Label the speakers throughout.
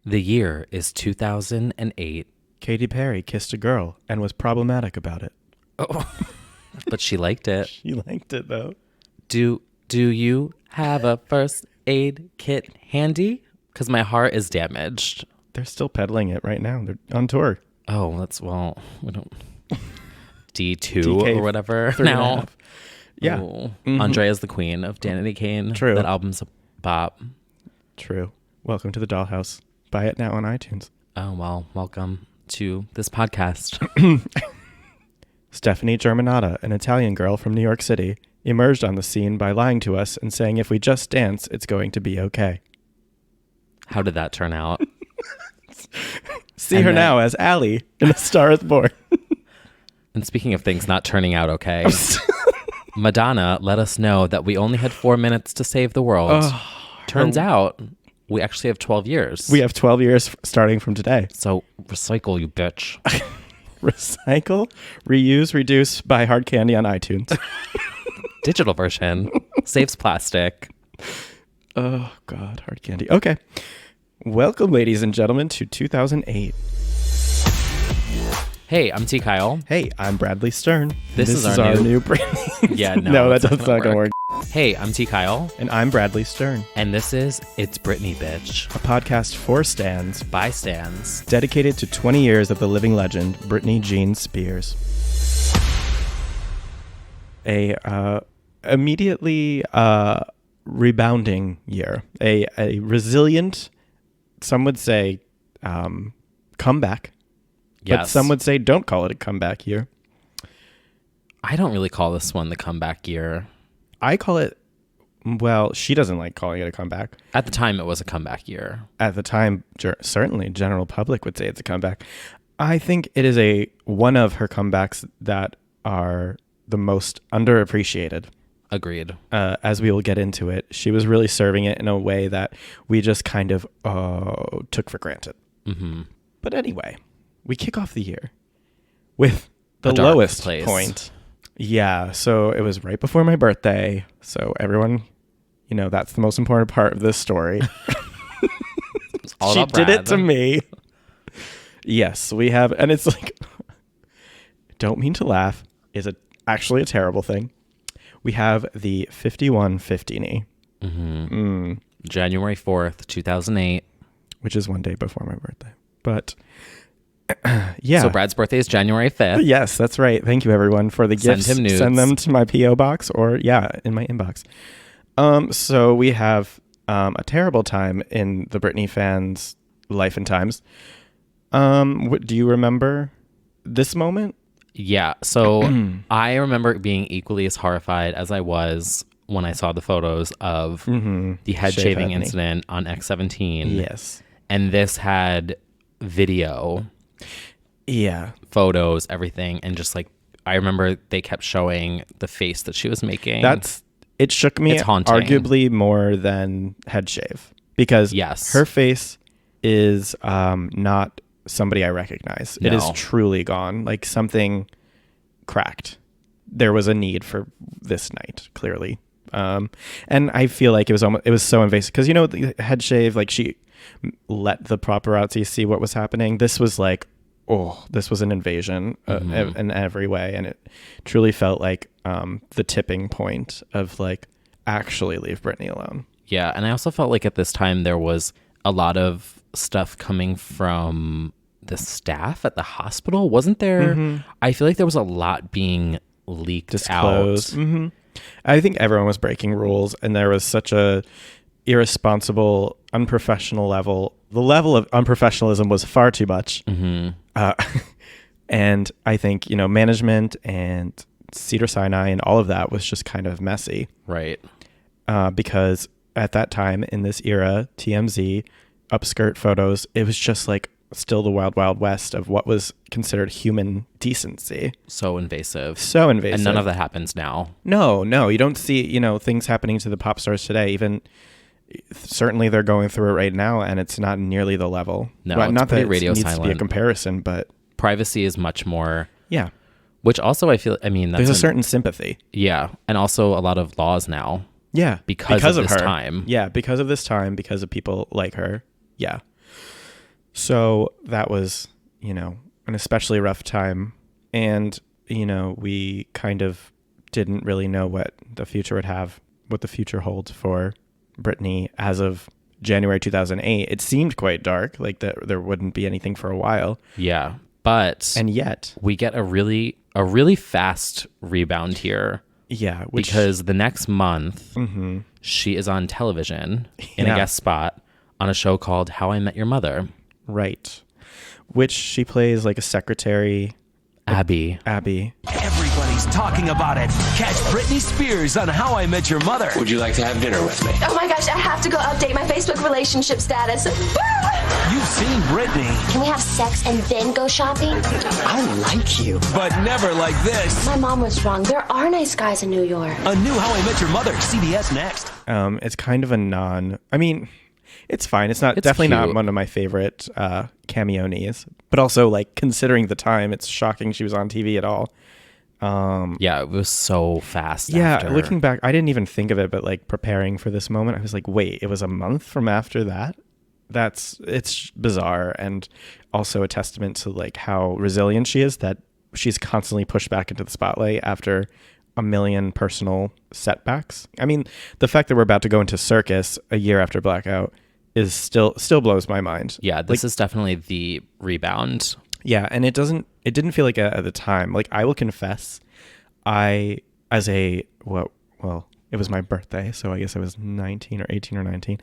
Speaker 1: The year is 2008.
Speaker 2: Katy Perry kissed a girl and was problematic about it.
Speaker 1: Oh, but she liked it.
Speaker 2: She liked it, though.
Speaker 1: Do you have a first aid kit handy? Because my heart is damaged.
Speaker 2: They're still peddling it right now. They're on tour.
Speaker 1: Oh, we don't. D2
Speaker 2: DK
Speaker 1: or whatever
Speaker 2: 3.5.
Speaker 1: now.
Speaker 2: Yeah.
Speaker 1: Oh, Andre is the queen of Danity Kane.
Speaker 2: True.
Speaker 1: That album's a bop.
Speaker 2: True. Welcome to the Dollhouse. Buy it now on iTunes.
Speaker 1: Oh, well, welcome to this podcast.
Speaker 2: Stephanie Germanotta, an Italian girl from New York City, emerged on the scene by lying to us and saying if we just dance, it's going to be okay.
Speaker 1: How did that turn out?
Speaker 2: See her now as Allie in A Star is Born.
Speaker 1: And speaking of things not turning out okay, Madonna let us know that we only had 4 minutes to save the world. Turns out we actually have 12 years.
Speaker 2: We have 12 years starting from today.
Speaker 1: So recycle, you bitch.
Speaker 2: Recycle, reuse, reduce, buy hard candy on iTunes.
Speaker 1: Digital version. Saves plastic.
Speaker 2: Oh, God, hard candy. Okay. Welcome, ladies and gentlemen, to 2008.
Speaker 1: Hey, I'm T. Kyle.
Speaker 2: Hey, I'm Bradley Stern.
Speaker 1: This is our new
Speaker 2: Britney.
Speaker 1: Yeah,
Speaker 2: no, that's not going to work.
Speaker 1: Hey, I'm T. Kyle.
Speaker 2: And I'm Bradley Stern.
Speaker 1: And this is It's Britney, Bitch.
Speaker 2: A podcast for stans.
Speaker 1: By stans.
Speaker 2: Dedicated to 20 years of the living legend, Britney Jean Spears. A immediately rebounding year. A resilient, some would say, comeback.
Speaker 1: Yes.
Speaker 2: But some would say don't call it a comeback year.
Speaker 1: I don't really call this one the comeback year.
Speaker 2: I call it, well, she doesn't like calling it a comeback.
Speaker 1: At the time, it was a comeback year.
Speaker 2: At the time, certainly, general public would say it's a comeback. I think it is one of her comebacks that are the most underappreciated.
Speaker 1: Agreed.
Speaker 2: As we will get into it, she was really serving it in a way that we just kind of took for granted.
Speaker 1: Mm-hmm.
Speaker 2: But anyway, we kick off the year with the lowest point. Yeah, so it was right before my birthday. So everyone, that's the most important part of this story. She did it to me. Yes, we have, and it's like, don't mean to laugh, is actually a terrible thing. We have the 5150 knee.
Speaker 1: Mm-hmm. January 4th, 2008.
Speaker 2: Which is one day before my birthday. But yeah.
Speaker 1: So Brad's birthday is January 5th.
Speaker 2: Yes, that's right. Thank you, everyone, for the gifts.
Speaker 1: Send him nudes.
Speaker 2: Send them to my P.O. box or, in my inbox. So we have a terrible time in the Britney fans' life and times. Do you remember this moment?
Speaker 1: Yeah. So I remember being equally as horrified as I was when I saw the photos of the head shaving incident on X17.
Speaker 2: Yes. And
Speaker 1: this had video.
Speaker 2: Yeah.
Speaker 1: Photos, everything. And just like, I remember they kept showing the face that she was making.
Speaker 2: It shook me.
Speaker 1: It's haunting.
Speaker 2: Arguably more than head shave. Because her face is not somebody I recognize.
Speaker 1: No.
Speaker 2: It is truly gone. Like something cracked. There was a need for this night, clearly. And I feel like it was so invasive. Because, the head shave, like she let the paparazzi see what was happening. This was like, this was an invasion in every way. And it truly felt like the tipping point of like, actually leave Britney alone.
Speaker 1: Yeah. And I also felt like at this time there was a lot of stuff coming from the staff at the hospital. Wasn't there? Mm-hmm. I feel like there was a lot being leaked
Speaker 2: disclosed.
Speaker 1: Out.
Speaker 2: Mm-hmm. I think everyone was breaking rules, and there was such a irresponsible, unprofessional level. The level of unprofessionalism was far too much. Mm-hmm. And I think, management and Cedars-Sinai and all of that was just kind of messy.
Speaker 1: Right.
Speaker 2: Because at that time in this era, TMZ, upskirt photos, it was just like still the wild, wild west of what was considered human decency.
Speaker 1: So invasive.
Speaker 2: And
Speaker 1: none of that happens now.
Speaker 2: No, you don't see, things happening to the pop stars today. Even certainly they're going through it right now, and it's not nearly the level.
Speaker 1: No, it's not that radio
Speaker 2: needs
Speaker 1: silent.
Speaker 2: To be a comparison, but
Speaker 1: privacy is much more.
Speaker 2: Yeah.
Speaker 1: Which also I feel, there's
Speaker 2: a certain sympathy.
Speaker 1: Yeah. And also a lot of laws now.
Speaker 2: Yeah.
Speaker 1: Because of this
Speaker 2: her
Speaker 1: time.
Speaker 2: Yeah. Because of this time, because of people like her. Yeah. So that was, an especially rough time. And, we kind of didn't really know what the future holds for Britney as of January 2008. It seemed quite dark, like that there wouldn't be anything for a while.
Speaker 1: Yeah. But
Speaker 2: and yet
Speaker 1: we get a really fast rebound here.
Speaker 2: Yeah.
Speaker 1: Because the next month, she is on television in a guest spot on a show called How I Met Your Mother.
Speaker 2: Right. Which she plays like a secretary.
Speaker 1: Abby.
Speaker 3: Everybody's talking about it. Catch Britney Spears on How I Met Your Mother.
Speaker 4: Would you like to have dinner with me?
Speaker 5: Oh my gosh, I have to go update my Facebook relationship status.
Speaker 3: You've seen Britney.
Speaker 5: Can we have sex and then go shopping?
Speaker 4: I like you.
Speaker 3: But never like this.
Speaker 5: My mom was wrong. There are nice guys in New York.
Speaker 3: A new How I Met Your Mother, CBS next.
Speaker 2: It's kind of it's fine. It's definitely
Speaker 1: cute.
Speaker 2: not one of my favorite cameo-nees. But also, like, considering the time, it's shocking she was on TV at all.
Speaker 1: Yeah, it was so fast.
Speaker 2: Yeah,
Speaker 1: after.
Speaker 2: looking back, I didn't even think of it, but like preparing for this moment, I was like, wait, it was a month from after that? It's bizarre, and also a testament to like how resilient she is, that she's constantly pushed back into the spotlight after a million personal setbacks. I mean, the fact that we're about to go into Circus a year after Blackout is still blows my mind.
Speaker 1: Yeah, this is definitely the rebound.
Speaker 2: Yeah, and it didn't feel like at the time. Like, I will confess, it was my birthday, so I guess I was 19 or 18 or 19.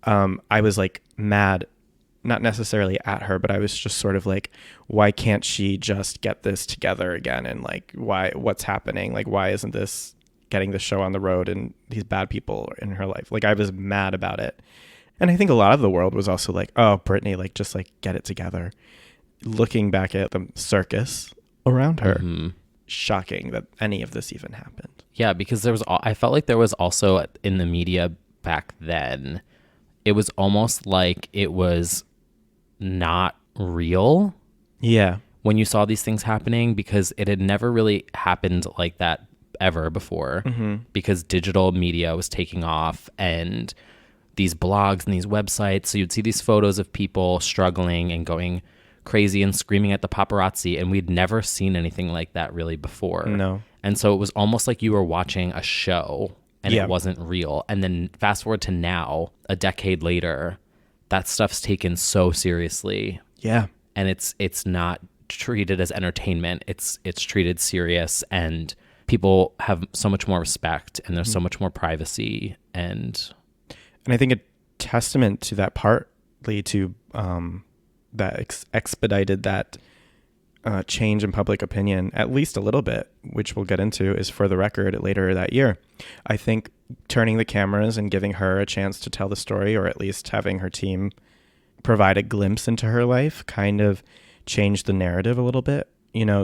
Speaker 2: I was like mad, not necessarily at her, but I was just sort of like, why can't she just get this together again? And like, what's happening? Like, why isn't this getting the show on the road and these bad people in her life? Like, I was mad about it. And I think a lot of the world was also like, oh, Britney, like, just like get it together. Looking back at the circus around her, shocking that any of this even happened.
Speaker 1: Yeah, because I felt like there was also in the media back then, it was almost like it was not real.
Speaker 2: Yeah.
Speaker 1: When you saw these things happening, because it had never really happened like that ever before, because digital media was taking off and these blogs and these websites. So you'd see these photos of people struggling and going crazy and screaming at the paparazzi, and we'd never seen anything like that really before.
Speaker 2: No.
Speaker 1: And so it was almost like you were watching a show and it wasn't real. And then fast forward to now, a decade later, that stuff's taken so seriously.
Speaker 2: Yeah.
Speaker 1: And it's not treated as entertainment. It's treated serious, and people have so much more respect, and there's so much more privacy. And
Speaker 2: I think a testament to that, partly to that expedited that change in public opinion, at least a little bit, which we'll get into, is For the Record later that year. I think turning the cameras and giving her a chance to tell the story, or at least having her team provide a glimpse into her life, kind of changed the narrative a little bit.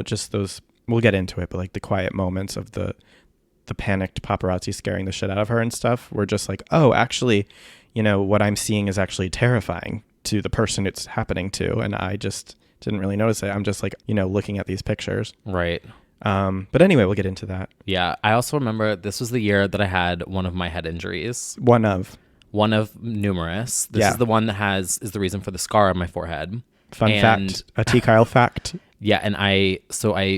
Speaker 2: Just those, we'll get into it, but like the quiet moments of the panicked paparazzi scaring the shit out of her and stuff were just like, oh, actually, what I'm seeing is actually terrifying to the person it's happening to. And I just didn't really notice it. I'm just like, looking at these pictures.
Speaker 1: right.
Speaker 2: But anyway, we'll get into that.
Speaker 1: Yeah. I also remember this was the year that I had one of my head injuries.
Speaker 2: One of
Speaker 1: numerous. This is the one that is the reason for the scar on my forehead.
Speaker 2: Fun fact, a T. Kyle fact.
Speaker 1: Yeah, and I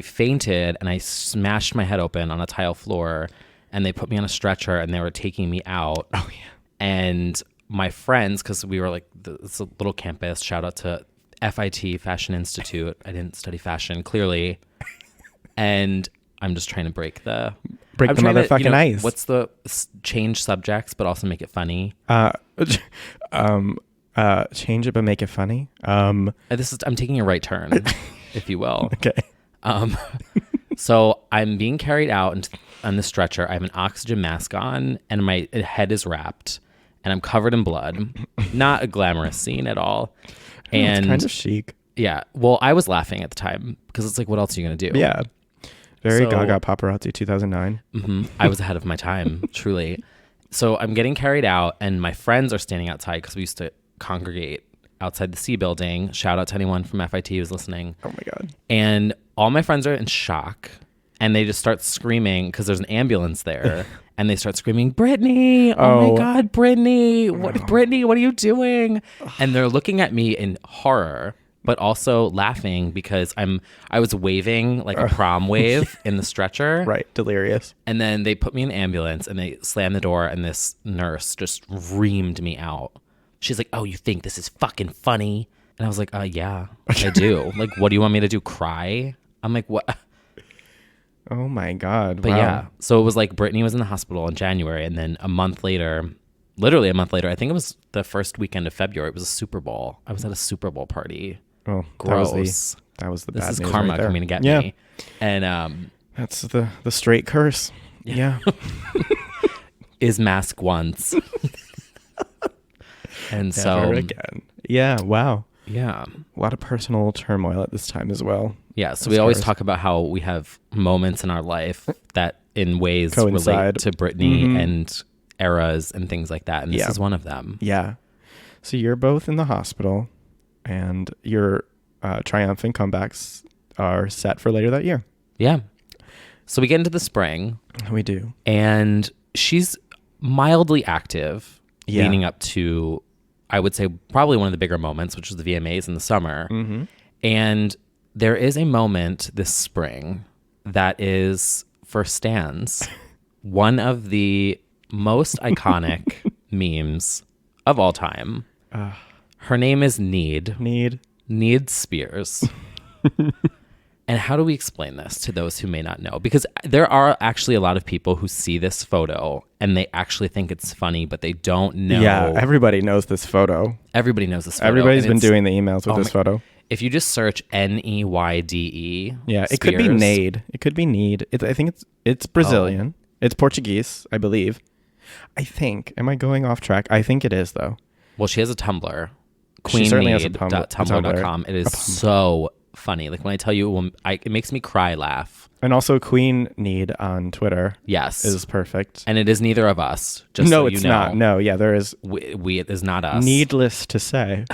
Speaker 1: fainted and I smashed my head open on a tile floor, and they put me on a stretcher and they were taking me out.
Speaker 2: Oh yeah.
Speaker 1: And my friends, because we were like, it's a little campus, shout out to FIT, Fashion Institute. I didn't study fashion, clearly. And I'm just trying to break the
Speaker 2: motherfucking ice.
Speaker 1: What's the change subjects, but also make it funny?
Speaker 2: Change it but make it funny.
Speaker 1: I'm taking a right turn, if you will.
Speaker 2: Okay.
Speaker 1: So I'm being carried out on the stretcher. I have an oxygen mask on, and my head is wrapped, and I'm covered in blood. Not a glamorous scene at all. And
Speaker 2: it's kind of chic.
Speaker 1: Yeah. Well, I was laughing at the time because it's like, what else are you going to do?
Speaker 2: Yeah. Very Gaga paparazzi 2009.
Speaker 1: I was ahead of my time, truly. So I'm getting carried out, and my friends are standing outside because we used to congregate outside the C building. Shout out to anyone from FIT who's listening.
Speaker 2: Oh my God.
Speaker 1: And all my friends are in shock. and they just start screaming because there's an ambulance there. And they start screaming, Britney! Oh my God, Britney! Britney, what are you doing? And they're looking at me in horror, but also laughing because I was waving like a prom wave in the stretcher.
Speaker 2: Right, delirious.
Speaker 1: And then they put me in the ambulance and they slammed the door and this nurse just reamed me out. She's like, oh, you think this is fucking funny? And I was like, yeah, I do. Like, what do you want me to do? Cry? I'm like, what?
Speaker 2: Oh my God.
Speaker 1: But
Speaker 2: wow.
Speaker 1: yeah, so it was like Britney was in the hospital in January, and then literally a month later, I think it was the first weekend of February, it was a Super Bowl. I was at a Super Bowl party.
Speaker 2: Oh,
Speaker 1: gross.
Speaker 2: That was the
Speaker 1: this
Speaker 2: bad
Speaker 1: is
Speaker 2: news
Speaker 1: karma
Speaker 2: right there.
Speaker 1: coming to get
Speaker 2: Yeah.
Speaker 1: me. And
Speaker 2: that's the straight curse. Yeah.
Speaker 1: is mask once. And so
Speaker 2: Never again. Yeah. Wow.
Speaker 1: yeah.
Speaker 2: A lot of personal turmoil at this time as well.
Speaker 1: Yeah, so we always talk about how we have moments in our life that in ways
Speaker 2: Coincide.
Speaker 1: relate to Britney and eras and things like that. And this is one of them.
Speaker 2: Yeah. So you're both in the hospital and your triumphant comebacks are set for later that year.
Speaker 1: Yeah. So we get into the spring.
Speaker 2: We do.
Speaker 1: And she's mildly active
Speaker 2: Yeah.
Speaker 1: leading up to, I would say, probably one of the bigger moments, which was the VMAs in the summer.
Speaker 2: Mm-hmm.
Speaker 1: And there is a moment this spring that is, for stans, one of the most iconic memes of all time. Her name is Neyde Spears. And how do we explain this to those who may not know? Because there are actually a lot of people who see this photo and they actually think it's funny, but they don't know.
Speaker 2: Yeah, everybody knows this photo.
Speaker 1: Everybody knows this photo.
Speaker 2: Everybody's been doing the emails with this photo.
Speaker 1: If you just search Neyde,
Speaker 2: yeah, it could be Neyde. It could be Neyde. I think it's Brazilian. It's Portuguese, I believe. I think. Am I going off track? I think it is though.
Speaker 1: Well, she has a Tumblr.
Speaker 2: She certainly has a Tumblr.
Speaker 1: Queenneyde.tumblr.com. It is so funny. Like when I tell you, it makes me cry laugh.
Speaker 2: And also Queen Neyde on Twitter.
Speaker 1: Yes,
Speaker 2: is perfect.
Speaker 1: And it is neither of us. Just
Speaker 2: no,
Speaker 1: so
Speaker 2: it's
Speaker 1: you know.
Speaker 2: not. No, yeah, there is.
Speaker 1: It is not us.
Speaker 2: Needless to say.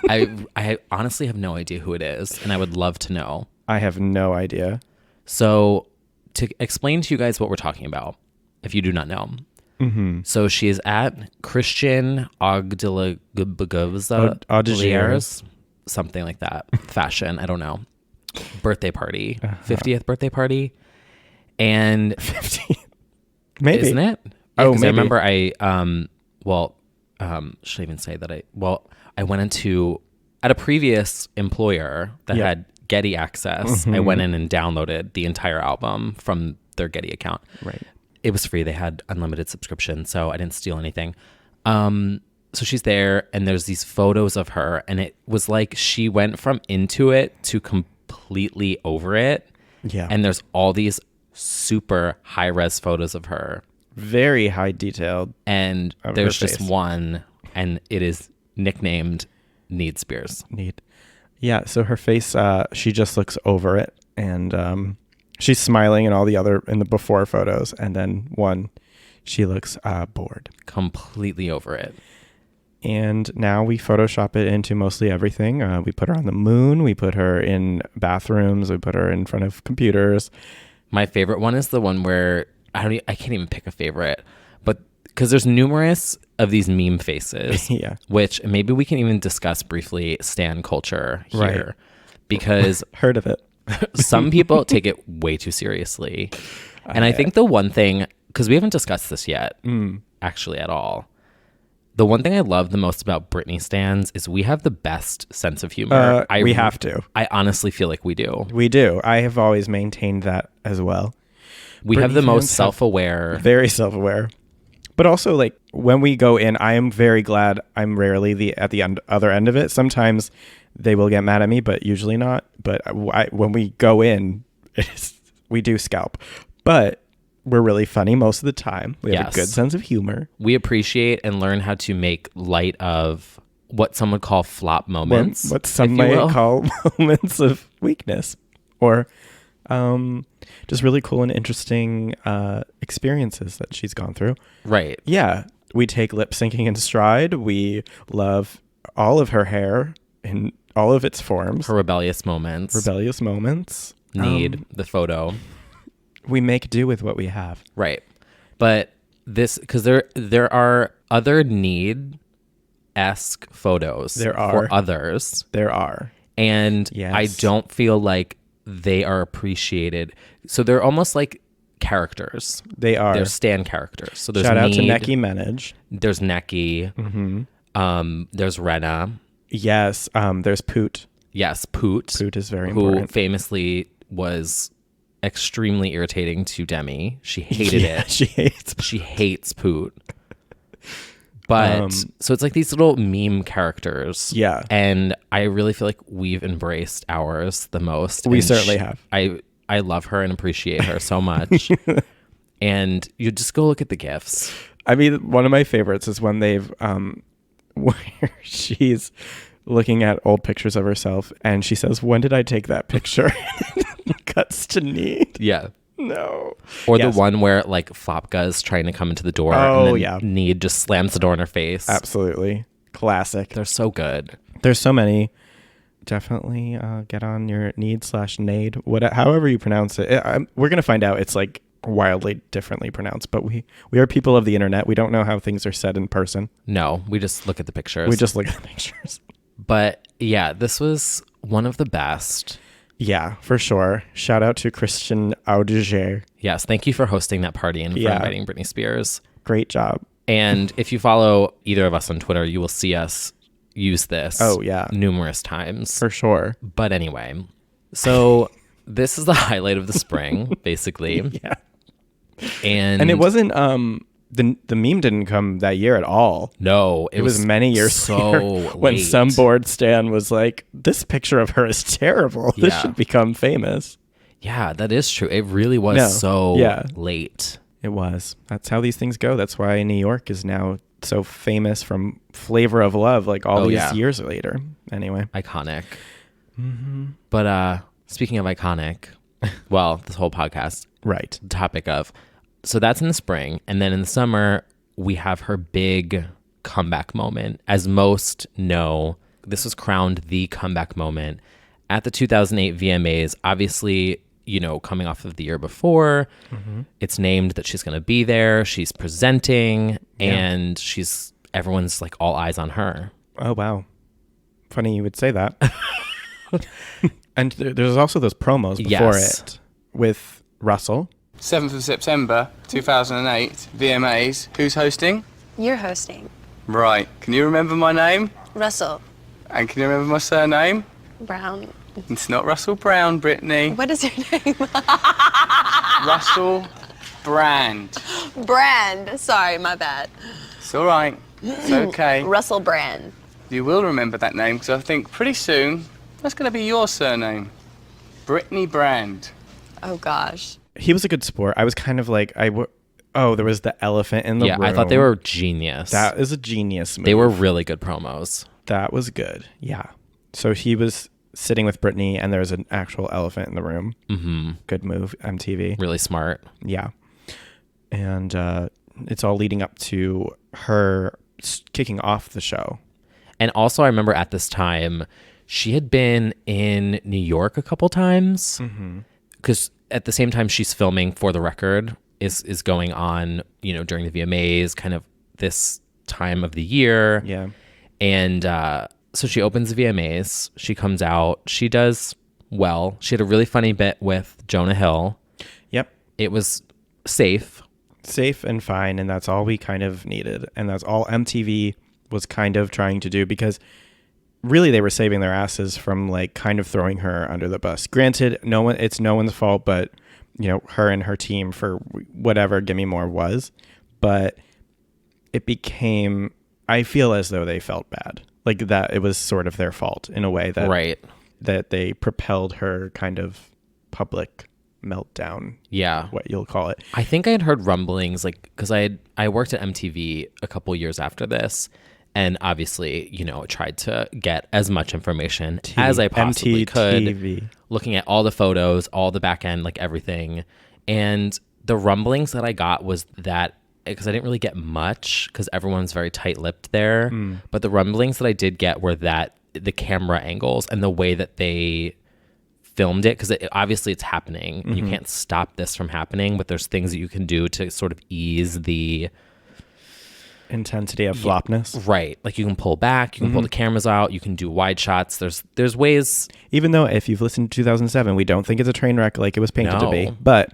Speaker 1: I honestly have no idea who it is, and I would love to know.
Speaker 2: I have no idea.
Speaker 1: So to explain to you guys what we're talking about, if you do not know.
Speaker 2: Mm-hmm.
Speaker 1: So she is at Christian Audigiers, something like that. Fashion, I don't know. Birthday party, 50th birthday party, and
Speaker 2: 50, maybe,
Speaker 1: isn't it?
Speaker 2: Yeah, maybe.
Speaker 1: I remember should I even say that I went into at a previous employer that had Getty access. I went in and downloaded the entire album from their Getty account.
Speaker 2: Right.
Speaker 1: It was free. They had unlimited subscription, so I didn't steal anything. So she's there, and there's these photos of her, and it was like she went from into it to completely over it.
Speaker 2: Yeah.
Speaker 1: And there's all these super high-res photos of her.
Speaker 2: Very high detailed.
Speaker 1: And there's just one, and it is nicknamed Neyde Spears.
Speaker 2: Yeah, so her face, she just looks over it, and she's smiling in all in the before photos, and then one, she looks bored.
Speaker 1: Completely over it.
Speaker 2: And now we Photoshop it into mostly everything. We put her on the moon. We put her in bathrooms. We put her in front of computers.
Speaker 1: My favorite one is the one where I can't even pick a favorite, but because there's numerous of these meme faces,
Speaker 2: yeah.
Speaker 1: Which maybe we can even discuss briefly stan culture here,
Speaker 2: right.
Speaker 1: Because
Speaker 2: heard of it.
Speaker 1: Some people take it way too seriously, and I think the one thing, because we haven't discussed this yet, actually at all. The one thing I love the most about Britney stans is we have the best sense of humor.
Speaker 2: We have to.
Speaker 1: I honestly feel like we do.
Speaker 2: We do. I have always maintained that as well.
Speaker 1: We
Speaker 2: Britney
Speaker 1: have the most
Speaker 2: fans
Speaker 1: self-aware.
Speaker 2: Very self-aware. But also, like, when we go in, I am very glad I'm rarely at the other end of it. Sometimes they will get mad at me, but usually not. But when we go in, we do scalp. But we're really funny most of the time. We have a good sense of humor.
Speaker 1: We appreciate and learn how to make light of what some would call flop moments.
Speaker 2: What some might call moments of weakness. Or just really cool and interesting experiences that she's gone through.
Speaker 1: Right.
Speaker 2: Yeah. We take lip syncing in stride. We love all of her hair in all of its forms.
Speaker 1: Her rebellious moments.
Speaker 2: Neyde,
Speaker 1: the photo.
Speaker 2: We make do with what we have.
Speaker 1: Right. But this, because there are other Neyde-esque photos
Speaker 2: There are.
Speaker 1: for others.
Speaker 2: There are.
Speaker 1: And
Speaker 2: Yes.
Speaker 1: I don't feel like they are appreciated. So they're almost like characters.
Speaker 2: They are.
Speaker 1: They're stand characters. So there's
Speaker 2: Shout out to
Speaker 1: Neyde,
Speaker 2: Neki Menage.
Speaker 1: There's Neki. There's Rena.
Speaker 2: Yes. There's Poot.
Speaker 1: Yes, Poot.
Speaker 2: Poot is very
Speaker 1: who
Speaker 2: important.
Speaker 1: famously was extremely irritating to Demi. She hated
Speaker 2: Yeah,
Speaker 1: it.
Speaker 2: she hates.
Speaker 1: She hates Poot. But so it's like these little meme characters.
Speaker 2: Yeah.
Speaker 1: And I really feel like we've embraced ours the most.
Speaker 2: We
Speaker 1: And
Speaker 2: certainly have.
Speaker 1: I love her and appreciate her so much. And you just go look at the gifs.
Speaker 2: I mean, one of my favorites is when they've where she's looking at old pictures of herself and she says, "When did I take that picture?" Cuts to Neyde.
Speaker 1: Yeah.
Speaker 2: No.
Speaker 1: Or
Speaker 2: Yes.
Speaker 1: the one where like Flopka is trying to come into the door
Speaker 2: Oh,
Speaker 1: and then
Speaker 2: yeah.
Speaker 1: Neyde just slams the door in her face.
Speaker 2: Absolutely. Classic.
Speaker 1: They're so good.
Speaker 2: There's so many. Definitely get on your Neyde, however you pronounce it. We're going to find out it's like wildly differently pronounced, but we are people of the internet. We don't know how things are said in person.
Speaker 1: No, we just look at the pictures.
Speaker 2: We just look at the pictures.
Speaker 1: But yeah, this was one of the best.
Speaker 2: Yeah, for sure. Shout out to Christian Audiger.
Speaker 1: Yes, thank you for hosting that party and for
Speaker 2: Yeah.
Speaker 1: inviting Britney Spears.
Speaker 2: Great job.
Speaker 1: And if you follow either of us on Twitter, you will see us use this numerous times.
Speaker 2: For sure.
Speaker 1: But anyway, so this is the highlight of the spring, basically.
Speaker 2: Yeah.
Speaker 1: And
Speaker 2: it wasn't the meme didn't come that year at all.
Speaker 1: No,
Speaker 2: It was many years
Speaker 1: so
Speaker 2: later when
Speaker 1: late.
Speaker 2: some board stan was like, "This picture of her is terrible. This
Speaker 1: Yeah.
Speaker 2: should become famous."
Speaker 1: Yeah, that is true. It really was so late.
Speaker 2: It was. That's how these things go. That's why New York is now so famous from Flavor of Love, like all these years later. Anyway.
Speaker 1: Iconic. But speaking of iconic, well, this whole podcast,
Speaker 2: Right.
Speaker 1: the topic of, so that's in the spring. And then in the summer, we have her big comeback moment. As most know, this was crowned the comeback moment at the 2008 VMAs. Obviously, you know, coming off of the year before, it's named that she's going to be there. She's presenting and everyone's like all eyes on her.
Speaker 2: Oh, wow. Funny you would say that. And there's also those promos before it with Russell.
Speaker 6: 7th of September 2008, VMAs. Who's hosting?
Speaker 7: You're hosting.
Speaker 6: Right. Can you remember my name?
Speaker 7: Russell
Speaker 6: And can you remember my surname?
Speaker 7: Brown.
Speaker 6: It's not Russell Brown, Britney.
Speaker 7: What is your name?
Speaker 6: Russell Brand.
Speaker 7: Brand. Sorry, my bad.
Speaker 6: It's all right. It's okay.
Speaker 7: Russell Brand.
Speaker 6: You will remember that name because I think pretty soon that's going to be your surname. Britney Brand.
Speaker 7: Oh, gosh.
Speaker 2: He was a good sport. I was kind of like, there was the elephant in the room.
Speaker 1: I thought they were genius.
Speaker 2: That is a genius move.
Speaker 1: They were really good promos.
Speaker 2: That was good. Yeah. So he was sitting with Britney and there was an actual elephant in the room. Mm-hmm. Good move, MTV.
Speaker 1: Really smart.
Speaker 2: Yeah. And it's all leading up to her kicking off the show.
Speaker 1: And also, I remember at this time, she had been in New York a couple times. Because at the same time she's filming For the Record is going on, you know, during the VMAs, kind of this time of the year.
Speaker 2: Yeah.
Speaker 1: And so she opens the VMAs. She comes out. She does well. She had a really funny bit with Jonah Hill.
Speaker 2: Yep.
Speaker 1: It was safe.
Speaker 2: Safe and fine. And that's all we kind of needed. And that's all MTV was kind of trying to do because really they were saving their asses from like kind of throwing her under the bus. Granted, it's no one's fault, but you know, her and her team for whatever Gimme More was, but it became, I feel as though they felt bad. Like that it was sort of their fault in a way that they propelled her kind of public meltdown.
Speaker 1: Yeah.
Speaker 2: What you'll call it.
Speaker 1: I think I had heard rumblings, like, because I worked at MTV a couple years after this, and obviously, you know, tried to get as much information as I possibly could, looking at all the photos, all the back end, like everything. And the rumblings that I got was that, because I didn't really get much, because everyone's very tight-lipped there, but the rumblings that I did get were that the camera angles and the way that they filmed it because obviously it's happening. You can't stop this from happening, but there's things that you can do to sort of ease the
Speaker 2: intensity of flopness.
Speaker 1: Right. Like you can pull back, you can pull the cameras out, you can do wide shots. There's ways.
Speaker 2: Even though if you've listened to 2007, we don't think it's a train wreck like it was painted to be.
Speaker 1: No.
Speaker 2: But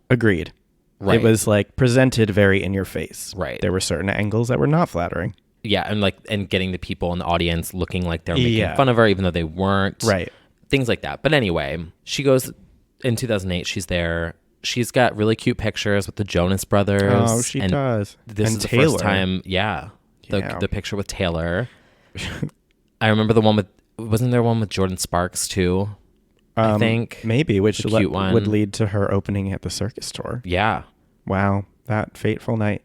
Speaker 2: agreed.
Speaker 1: Right.
Speaker 2: It was like presented very in your face.
Speaker 1: Right.
Speaker 2: There were certain angles that were not flattering.
Speaker 1: Yeah, and getting the people in the audience looking like they're making
Speaker 2: Yeah.
Speaker 1: fun of her even though they weren't.
Speaker 2: Right.
Speaker 1: Things like that. But anyway, she goes in 2008, she's there. She's got really cute pictures with the Jonas Brothers.
Speaker 2: Oh, she
Speaker 1: and
Speaker 2: does.
Speaker 1: This
Speaker 2: And
Speaker 1: is the
Speaker 2: Taylor.
Speaker 1: first time,
Speaker 2: Yeah.
Speaker 1: the picture with Taylor. I remember the one with, wasn't there one with Jordan Sparks too? I think.
Speaker 2: Maybe, which
Speaker 1: The cute one.
Speaker 2: would lead to her opening at the Circus Tour.
Speaker 1: Yeah.
Speaker 2: Wow, that fateful night.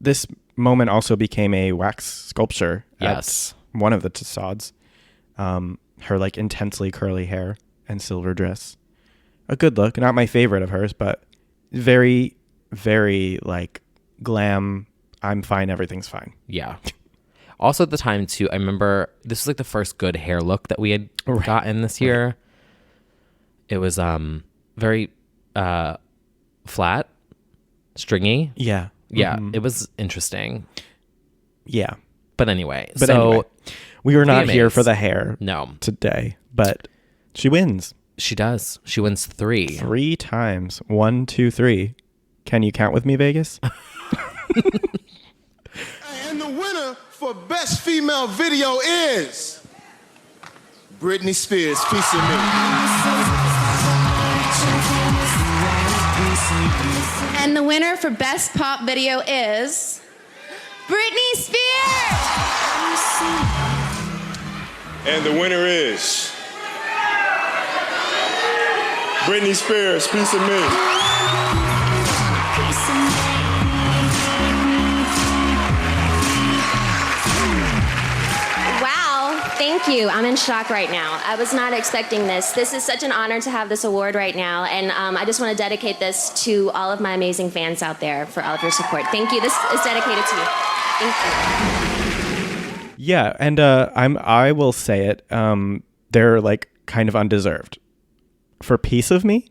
Speaker 2: This moment also became a wax sculpture
Speaker 1: Yes.
Speaker 2: at one of the Tussauds. Her like intensely curly hair and silver dress. A good look. Not my favorite of hers, but very, very like glam. I'm fine. Everything's fine.
Speaker 1: Yeah. Also at the time too, I remember this was like the first good hair look that we had gotten this year. It was very flat, stringy.
Speaker 2: Yeah.
Speaker 1: Yeah, it was interesting.
Speaker 2: Yeah.
Speaker 1: But anyway,
Speaker 2: But
Speaker 1: so
Speaker 2: anyway, we were not here
Speaker 1: VMAs.
Speaker 2: for the hair
Speaker 1: No,
Speaker 2: today, but she wins
Speaker 1: she does. She wins 3.
Speaker 2: 3 times. 1, 2, 3. Can you count with me, Vegas?
Speaker 8: And the winner for Best Female Video is Britney Spears, Piece of Me.
Speaker 9: And the winner for Best Pop Video is Britney Spears!
Speaker 8: And the winner is Britney Spears, Piece of Me.
Speaker 5: Wow, thank you. I'm in shock right now. I was not expecting this. This is such an honor to have this award right now, and I just want to dedicate this to all of my amazing fans out there for all of your support. Thank you. This is dedicated to you. Thank you.
Speaker 2: Yeah, and I will say it. They're like kind of undeserved. For Piece of Me,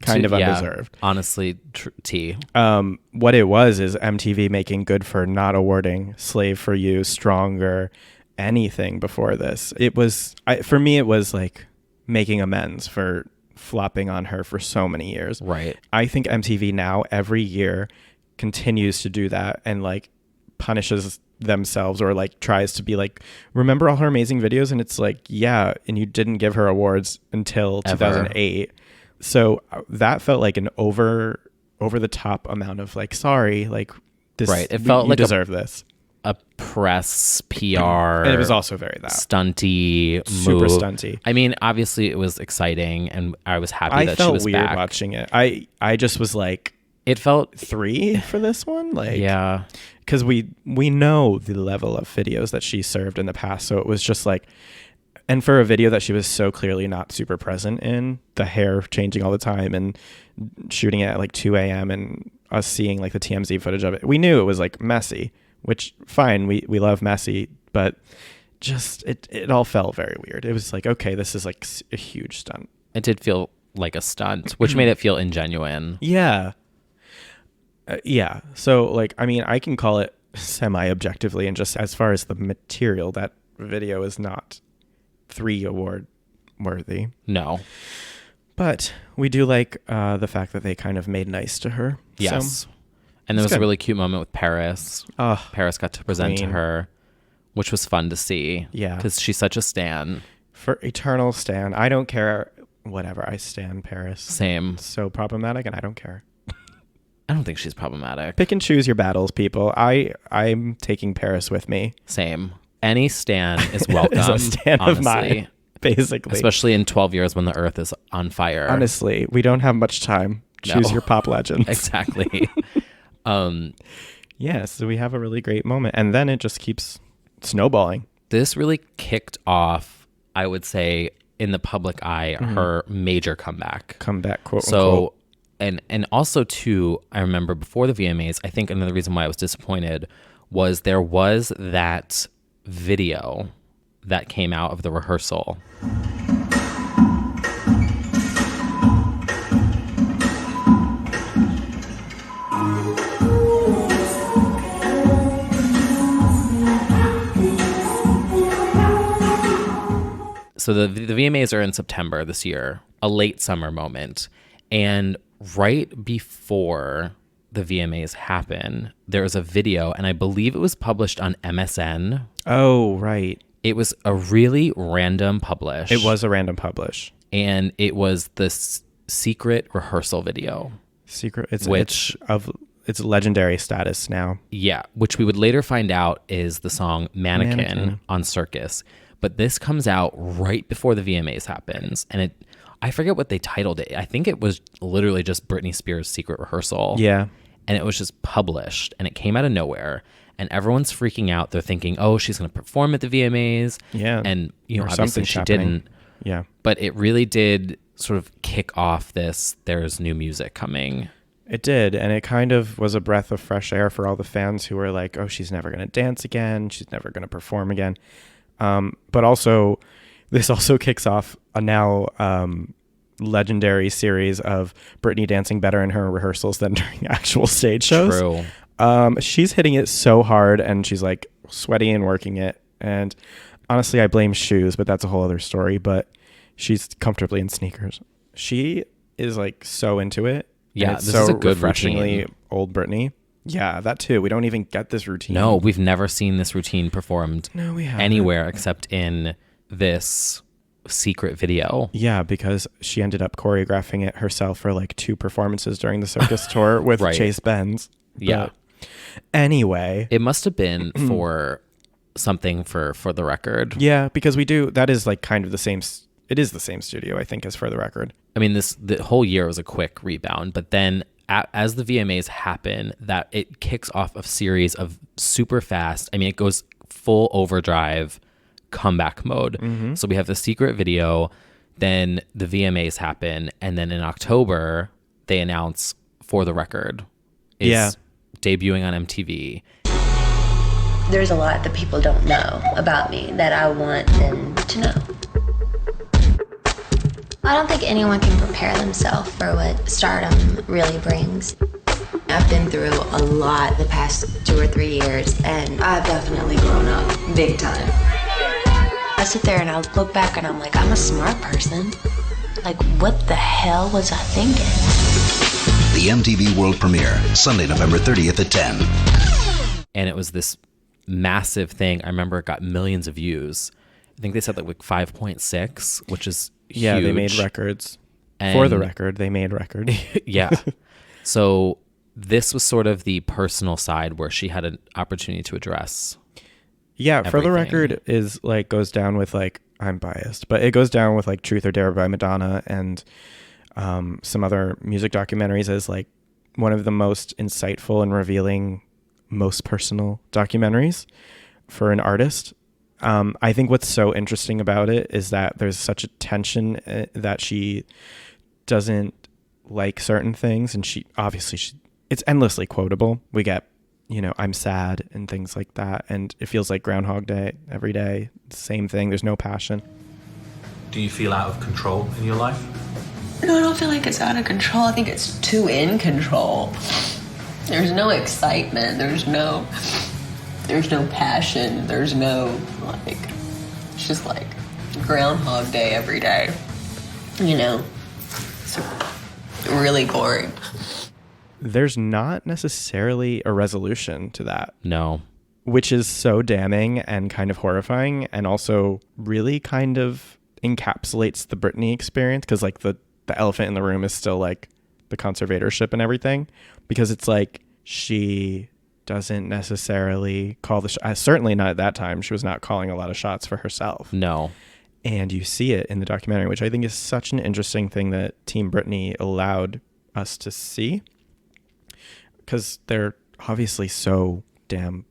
Speaker 2: kind of
Speaker 1: Yeah,
Speaker 2: undeserved.
Speaker 1: honestly, T.
Speaker 2: What it was is MTV making good for not awarding Slave for You, Stronger, anything before this. It was for me. It was like making amends for flopping on her for so many years.
Speaker 1: Right.
Speaker 2: I think MTV now every year continues to do that and like punishes themselves or like tries to be like, remember all her amazing videos? And it's like, yeah, and you didn't give her awards until
Speaker 1: Ever.
Speaker 2: 2008. So that felt like an over the top amount of like, sorry, like this,
Speaker 1: Right. It felt
Speaker 2: you
Speaker 1: like
Speaker 2: deserve this.
Speaker 1: A press PR.
Speaker 2: And it was also very that.
Speaker 1: Stunty,
Speaker 2: Super
Speaker 1: move.
Speaker 2: stunty.
Speaker 1: I mean, obviously it was exciting and I was happy
Speaker 2: I
Speaker 1: that
Speaker 2: felt
Speaker 1: she was
Speaker 2: weird
Speaker 1: back.
Speaker 2: watching it. I just was like,
Speaker 1: It felt
Speaker 2: 3 for this one? Like,
Speaker 1: yeah.
Speaker 2: because we know the level of videos that she served in the past, so it was just like, and for a video that she was so clearly not super present in, the hair changing all the time and shooting it at like 2 a.m. and us seeing like the TMZ footage of it, we knew it was like messy, which fine, we love messy, but just it all felt very weird. It was like, okay, this is like a huge stunt.
Speaker 1: It did feel like a stunt, which made it feel ingenuine.
Speaker 2: Yeah. Yeah. So, like, I mean, I can call it semi-objectively, and just as far as the material, that video is not 3 award worthy.
Speaker 1: No.
Speaker 2: But we do like the fact that they kind of made nice to her.
Speaker 1: Yes.
Speaker 2: So,
Speaker 1: And there
Speaker 2: it's
Speaker 1: was a
Speaker 2: good.
Speaker 1: really cute moment with Paris. Paris got to present to
Speaker 2: queen.
Speaker 1: her, which was fun to see.
Speaker 2: Yeah.
Speaker 1: Because she's such a stan.
Speaker 2: For eternal stan, I don't care. Whatever, I stan Paris.
Speaker 1: Same.
Speaker 2: It's so problematic, and I don't care.
Speaker 1: I don't think she's problematic.
Speaker 2: Pick and choose your battles, people. I'm taking Paris with me.
Speaker 1: Same. Any stan is welcome.
Speaker 2: Is a stan of
Speaker 1: honestly.
Speaker 2: mine, basically.
Speaker 1: Especially in 12 years when the earth is on fire.
Speaker 2: Honestly, we don't have much time. Choose
Speaker 1: No.
Speaker 2: your pop legends.
Speaker 1: Exactly.
Speaker 2: Yeah, so we have a really great moment, and then it just keeps snowballing.
Speaker 1: This really kicked off, I would say, in the public eye, her major comeback.
Speaker 2: Comeback, quote
Speaker 1: So,
Speaker 2: unquote.
Speaker 1: and also too, I remember before the VMAs, I think another reason why I was disappointed was there was that video that came out of the rehearsal. So the VMAs are in September this year, a late summer moment. And right before the VMAs happen, there was a video, and I believe it was published on MSN.
Speaker 2: Oh, right.
Speaker 1: It was a really random publish.
Speaker 2: It was a random publish.
Speaker 1: And it was the secret rehearsal video.
Speaker 2: It's legendary status now.
Speaker 1: Yeah, which we would later find out is the song Mannequin on Circus. But this comes out right before the VMAs happens, and I forget what they titled it. I think it was literally just Britney Spears' secret rehearsal.
Speaker 2: Yeah.
Speaker 1: And it was just published, and it came out of nowhere, and everyone's freaking out. They're thinking, oh, she's going to perform at the VMAs.
Speaker 2: Yeah.
Speaker 1: And,
Speaker 2: Or
Speaker 1: obviously she didn't.
Speaker 2: Yeah.
Speaker 1: But it really did sort of kick off this, there's new music coming.
Speaker 2: It did, and it kind of was a breath of fresh air for all the fans who were like, oh, she's never going to dance again. She's never going to perform again. But also, this also kicks off a now legendary series of Britney dancing better in her rehearsals than during actual stage shows.
Speaker 1: True.
Speaker 2: She's hitting it so hard, and she's like sweaty and working it. And honestly, I blame shoes, but that's a whole other story. But she's comfortably in sneakers. She is like so into it.
Speaker 1: Yeah,
Speaker 2: this
Speaker 1: is a good
Speaker 2: refreshingly
Speaker 1: routine.
Speaker 2: old Britney. Yeah, that too. We don't even get this routine.
Speaker 1: No, we've never seen this routine performed
Speaker 2: we haven't.
Speaker 1: anywhere except in this secret video.
Speaker 2: Yeah, because she ended up choreographing it herself for like 2 performances during the Circus Tour with
Speaker 1: Right.
Speaker 2: Chase Benz.
Speaker 1: Yeah.
Speaker 2: But anyway.
Speaker 1: It must have been for something for the record.
Speaker 2: Yeah, because that is like kind of the same. It is the same studio, I think, as For the Record.
Speaker 1: I mean, the whole year was a quick rebound, but then as the VMAs happen, that it kicks off a series of super fast. I mean, it goes full overdrive comeback mode.
Speaker 2: Mm-hmm.
Speaker 1: So we have the secret video, then the VMAs happen, and then in October they announce For the Record is debuting on MTV.
Speaker 10: There's a lot that people don't know about me that I want them to know.
Speaker 5: I don't think anyone can prepare themselves for what stardom really brings.
Speaker 10: I've been through a lot the past 2 or 3 years, and I've definitely grown up big time. I sit there and I look back and I'm like, I'm a smart person. Like, what the hell was I thinking?
Speaker 11: The MTV World Premiere, Sunday, November 30th at 10.
Speaker 1: And it was this massive thing. I remember it got millions of views. I think they said like 5.6, which is
Speaker 2: Yeah,
Speaker 1: huge.
Speaker 2: they made records.
Speaker 1: And
Speaker 2: For the Record, they made records.
Speaker 1: Yeah. So this was sort of the personal side where she had an opportunity to address.
Speaker 2: Yeah, For the
Speaker 1: everything.
Speaker 2: Record is like goes down with like, I'm biased, but it goes down with like Truth or Dare by Madonna and some other music documentaries as like one of the most insightful and revealing, most personal documentaries for an artist. I think what's so interesting about it is that there's such a tension that she doesn't like certain things, and it's endlessly quotable. We get, I'm sad and things like that, and it feels like Groundhog Day every day. Same thing. There's no passion.
Speaker 12: Do you feel out of control in your life?
Speaker 10: No, I don't feel like it's out of control. I think it's too in control. There's no excitement. There's no passion. There's no, it's just like Groundhog Day every day. It's really boring.
Speaker 2: There's not necessarily a resolution to that.
Speaker 1: No.
Speaker 2: Which is so damning and kind of horrifying, and also really kind of encapsulates the Britney experience, because like the elephant in the room is still like the conservatorship and everything, because it's like she doesn't necessarily call the shots. Certainly not at that time. She was not calling a lot of shots for herself.
Speaker 1: No.
Speaker 2: And you see it in the documentary, which I think is such an interesting thing that Team Britney allowed us to see, because they're obviously so damn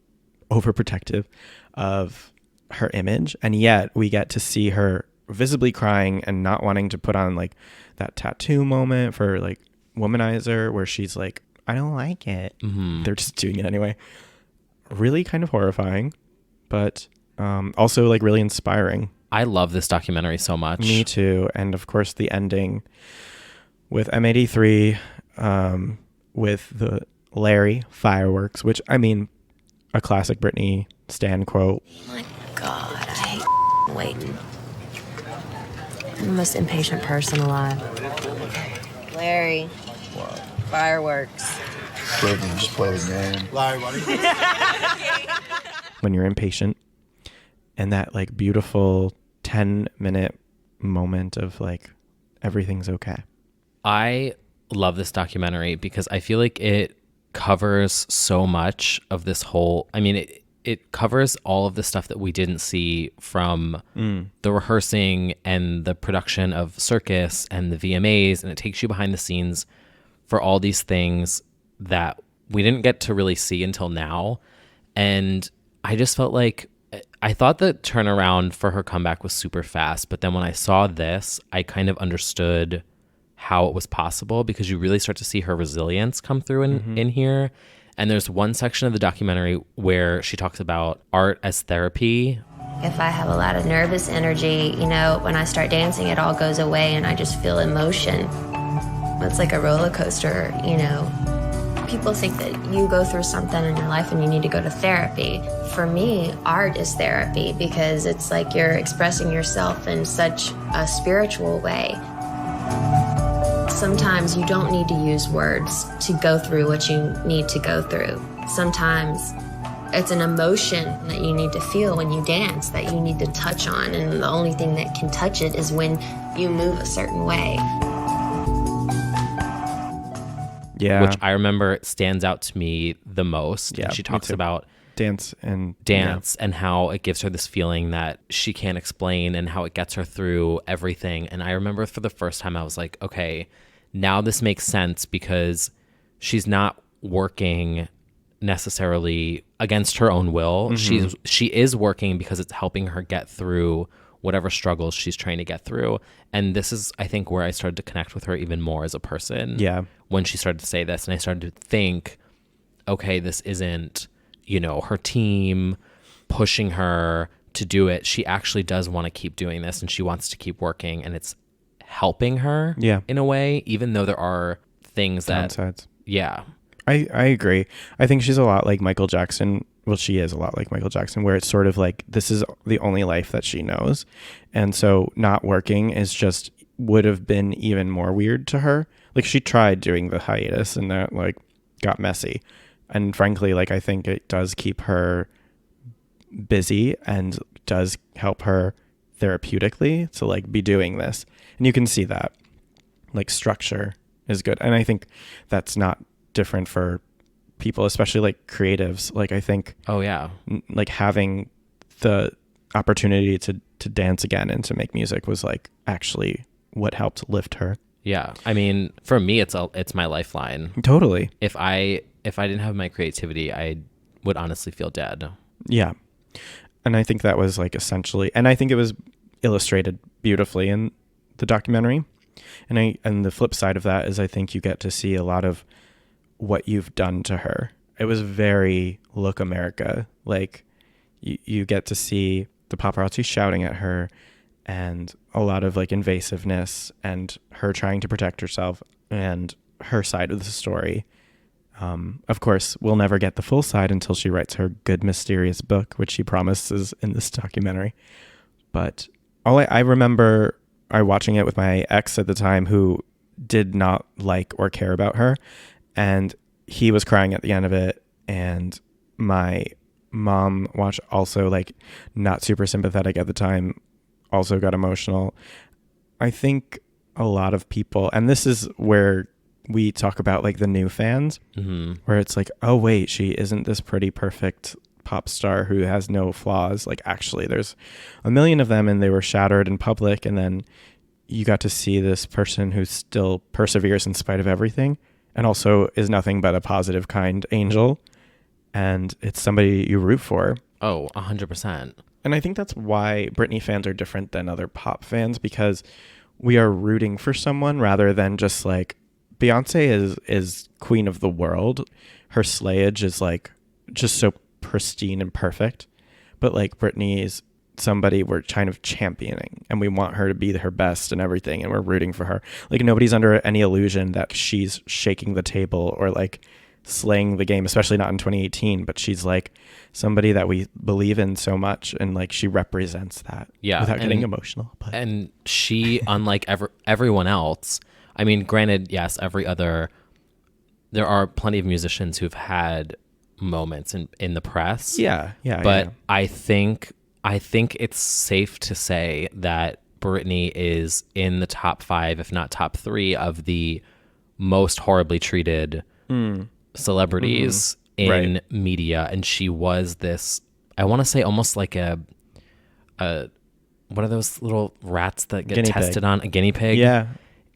Speaker 2: overprotective of her image, and yet we get to see her visibly crying and not wanting to put on like that tattoo moment for like Womanizer, where she's like, I don't like it.
Speaker 1: Mm-hmm.
Speaker 2: They're just doing it anyway. Really kind of horrifying, but also like really inspiring.
Speaker 1: I love this documentary so much.
Speaker 2: Me too. And of course the ending with M83 with the Larry fireworks, which, I mean, a classic Britney stan quote.
Speaker 10: My God, I hate waiting. I'm the most impatient person alive. Larry.
Speaker 4: What?
Speaker 10: Fireworks.
Speaker 4: Brittany, just play the game. Larry,
Speaker 2: When you're impatient and that like beautiful 10-minute moment of like everything's okay.
Speaker 1: I love this documentary because I feel like it covers so much of this whole, I mean, it covers all of the stuff that we didn't see from the rehearsing and the production of Circus and the VMAs, and it takes you behind the scenes for all these things that we didn't get to really see until now. And I just felt like, I thought the turnaround for her comeback was super fast, but then when I saw this, I kind of understood how it was possible, because you really start to see her resilience come through in here. And there's one section of the documentary where she talks about art as therapy.
Speaker 10: If I have a lot of nervous energy, you know, when I start dancing, it all goes away and I just feel emotion. It's like a roller coaster, you know. People think that you go through something in your life and you need to go to therapy. For me, art is therapy because it's like you're expressing yourself in such a spiritual way. Sometimes you don't need to use words to go through what you need to go through. Sometimes it's an emotion that you need to feel when you dance, that you need to touch on, and the only thing that can touch it is when you move a certain way.
Speaker 2: Yeah.
Speaker 1: Which I remember stands out to me the most.
Speaker 2: Yeah,
Speaker 1: And she talks
Speaker 2: me too.
Speaker 1: about
Speaker 2: Dance and
Speaker 1: how it gives her this feeling that she can't explain and how it gets her through everything. And I remember for the first time I was like, okay, now this makes sense, because she's not working necessarily against her own will. She is working because it's helping her get through whatever struggles she's trying to get through. And this is, I think, where I started to connect with her even more as a person.
Speaker 2: Yeah.
Speaker 1: When she started to say this, and I started to think, okay, this isn't, you know, her team pushing her to do it. She actually does want to keep doing this, and she wants to keep working, and it's helping her in a way, even though there are things
Speaker 2: downsides.
Speaker 1: Yeah.
Speaker 2: I agree. I think she's a lot like Michael Jackson. Well, she is a lot like Michael Jackson, where it's sort of like this is the only life that she knows. And so not working is just would have been even more weird to her. Like she tried doing the hiatus and that like got messy. And frankly, like I think it does keep her busy and does help her therapeutically to like be doing this. And you can see that like structure is good. And I think that's not different for people, especially like creatives. Like I think like having the opportunity to dance again and to make music was like actually what helped lift her.
Speaker 1: Yeah. I mean, for me it's my lifeline.
Speaker 2: Totally.
Speaker 1: If I didn't have my creativity, I would honestly feel dead.
Speaker 2: Yeah. And I think that was like essentially, and I think it was illustrated beautifully in the documentary. And the flip side of that is I think you get to see a lot of what you've done to her. It was very Look America. Like you get to see the paparazzi shouting at her and a lot of like invasiveness and her trying to protect herself and her side of the story. Of course, we'll never get the full side until she writes her good mysterious book, which she promises in this documentary. But I remember watching it with my ex at the time, who did not like or care about her, and he was crying at the end of it, and my mom watched, also like not super sympathetic at the time, also got emotional. I think a lot of people, and this is where we talk about like the new fans, where it's like, oh wait, she isn't this pretty perfect pop star who has no flaws. Like actually there's a million of them and they were shattered in public, and then you got to see this person who still perseveres in spite of everything and also is nothing but a positive, kind angel, and it's somebody you root for.
Speaker 1: Oh, 100%.
Speaker 2: And I think that's why Britney fans are different than other pop fans, because we are rooting for someone rather than just like, Beyonce is queen of the world. Her slayage is like just so pristine and perfect. But like Britney is somebody we're kind of championing, and we want her to be her best and everything, and we're rooting for her. Like nobody's under any illusion that she's shaking the table or like slaying the game, especially not in 2018, but she's like somebody that we believe in so much, and like she represents that without getting emotional. But.
Speaker 1: And she, unlike everyone else, I mean, granted, yes, there are plenty of musicians who've had moments in the press. But I think it's safe to say that Britney is in the top 5, if not top 3, of the most horribly treated celebrities in media. And she was this, I want to say, almost like a what are those little rats that get tested on? A guinea pig?
Speaker 2: Yeah.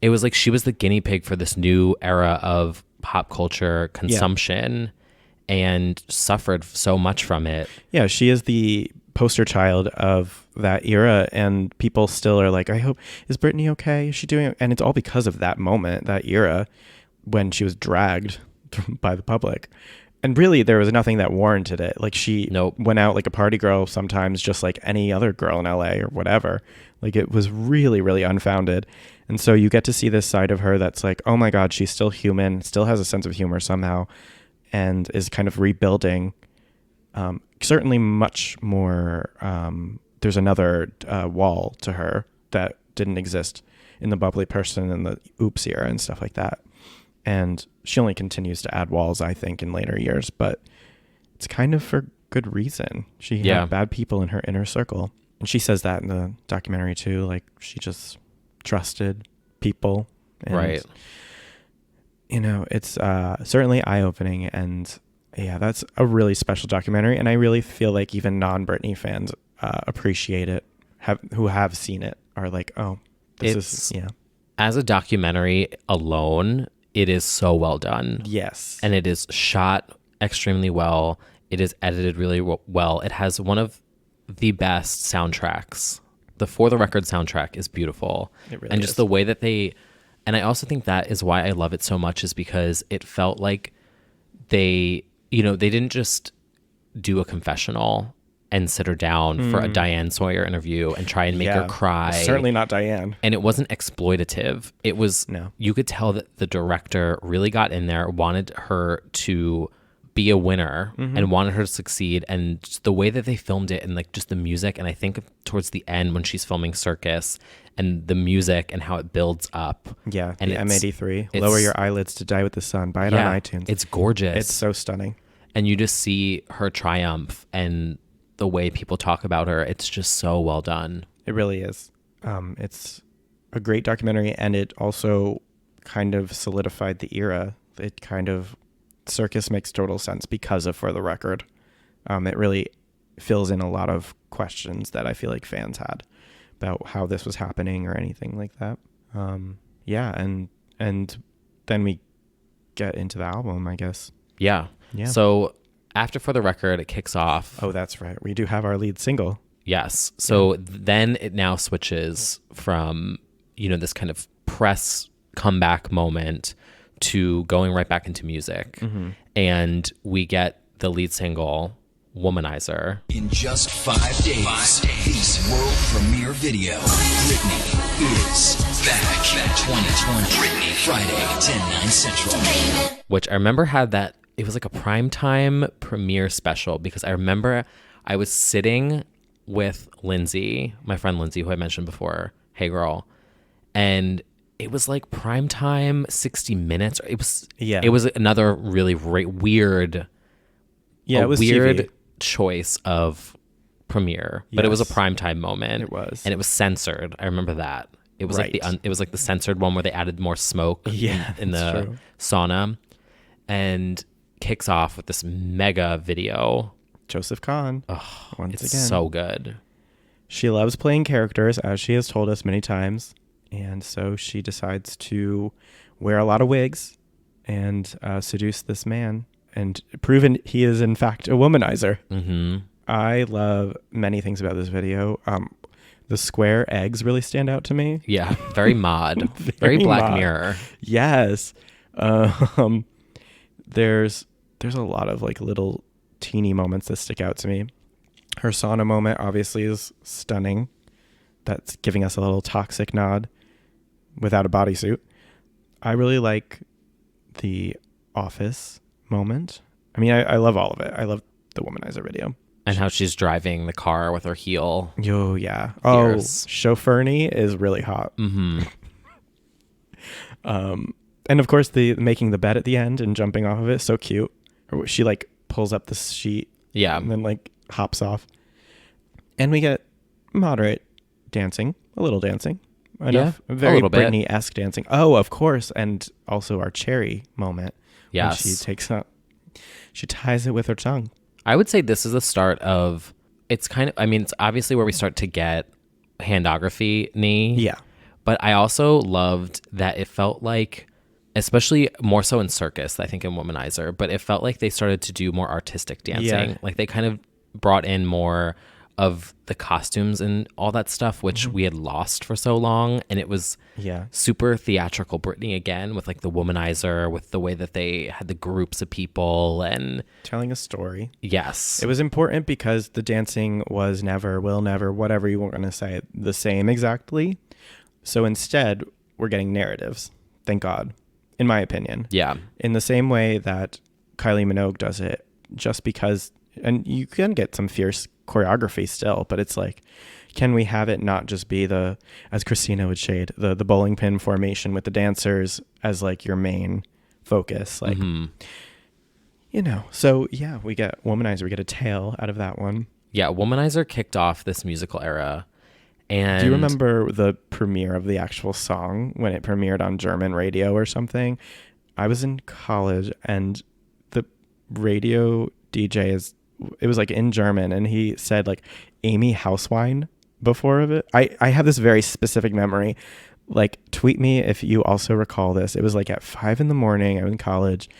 Speaker 1: It was like she was the guinea pig for this new era of pop culture consumption and suffered so much from it.
Speaker 2: Yeah, she is the poster child of that era, and people still are like, I hope, is Britney okay? Is she doing it? And it's all because of that moment, that era, when she was dragged by the public. And really, there was nothing that warranted it. Like, she went out like a party girl sometimes, just like any other girl in LA or whatever. Like, it was really, really unfounded. And so you get to see this side of her that's like, oh my God, she's still human, still has a sense of humor somehow, and is kind of rebuilding. Certainly much more, there's another wall to her that didn't exist in the bubbly person and the Oops era and stuff like that. And she only continues to add walls, I think, in later years, but it's kind of for good reason. She had bad people in her inner circle. And she says that in the documentary too, like she just trusted people. And, you know, it's certainly eye-opening, and yeah, that's a really special documentary, and I really feel like even non-Britney fans appreciate it, who have seen it, are like, oh, this is
Speaker 1: as a documentary alone, it is so well done.
Speaker 2: Yes.
Speaker 1: And it is shot extremely well. It is edited really well. It has one of the best soundtracks. The For the Record soundtrack is beautiful.
Speaker 2: It really
Speaker 1: and just
Speaker 2: is.
Speaker 1: the way that and I also think that is why I love it so much, is because it felt like they didn't just do a confessional and sit her down for a Diane Sawyer interview and try and make her cry.
Speaker 2: Certainly not Diane.
Speaker 1: And it wasn't exploitative. It was, you could tell that the director really got in there, wanted her to be a winner and wanted her to succeed. And just the way that they filmed it, and like just the music. And I think towards the end when she's filming Circus, and the music and how it builds up.
Speaker 2: Yeah,
Speaker 1: and
Speaker 2: the M83. Lower Your Eyelids to Die with the Sun. Buy it on iTunes.
Speaker 1: It's gorgeous.
Speaker 2: It's so stunning.
Speaker 1: And you just see her triumph and the way people talk about her. It's just so well done.
Speaker 2: It really is. It's a great documentary, and it also kind of solidified the era. It kind of, Circus makes total sense because of For the Record. It really fills in a lot of questions that I feel like fans had about how this was happening or anything like that. And then we get into the album, I guess.
Speaker 1: Yeah. So after For the Record, it kicks off.
Speaker 2: Oh, that's right. We do have our lead single.
Speaker 1: Yes. So then it now switches from, this kind of press comeback moment to going right back into music. And we get the lead single, Womanizer.
Speaker 11: In just 5 days, this world premiere video, Britney is back. 2020, Britney, Friday, 10/9 Central.
Speaker 1: Which I remember had that, it was like a primetime premiere special, because I remember I was sitting with Lindsay, my friend Lindsay, who I mentioned before, Hey Girl, and it was like primetime 60 Minutes. It was another really weird,
Speaker 2: it was
Speaker 1: weird
Speaker 2: TV.
Speaker 1: Choice of premiere, but it was a primetime moment.
Speaker 2: It was,
Speaker 1: and it was censored. I remember that. It was like it was like the censored one where they added more smoke in the sauna, and kicks off with this mega video.
Speaker 2: Joseph Kahn.
Speaker 1: Once again, so good.
Speaker 2: She loves playing characters, as she has told us many times, and so she decides to wear a lot of wigs and seduce this man, and proven he is in fact a womanizer. I love many things about this video. The square eggs really stand out to me.
Speaker 1: Yeah, very mod, very Black Mirror.
Speaker 2: Yes. There's a lot of like little teeny moments that stick out to me. Her sauna moment obviously is stunning. That's giving us a little Toxic nod without a bodysuit. I really like the office moment. I mean, I love all of it. I love the Womanizer video.
Speaker 1: And how she's driving the car with her heel.
Speaker 2: Oh, yeah.
Speaker 1: Fierce.
Speaker 2: Oh, Chauffeurny is really hot.
Speaker 1: Mm-hmm.
Speaker 2: And of course, the making the bed at the end and jumping off of it, so cute. Or she like pulls up the sheet.
Speaker 1: Yeah.
Speaker 2: And then like hops off. And we get moderate dancing, a little dancing. Enough.
Speaker 1: Yeah,
Speaker 2: Very
Speaker 1: a little bit.
Speaker 2: Britney-esque dancing. Oh, of course. And also our cherry moment.
Speaker 1: Yes.
Speaker 2: When she takes up, she ties it with her tongue.
Speaker 1: I would say this is the start of, it's kind of, I mean, it's obviously where we start to get handography knee.
Speaker 2: Yeah.
Speaker 1: But I also loved that it felt like, especially more so in Circus, I think in Womanizer, but it felt like they started to do more artistic dancing.
Speaker 2: Yeah.
Speaker 1: Like they kind of brought in more of the costumes and all that stuff, which we had lost for so long. And it was super theatrical Britney again, with like the Womanizer, with the way that they had the groups of people and
Speaker 2: telling a story.
Speaker 1: Yes.
Speaker 2: It was important because the dancing was never, will never, whatever you were going to say, the same exactly. So instead, we're getting narratives. Thank God, in my opinion.
Speaker 1: Yeah.
Speaker 2: In the same way that Kylie Minogue does it, just because, and you can get some fierce choreography still, but it's like, can we have it not just be the, as Christina would shade, the bowling pin formation with the dancers as like your main focus? Like, you know, so yeah, we get Womanizer, we get a tale out of that one.
Speaker 1: Yeah, Womanizer kicked off this musical era. And
Speaker 2: do you remember the premiere of the actual song when it premiered on German radio or something? I was in college and the radio DJ it was like in German, and he said like Amy Hauswein before of it. I have this very specific memory. Like, tweet me if you also recall this. It was like at 5 a.m. I was in college.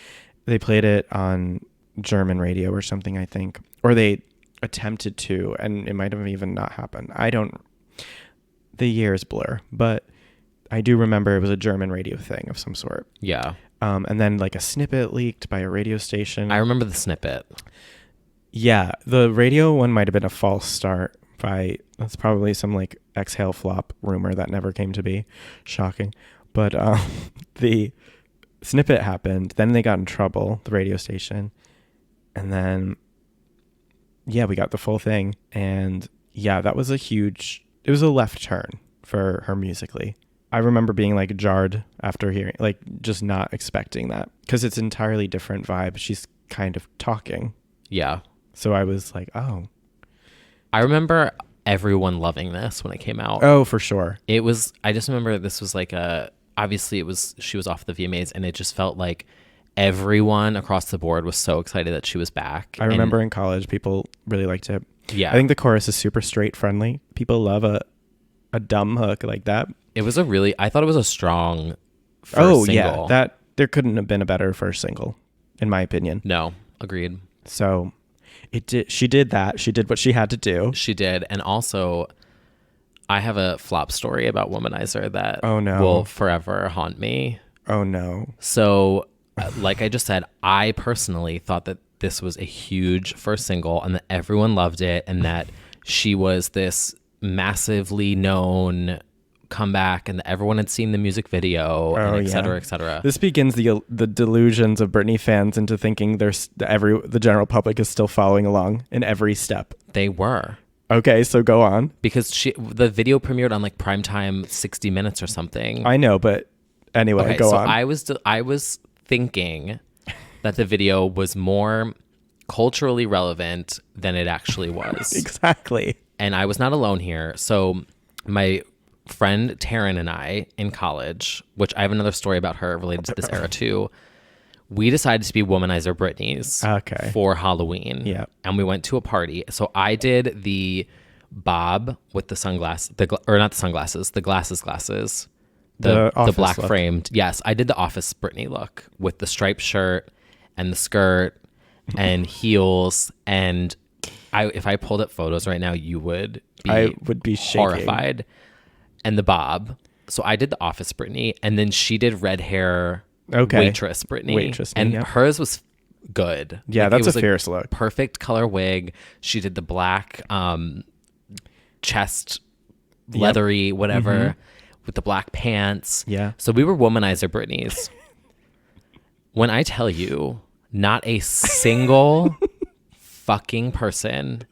Speaker 2: They played it on German radio or something, I think, or they attempted to, and it might have even not happened. The years blur, but I do remember it was a German radio thing of some sort.
Speaker 1: Yeah.
Speaker 2: And then like a snippet leaked by a radio station.
Speaker 1: I remember the snippet.
Speaker 2: Yeah, the radio one might have been a false start that's probably some like exhale flop rumor that never came to be. Shocking. But the snippet happened, then they got in trouble, the radio station. And then we got the full thing, and that was it was a left turn for her musically. I remember being like jarred after hearing, like just not expecting that, because it's entirely different vibe. She's kind of talking. Yeah. So I was like, oh.
Speaker 1: I remember everyone loving this when it came out.
Speaker 2: Oh, for sure.
Speaker 1: It was, I just remember this was like obviously she was off the VMAs, and it just felt like everyone across the board was so excited that she was back.
Speaker 2: I remember in college, people really liked it.
Speaker 1: Yeah.
Speaker 2: I think the chorus is super straight friendly. People love a dumb hook like that.
Speaker 1: It was I thought it was a strong first single.
Speaker 2: Yeah. There couldn't have been a better first single, in my opinion.
Speaker 1: No, agreed.
Speaker 2: So she did that. She did what she had to do.
Speaker 1: She did. And also, I have a flop story about Womanizer that will forever haunt me.
Speaker 2: Oh, no.
Speaker 1: So, like I just said, I personally thought that this was a huge first single and that everyone loved it, and that she was this massively known comeback, and that everyone had seen the music video, and et cetera, et cetera.
Speaker 2: This begins the delusions of Britney fans into thinking the general public is still following along in every step.
Speaker 1: They were.
Speaker 2: Okay, so go on.
Speaker 1: Because the video premiered on like primetime 60 Minutes or something.
Speaker 2: I know, but anyway, go on.
Speaker 1: I was thinking that the video was more culturally relevant than it actually was.
Speaker 2: Exactly.
Speaker 1: And I was not alone here. So my friend Taryn and I in college, which I have another story about her related to this era too, we decided to be Womanizer Britneys for Halloween.
Speaker 2: Yeah.
Speaker 1: And we went to a party. So I did the bob with the sunglasses, the glasses. The black
Speaker 2: look.
Speaker 1: framed. Yes, I did the office Britney look with the striped shirt and the skirt and heels. And if I pulled up photos right now, you would be
Speaker 2: I would be
Speaker 1: horrified. And the bob. So I did the office Britney, and then she did red hair waitress Britney. And hers was good.
Speaker 2: Yeah,
Speaker 1: like,
Speaker 2: that's a fierce look.
Speaker 1: Perfect color wig. She did the black chest leathery whatever with the black pants.
Speaker 2: Yeah.
Speaker 1: So we were Womanizer Britneys. When I tell you Not a single fucking person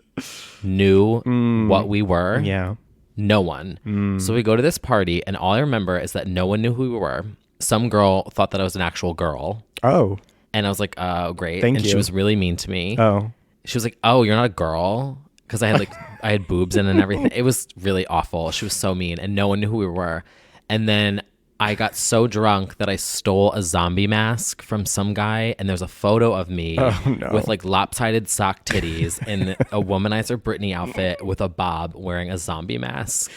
Speaker 1: knew what we were.
Speaker 2: Yeah.
Speaker 1: No one. So we go to this party, and all I remember is that no one knew who we were. Some girl thought that I was an actual girl.
Speaker 2: Oh.
Speaker 1: And I was like, oh, great.
Speaker 2: Thank
Speaker 1: and
Speaker 2: you.
Speaker 1: she was really mean to me.
Speaker 2: Oh.
Speaker 1: She was like, oh, you're not a girl? Because I had I had boobs in and everything. It was really awful. She was so mean, and no one knew who we were. And then I got so drunk that I stole a zombie mask from some guy, and there's a photo of me with like lopsided sock titties in a Womanizer Britney outfit with a bob wearing a zombie mask.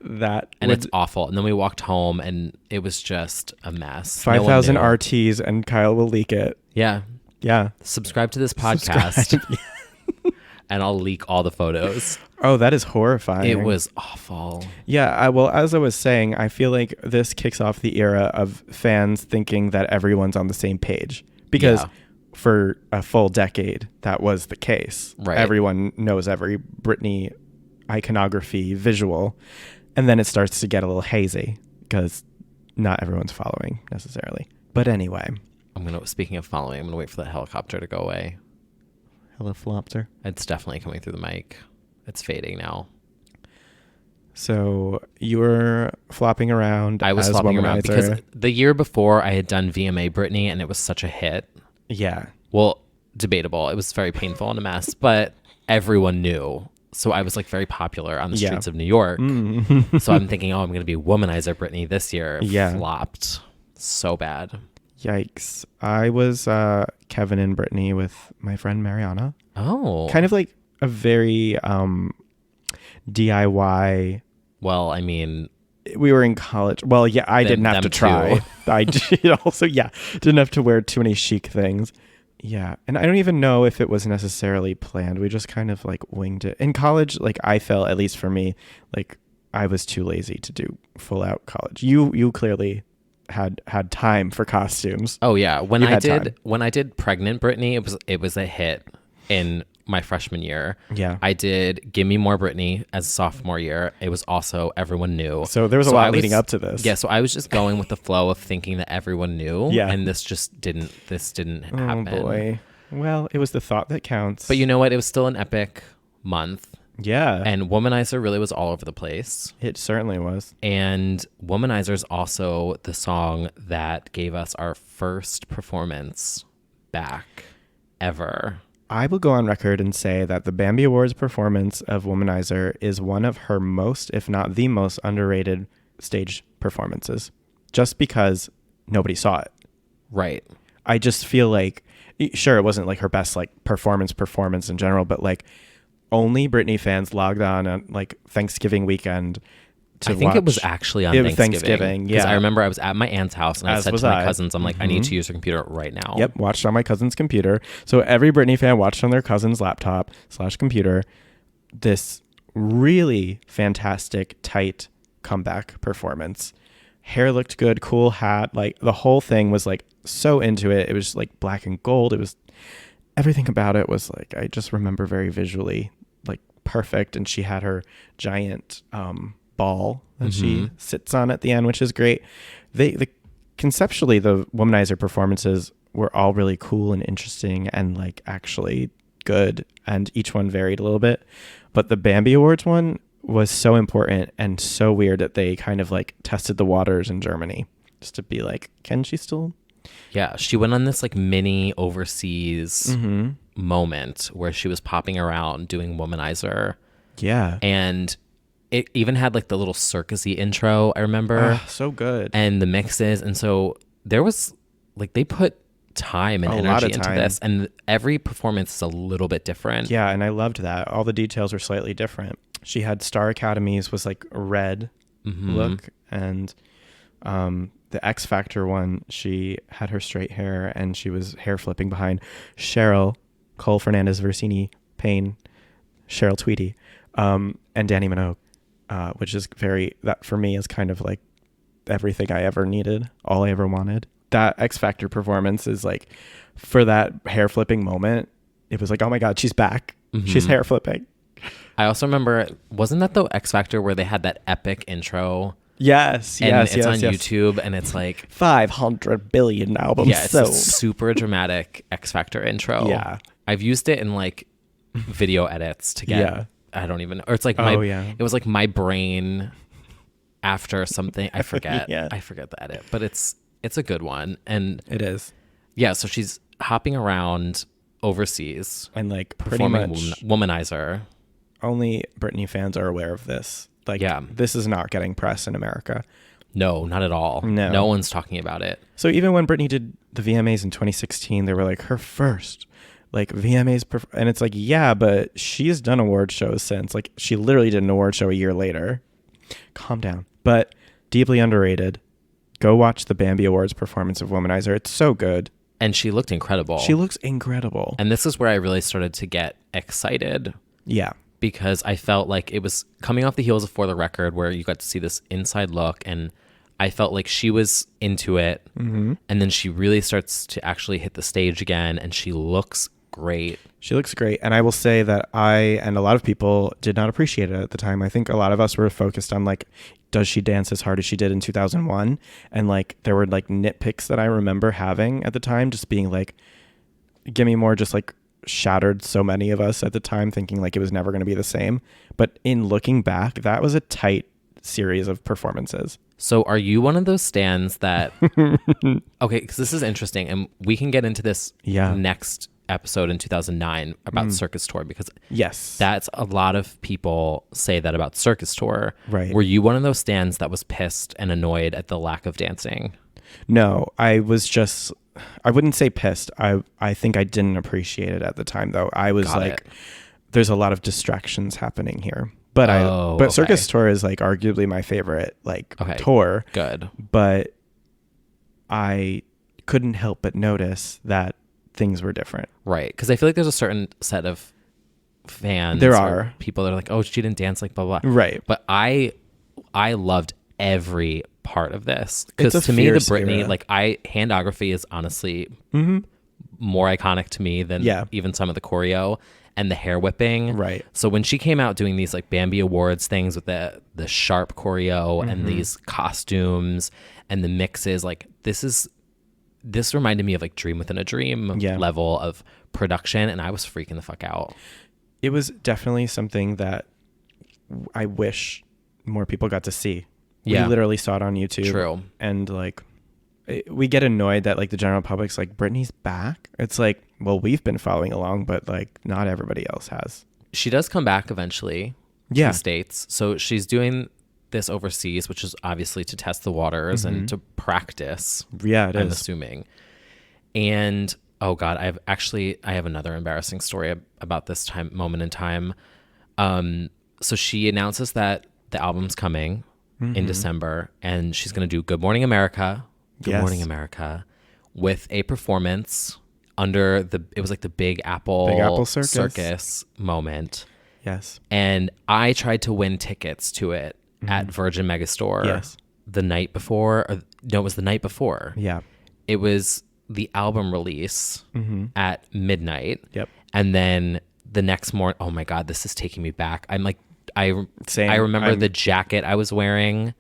Speaker 1: It's awful. And then we walked home, and it was just a mess.
Speaker 2: 5,000 RTs, and Kyle will leak it.
Speaker 1: Yeah.
Speaker 2: Yeah.
Speaker 1: Subscribe to this podcast. And I'll leak all the photos.
Speaker 2: Oh, that is horrifying.
Speaker 1: It was awful.
Speaker 2: Yeah, well, as I was saying, I feel like this kicks off the era of fans thinking that everyone's on the same page. Because for a full decade, that was the case.
Speaker 1: Right.
Speaker 2: Everyone knows every Britney iconography visual. And then it starts to get a little hazy because not everyone's following necessarily. But anyway.
Speaker 1: Speaking of following, I'm going to wait for the helicopter to go away.
Speaker 2: Helicopter?
Speaker 1: It's definitely coming through the mic. It's fading now.
Speaker 2: So you were flopping around.
Speaker 1: I was
Speaker 2: as
Speaker 1: flopping
Speaker 2: Womanizer.
Speaker 1: around because the year before I had done VMA Britney, and it was such a hit.
Speaker 2: Yeah.
Speaker 1: Well, debatable. It was very painful and a mess, but everyone knew. So I was like very popular on the streets of New York. So I'm thinking, I'm going to be Womanizer Britney this year.
Speaker 2: Yeah.
Speaker 1: Flopped so bad.
Speaker 2: Yikes. I was Kevin and Britney with my friend Mariana.
Speaker 1: Oh.
Speaker 2: Kind of like a very DIY.
Speaker 1: Well, I mean,
Speaker 2: we were in college. Well, yeah, I didn't have to try. I did also, didn't have to wear too many chic things. Yeah. And I don't even know if it was necessarily planned. We just kind of like winged it. In college, like I felt, at least for me, like I was too lazy to do full out college. You clearly had time for costumes.
Speaker 1: Oh yeah, when I did Pregnant Britney, it was a hit in my freshman year.
Speaker 2: Yeah.
Speaker 1: I did Gimme More Britney as a sophomore year. It was also everyone knew.
Speaker 2: So there was a lot leading up to this.
Speaker 1: Yeah, so I was just going with the flow of thinking that everyone knew.
Speaker 2: Yeah.
Speaker 1: And this didn't happen.
Speaker 2: Oh boy. Well, it was the thought that counts.
Speaker 1: But you know what? It was still an epic month.
Speaker 2: Yeah.
Speaker 1: And Womanizer really was all over the place.
Speaker 2: It certainly was.
Speaker 1: And Womanizer is also the song that gave us our first performance back ever.
Speaker 2: I will go on record and say that the Bambi Awards performance of Womanizer is one of her most, if not the most underrated stage performances, just because nobody saw it.
Speaker 1: Right.
Speaker 2: I just feel like, sure, it wasn't like her best like performance in general, but like only Britney fans logged on like Thanksgiving weekend to
Speaker 1: I think
Speaker 2: watch.
Speaker 1: It was actually on Thanksgiving.
Speaker 2: Yeah.
Speaker 1: Because I remember I was at my aunt's house and I said to my cousins, I'm like, I need to use your computer right now.
Speaker 2: Yep. Watched on my cousin's computer. So every Britney fan watched on their cousin's laptop / computer this really fantastic, tight comeback performance. Hair looked good, cool hat. Like the whole thing was like so into it. It was like black and gold. It was everything about it was like, I just remember very visually like perfect. And she had her giant ball that she sits on at the end, which is great. Conceptually, the Womanizer performances were all really cool and interesting and like actually good. And each one varied a little bit. But the Bambi Awards one was so important and so weird that they kind of like tested the waters in Germany just to be like, can she still?
Speaker 1: Yeah, she went on this like mini overseas moment where she was popping around doing Womanizer.
Speaker 2: Yeah.
Speaker 1: And it even had like the little circusy intro, I remember.
Speaker 2: So good.
Speaker 1: And the mixes. And so there was like, they put time and energy into this. And every performance is a little bit different.
Speaker 2: Yeah, and I loved that. All the details were slightly different. She had Star Academy's was like a red look. And the X Factor one, she had her straight hair and she was hair flipping behind Cheryl, Cole Fernandez, Versini, Payne, Cheryl Tweedy, and Danny Minogue, which is that for me is kind of like everything I ever needed, all I ever wanted. That X Factor performance is like, for that hair flipping moment, it was like, oh my God, she's back. She's hair flipping.
Speaker 1: I also remember, wasn't that the X Factor where they had that epic intro
Speaker 2: Yes,
Speaker 1: and
Speaker 2: yes,
Speaker 1: it's on
Speaker 2: yes.
Speaker 1: YouTube, and it's like
Speaker 2: 500 billion albums
Speaker 1: yeah, it's
Speaker 2: sold.
Speaker 1: a super dramatic X Factor intro.
Speaker 2: Yeah.
Speaker 1: I've used it in like video edits to get.
Speaker 2: Yeah.
Speaker 1: I don't even. Or it's like It was like my brain after something. I forget.
Speaker 2: Yeah.
Speaker 1: I forget the edit, but it's a good one, and
Speaker 2: It is.
Speaker 1: yeah. So she's hopping around overseas
Speaker 2: And like pretty
Speaker 1: performing
Speaker 2: much
Speaker 1: Womanizer.
Speaker 2: only Britney fans are aware of this. Like,
Speaker 1: Yeah.
Speaker 2: this is not getting press in America.
Speaker 1: No, not at all.
Speaker 2: No.
Speaker 1: One's talking about it.
Speaker 2: So even when Britney did the VMAs in 2016, they were like her first like VMAs, and it's like, yeah, but she's done award shows since. Like, she literally did an award show a year later. Calm down. But deeply underrated. Go watch the Bambi Awards performance of Womanizer. It's so good.
Speaker 1: And she looked incredible.
Speaker 2: She looks incredible.
Speaker 1: And this is where I really started to get excited.
Speaker 2: Yeah.
Speaker 1: Because I felt like it was coming off the heels of For the Record, where you got to see this inside look, and I felt like she was into it.
Speaker 2: Mm-hmm.
Speaker 1: And then she really starts to actually hit the stage again, and she looks great.
Speaker 2: She looks great. And I will say that I and a lot of people did not appreciate it at the time. I think a lot of us were focused on like, does she dance as hard as she did in 2001? And like, there were like nitpicks that I remember having at the time, just being like, give me more, just like shattered so many of us at the time, thinking like it was never going to be the same. But in looking back, that was a tight series of performances.
Speaker 1: So are you one of those stans that, okay, because this is interesting, and we can get into this next episode in 2009 about Circus Tour, because
Speaker 2: yes,
Speaker 1: that's a lot of people say that about Circus Tour.
Speaker 2: Right.
Speaker 1: Were you one of those stans that was pissed and annoyed at the lack of dancing?
Speaker 2: No, I was just, I wouldn't say pissed. I think I didn't appreciate it at the time, though. I was there's a lot of distractions happening here. But Circus Tour is like arguably my favorite tour.
Speaker 1: Good.
Speaker 2: But I couldn't help but notice that things were different.
Speaker 1: Right. Because I feel like there's a certain set of fans.
Speaker 2: There are
Speaker 1: people that are like, oh, she didn't dance like blah, blah, blah.
Speaker 2: Right.
Speaker 1: But I loved every part of this. Because to me, the Britney, handography is honestly more iconic to me than even some of the choreo. And the hair whipping.
Speaker 2: Right.
Speaker 1: So when she came out doing these like Bambi Awards things with the sharp choreo and these costumes and the mixes, like this reminded me of like Dream Within a Dream level of production, and I was freaking the fuck out.
Speaker 2: It was definitely something that I wish more people got to see.
Speaker 1: Yeah.
Speaker 2: We literally saw it on YouTube.
Speaker 1: True.
Speaker 2: And like, we get annoyed that like the general public's like, Britney's back. It's like, well, we've been following along, but like not everybody else has.
Speaker 1: She does come back eventually to the States. So she's doing this overseas, which is obviously to test the waters and to practice.
Speaker 2: Yeah, it is.
Speaker 1: I'm assuming. And oh God, I have another embarrassing story about this moment in time. So she announces that the album's coming in December, and she's going to do Good Morning America. Good Morning America, with a performance under it was like the Big Apple Circus moment.
Speaker 2: Yes.
Speaker 1: And I tried to win tickets to it at Virgin Megastore the night before. It was the night before.
Speaker 2: Yeah.
Speaker 1: It was the album release at midnight.
Speaker 2: Yep.
Speaker 1: And then the next morning, oh my God, this is taking me back. I'm like,
Speaker 2: Same.
Speaker 1: I remember the jacket I was wearing.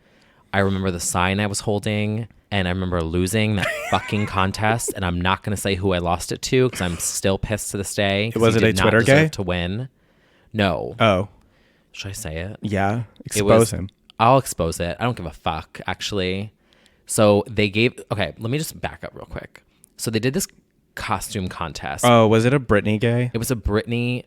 Speaker 1: I remember the sign I was holding. And I remember losing that fucking contest, and I'm not going to say who I lost it to because I'm still pissed to this day.
Speaker 2: Was it a Twitter gay?
Speaker 1: To win? No.
Speaker 2: Oh.
Speaker 1: Should I say it?
Speaker 2: Yeah. Expose him.
Speaker 1: I'll expose it. I don't give a fuck, actually. So okay, let me just back up real quick. So they did this costume contest.
Speaker 2: Oh, was it a Britney gay?
Speaker 1: It was a Britney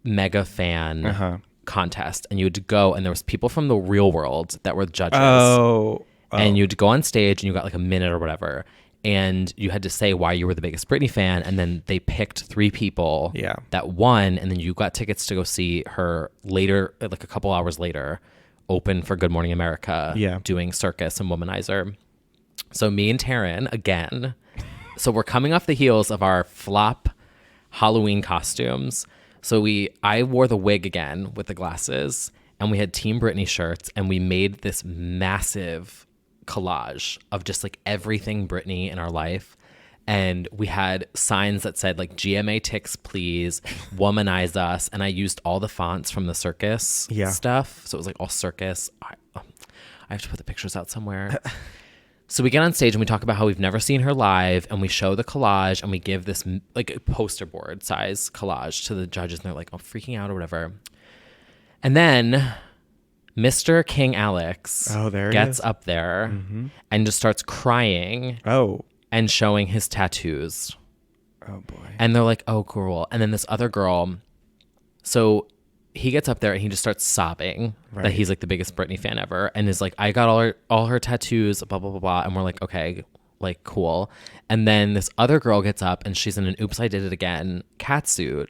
Speaker 1: mega fan contest, and you had to go, and there was people from the real world that were judges.
Speaker 2: Oh.
Speaker 1: And you'd go on stage and you got like a minute or whatever, and you had to say why you were the biggest Britney fan, and then they picked 3 people that won, and then you got tickets to go see her later, like a couple hours later, open for Good Morning America, doing Circus and Womanizer. So me and Taryn, again, so we're coming off the heels of our flop Halloween costumes. So I wore the wig again with the glasses, and we had Team Britney shirts, and we made this massive collage of just like everything Britney in our life. And we had signs that said like GMA ticks, please, womanize us. And I used all the fonts from the circus stuff. So it was like all circus. I have to put the pictures out somewhere. So we get on stage and we talk about how we've never seen her live, and we show the collage, and we give this like a poster board size collage to the judges, and they're like, oh, freaking out or whatever. And then Mr. King Alex gets up there and just starts crying.
Speaker 2: Oh.
Speaker 1: And showing his tattoos.
Speaker 2: Oh boy.
Speaker 1: And they're like, oh, cool. And then this other girl, so he gets up there and he just starts sobbing that he's like the biggest Britney fan ever, and is like, I got all her tattoos, blah, blah, blah, blah. And we're like, okay, like, cool. And then this other girl gets up and she's in an Oops, I Did It Again catsuit.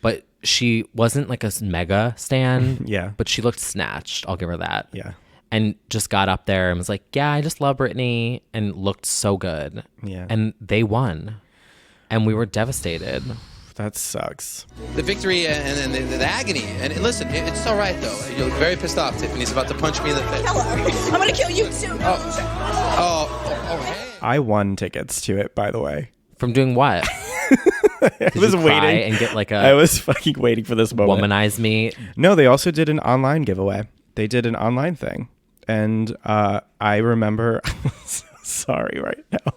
Speaker 1: But she wasn't like a mega stan.
Speaker 2: Yeah.
Speaker 1: But she looked snatched. I'll give her that.
Speaker 2: Yeah.
Speaker 1: And just got up there and was like, yeah, I just love Britney, and looked so good.
Speaker 2: Yeah.
Speaker 1: And they won. And we were devastated.
Speaker 2: That sucks.
Speaker 13: The victory and the agony. And listen, it's all right, though. You're very pissed off. Tiffany's about to punch me in the face.
Speaker 14: Kill her. I'm going to kill you, too.
Speaker 13: Hey.
Speaker 2: I won tickets to it, by the way.
Speaker 1: From doing what?
Speaker 2: I was waiting
Speaker 1: and get like
Speaker 2: I was fucking waiting for this moment.
Speaker 1: Womanize me.
Speaker 2: No, they also did an online giveaway. They did an online thing. And I remember, I'm so sorry right now.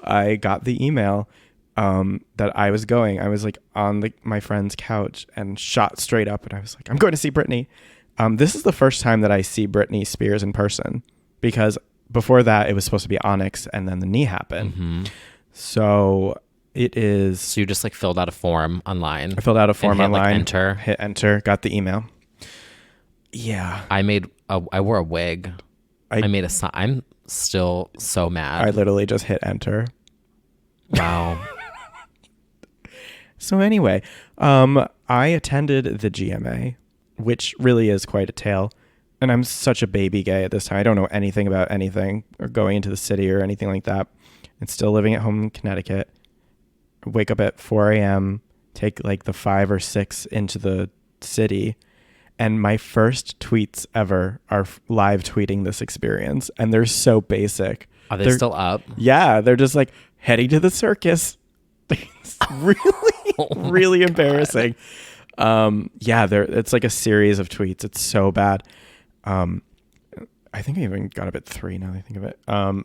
Speaker 2: I got the email that I was going. I was like on my friend's couch and shot straight up. And I was like, I'm going to see Britney. This is the first time that I see Britney Spears in person, because before that it was supposed to be Onyx, and then the knee happened. So it is.
Speaker 1: So you just like filled out a form online.
Speaker 2: I filled out a form online.
Speaker 1: Like,
Speaker 2: hit enter. Got the email. Yeah.
Speaker 1: I wore a wig. I made a sign. I'm still so mad.
Speaker 2: I literally just hit enter.
Speaker 1: Wow.
Speaker 2: So anyway, I attended the GMA, which really is quite a tale. And I'm such a baby gay at this time. I don't know anything about anything or going into the city or anything like that. And still living at home in Connecticut. Wake up at 4 a.m., take like the 5 or 6 into the city. And my first tweets ever are live tweeting this experience. And they're so basic.
Speaker 1: Are they still up?
Speaker 2: Yeah. They're just like, heading to the circus. It's really embarrassing. Yeah, it's like a series of tweets. It's so bad. I think I even got up at 3 now that I think of it.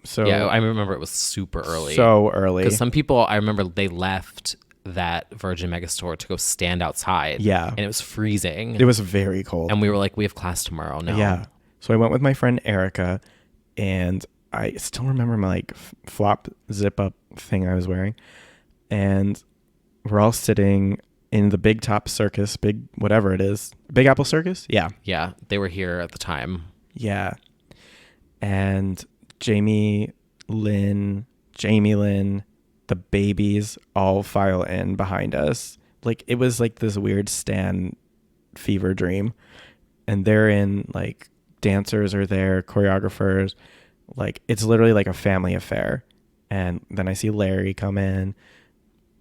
Speaker 2: So
Speaker 1: yeah, I remember it was super early.
Speaker 2: So early.
Speaker 1: Because some people, I remember they left that Virgin Megastore to go stand outside.
Speaker 2: Yeah.
Speaker 1: And it was freezing.
Speaker 2: It was very cold.
Speaker 1: And we were like, we have class tomorrow. No.
Speaker 2: Yeah. So I went with my friend Erica, and I still remember my like flop zip up thing I was wearing. And we're all sitting in the Big Top Circus, big whatever it is. Big Apple Circus? Yeah.
Speaker 1: Yeah. They were here at the time.
Speaker 2: Yeah. And Jamie Lynn, the babies all file in behind us. Like, it was like this weird Stan fever dream. And they're in, like, dancers are there, choreographers. Like, it's literally like a family affair. And then I see Larry come in.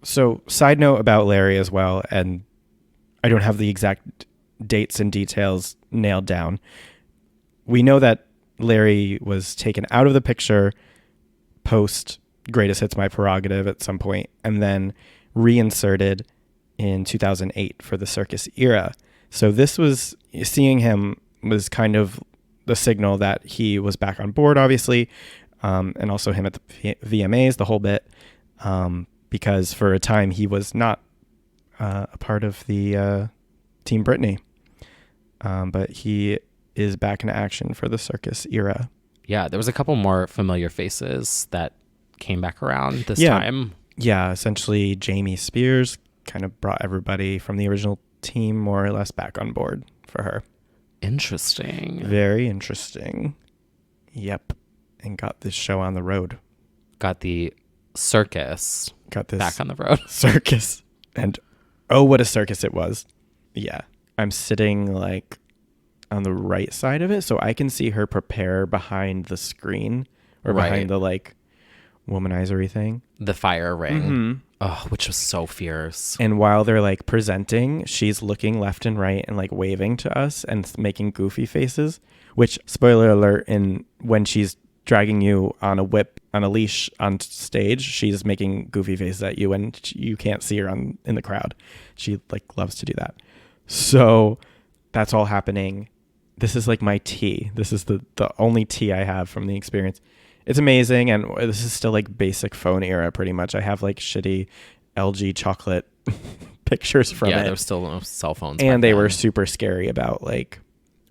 Speaker 2: So, side note about Larry as well, and I don't have the exact dates and details nailed down. We know that Larry was taken out of the picture post Greatest Hits My Prerogative at some point, and then reinserted in 2008 for the Circus era. So this was, seeing him was kind of the signal that he was back on board, obviously, and also him at the VMAs, the whole bit, because for a time he was not a part of the Team Britney, but he is back in action for the circus era.
Speaker 1: Yeah, there was a couple more familiar faces that came back around this time.
Speaker 2: Yeah, essentially Neyde Spears kind of brought everybody from the original team more or less back on board for her.
Speaker 1: Interesting.
Speaker 2: Very interesting. Yep. And got this show on the road.
Speaker 1: Got the circus.
Speaker 2: Got this
Speaker 1: back on the road.
Speaker 2: Circus. And oh, what a circus it was. Yeah. I'm sitting like on the right side of it, so I can see her prepare behind the screen or behind the like womanizer-y thing.
Speaker 1: The fire ring.
Speaker 2: Mm-hmm.
Speaker 1: Oh, which was so fierce.
Speaker 2: And while they're like presenting, she's looking left and right and like waving to us and making goofy faces, which, spoiler alert, when she's dragging you on a whip, on a leash on stage, she's making goofy faces at you and you can't see her in the crowd. She like loves to do that. So that's all happening. this is like my tea. This is the only tea I have from the experience. It's amazing, and this is still like basic phone era pretty much. I have like shitty LG chocolate pictures from it.
Speaker 1: Yeah, there was still no cell phones.
Speaker 2: And they
Speaker 1: then.
Speaker 2: were super scary about like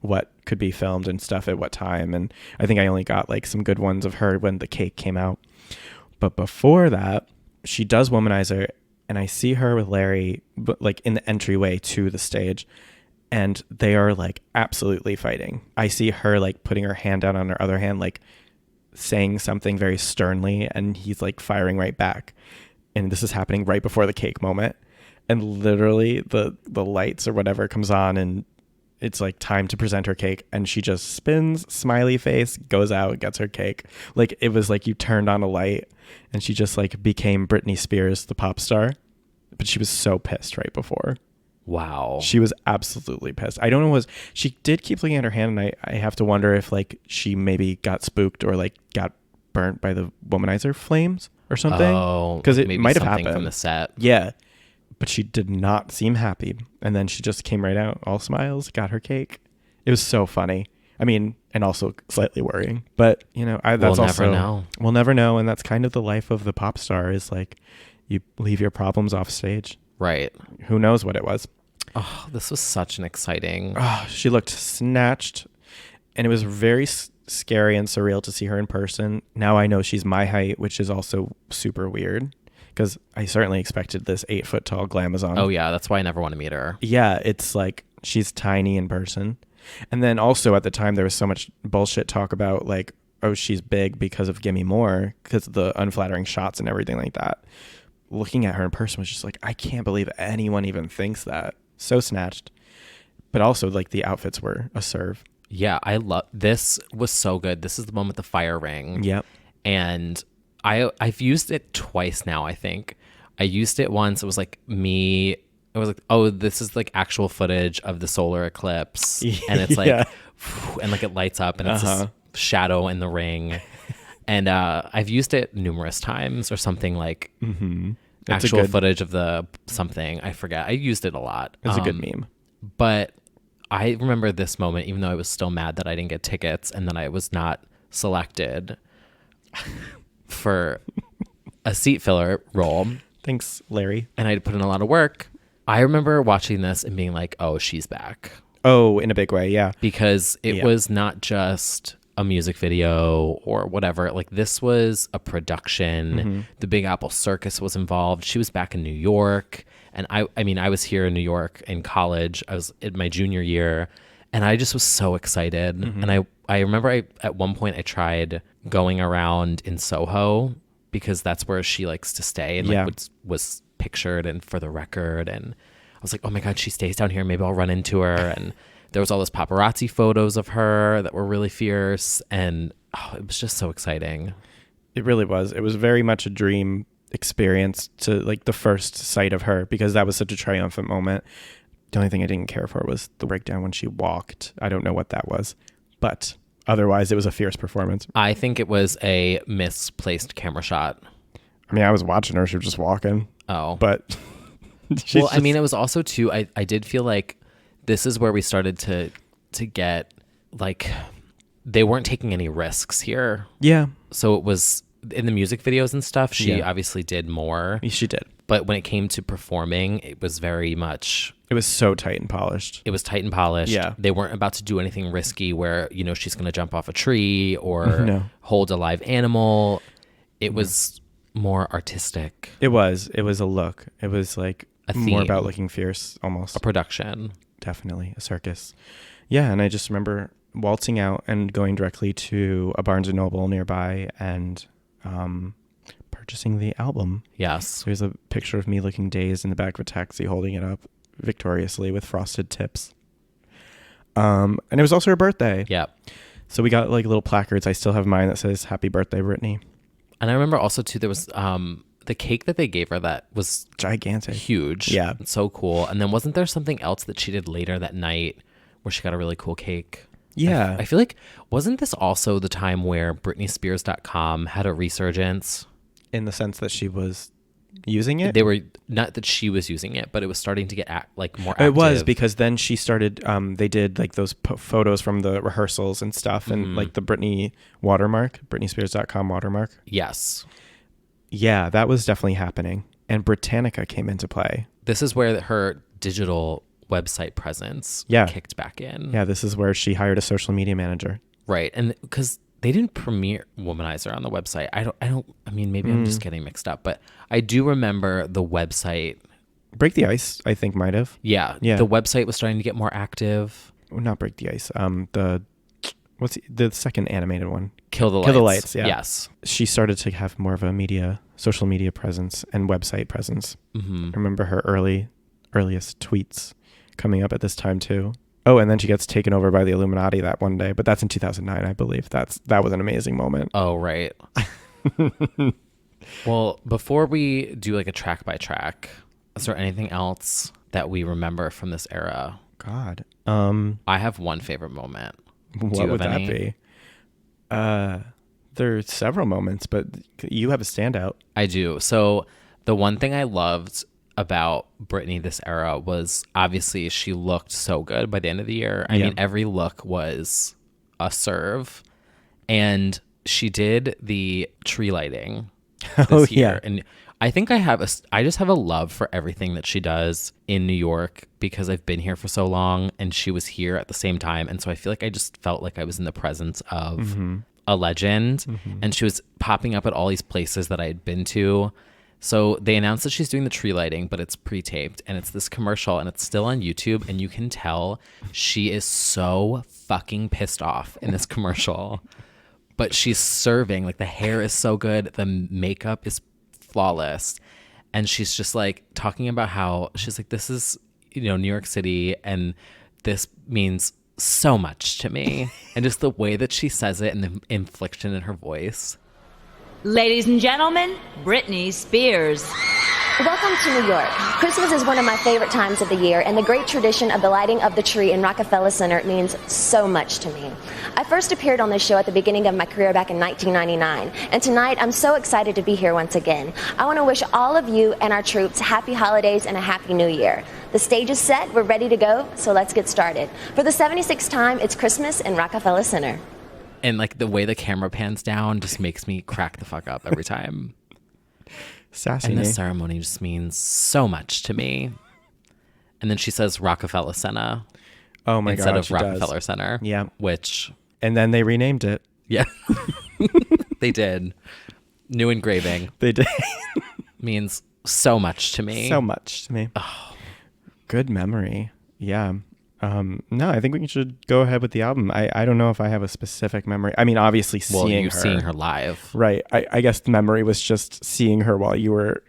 Speaker 2: what could be filmed and stuff at what time. And I think I only got like some good ones of her when the cake came out. But before that, she does Womanizer, and I see her with Larry like in the entryway to the stage, and they are like absolutely fighting. I see her like putting her hand down on her other hand, like saying something very sternly, and he's like firing right back. And this is happening right before the cake moment. And literally the lights or whatever comes on, and it's like time to present her cake, and she just spins, smiley face, goes out, gets her cake. Like it was like you turned on a light and she just like became Britney Spears, the pop star. But she was so pissed right before.
Speaker 1: Wow.
Speaker 2: She was absolutely pissed. I don't know, she did keep looking at her hand, and I have to wonder if like she maybe got spooked or like got burnt by the Womanizer flames or something.
Speaker 1: Oh,
Speaker 2: because it
Speaker 1: maybe
Speaker 2: might have
Speaker 1: something
Speaker 2: happened
Speaker 1: from the set.
Speaker 2: Yeah. But she did not seem happy. And then she just came right out, all smiles, got her cake. It was so funny. I mean, and also slightly worrying. But, you know,
Speaker 1: We'll never know.
Speaker 2: We'll never know. And that's kind of the life of the pop star, is like you leave your problems off stage.
Speaker 1: Right.
Speaker 2: Who knows what it was.
Speaker 1: Oh, this was such an exciting...
Speaker 2: Oh, she looked snatched. And it was very scary and surreal to see her in person. Now I know she's my height, which is also super weird. Because I certainly expected this 8-foot tall glamazon.
Speaker 1: Oh, yeah. That's why I never want to meet her.
Speaker 2: Yeah, it's like she's tiny in person. And then also at the time, there was so much bullshit talk about like, oh, she's big because of Gimme More, because of the unflattering shots and everything like that. Looking at her in person was just like, I can't believe anyone even thinks that. So snatched. But also like the outfits were a serve.
Speaker 1: Yeah, I love this. Was so good. This is the one with the fire ring.
Speaker 2: Yep.
Speaker 1: And I've used it twice now, I think. I used it once. It was like me. It was like, oh, this is like actual footage of the solar eclipse. And it's like,
Speaker 2: Yeah.
Speaker 1: and like it lights up and it's this shadow in the ring. And I've used it numerous times, or something like actual footage of the something. I forget. I used it a lot.
Speaker 2: It's a good meme.
Speaker 1: But I remember this moment, even though I was still mad that I didn't get tickets and that I was not selected for a seat filler role.
Speaker 2: Thanks, Larry.
Speaker 1: And I put in a lot of work. I remember watching this and being like, oh, she's back.
Speaker 2: Oh, in a big way, yeah.
Speaker 1: Because it was not just a music video or whatever. Like, this was a production. The Big Apple Circus was involved. She was back in New York. And I mean, I was here in New York in college. I was in my junior year. And I just was so excited. And I remember at one point I tried going around in Soho, because that's where she likes to stay, and like was pictured and for the record. And I was like, oh my God, she stays down here. Maybe I'll run into her. And there was all those paparazzi photos of her that were really fierce. And it was just so exciting.
Speaker 2: It really was. It was very much a dream experience to like the first sight of her, because that was such a triumphant moment. The only thing I didn't care for was the breakdown when she walked. I don't know what that was, but otherwise it was a fierce performance.
Speaker 1: I think it was a misplaced camera shot.
Speaker 2: I mean, I was watching her. She was just walking.
Speaker 1: Oh.
Speaker 2: But
Speaker 1: well, I mean, it was also too, I did feel like this is where we started to get like, they weren't taking any risks here.
Speaker 2: Yeah.
Speaker 1: So it was in the music videos and stuff. She obviously did more.
Speaker 2: She did.
Speaker 1: But when it came to performing, it was very much...
Speaker 2: It was so tight and polished.
Speaker 1: It was tight and polished.
Speaker 2: Yeah.
Speaker 1: They weren't about to do anything risky where, you know, she's going to jump off a tree or hold a live animal. It was more artistic.
Speaker 2: It was a look. It was like
Speaker 1: a theme.
Speaker 2: More about looking fierce, almost.
Speaker 1: A production.
Speaker 2: Definitely. A circus. Yeah, and I just remember waltzing out and going directly to a Barnes & Noble nearby and... purchasing the album.
Speaker 1: Yes.
Speaker 2: There's a picture of me looking dazed in the back of a taxi, holding it up victoriously with frosted tips. And it was also her birthday.
Speaker 1: Yeah.
Speaker 2: So we got like little placards. I still have mine that says "Happy Birthday, Britney."
Speaker 1: And I remember also too, there was the cake that they gave her that was
Speaker 2: gigantic,
Speaker 1: huge.
Speaker 2: Yeah.
Speaker 1: So cool. And then wasn't there something else that she did later that night where she got a really cool cake?
Speaker 2: Yeah.
Speaker 1: I feel like, wasn't this also the time where BritneySpears.com had a resurgence?
Speaker 2: In the sense that she was using it?
Speaker 1: They were, not that she was using it, but it was starting to get more active.
Speaker 2: It was, because then she started, they did like those photos from the rehearsals and stuff, and like the Britney watermark, BritneySpears.com watermark.
Speaker 1: Yes.
Speaker 2: Yeah, that was definitely happening. And Britannica came into play.
Speaker 1: This is where her digital website presence kicked back in.
Speaker 2: Yeah, this is where she hired a social media manager.
Speaker 1: Right. And because they didn't premiere Womanizer on the website. I mean, maybe I'm just getting mixed up, but I do remember the website.
Speaker 2: Break the Ice, I think, might have.
Speaker 1: Yeah. The website was starting to get more active.
Speaker 2: Well, not Break the Ice. What's the second animated one?
Speaker 1: Kill the Lights.
Speaker 2: Kill the Lights, yeah.
Speaker 1: Yes.
Speaker 2: She started to have more of a social media presence and website presence. I remember her earliest tweets coming up at this time too. Oh, and then she gets taken over by the Illuminati that one day, but that's in 2009, I believe. That was an amazing moment.
Speaker 1: Oh, right. Well, before we do like a track by track, is there anything else that we remember from this era?
Speaker 2: God.
Speaker 1: I have one favorite moment.
Speaker 2: What would that be? There's several moments, but you have a standout.
Speaker 1: I do. So the one thing I loved about Britney this era was obviously she looked so good by the end of the year. I mean, every look was a serve. And she did the tree lighting this year. And I think I just have a love for everything that she does in New York because I've been here for so long and she was here at the same time. And so I feel like I just felt like I was in the presence of a legend. And she was popping up at all these places that I had been to. So they announced that she's doing the tree lighting, but it's pre-taped and it's this commercial and it's still on YouTube. And you can tell she is so fucking pissed off in this commercial. But she's serving, like the hair is so good. The makeup is flawless. And she's just like talking about how she's like, this is, New York City. And this means so much to me. And just the way that she says it and the inflection in her voice.
Speaker 15: Ladies and gentlemen, Britney Spears.
Speaker 5: Welcome to New York. Christmas is one of my favorite times of the year, and the great tradition of the lighting of the tree in Rockefeller Center means so much to me. I first appeared on this show at the beginning of my career back in 1999, and tonight I'm so excited to be here once again. I want to wish all of you and our troops happy holidays and a happy new year. The stage is set, we're ready to go, so let's get started. For the 76th time, it's Christmas in Rockefeller Center.
Speaker 1: And like the way the camera pans down just makes me crack the fuck up every time.
Speaker 2: Sassy.
Speaker 1: And this ceremony just means so much to me. And then she says Rockefeller Center.
Speaker 2: Oh my god,
Speaker 1: instead of Rockefeller Center.
Speaker 2: Yeah.
Speaker 1: Which.
Speaker 2: And then they renamed it.
Speaker 1: Yeah. They did. New engraving.
Speaker 2: They did.
Speaker 1: Means so much to me.
Speaker 2: So much to me.
Speaker 1: Oh.
Speaker 2: Good memory. Yeah. No, I think we should go ahead with the album. I don't know if I have a specific memory. I mean, obviously seeing her
Speaker 1: live.
Speaker 2: Right. I guess the memory was just seeing her while you were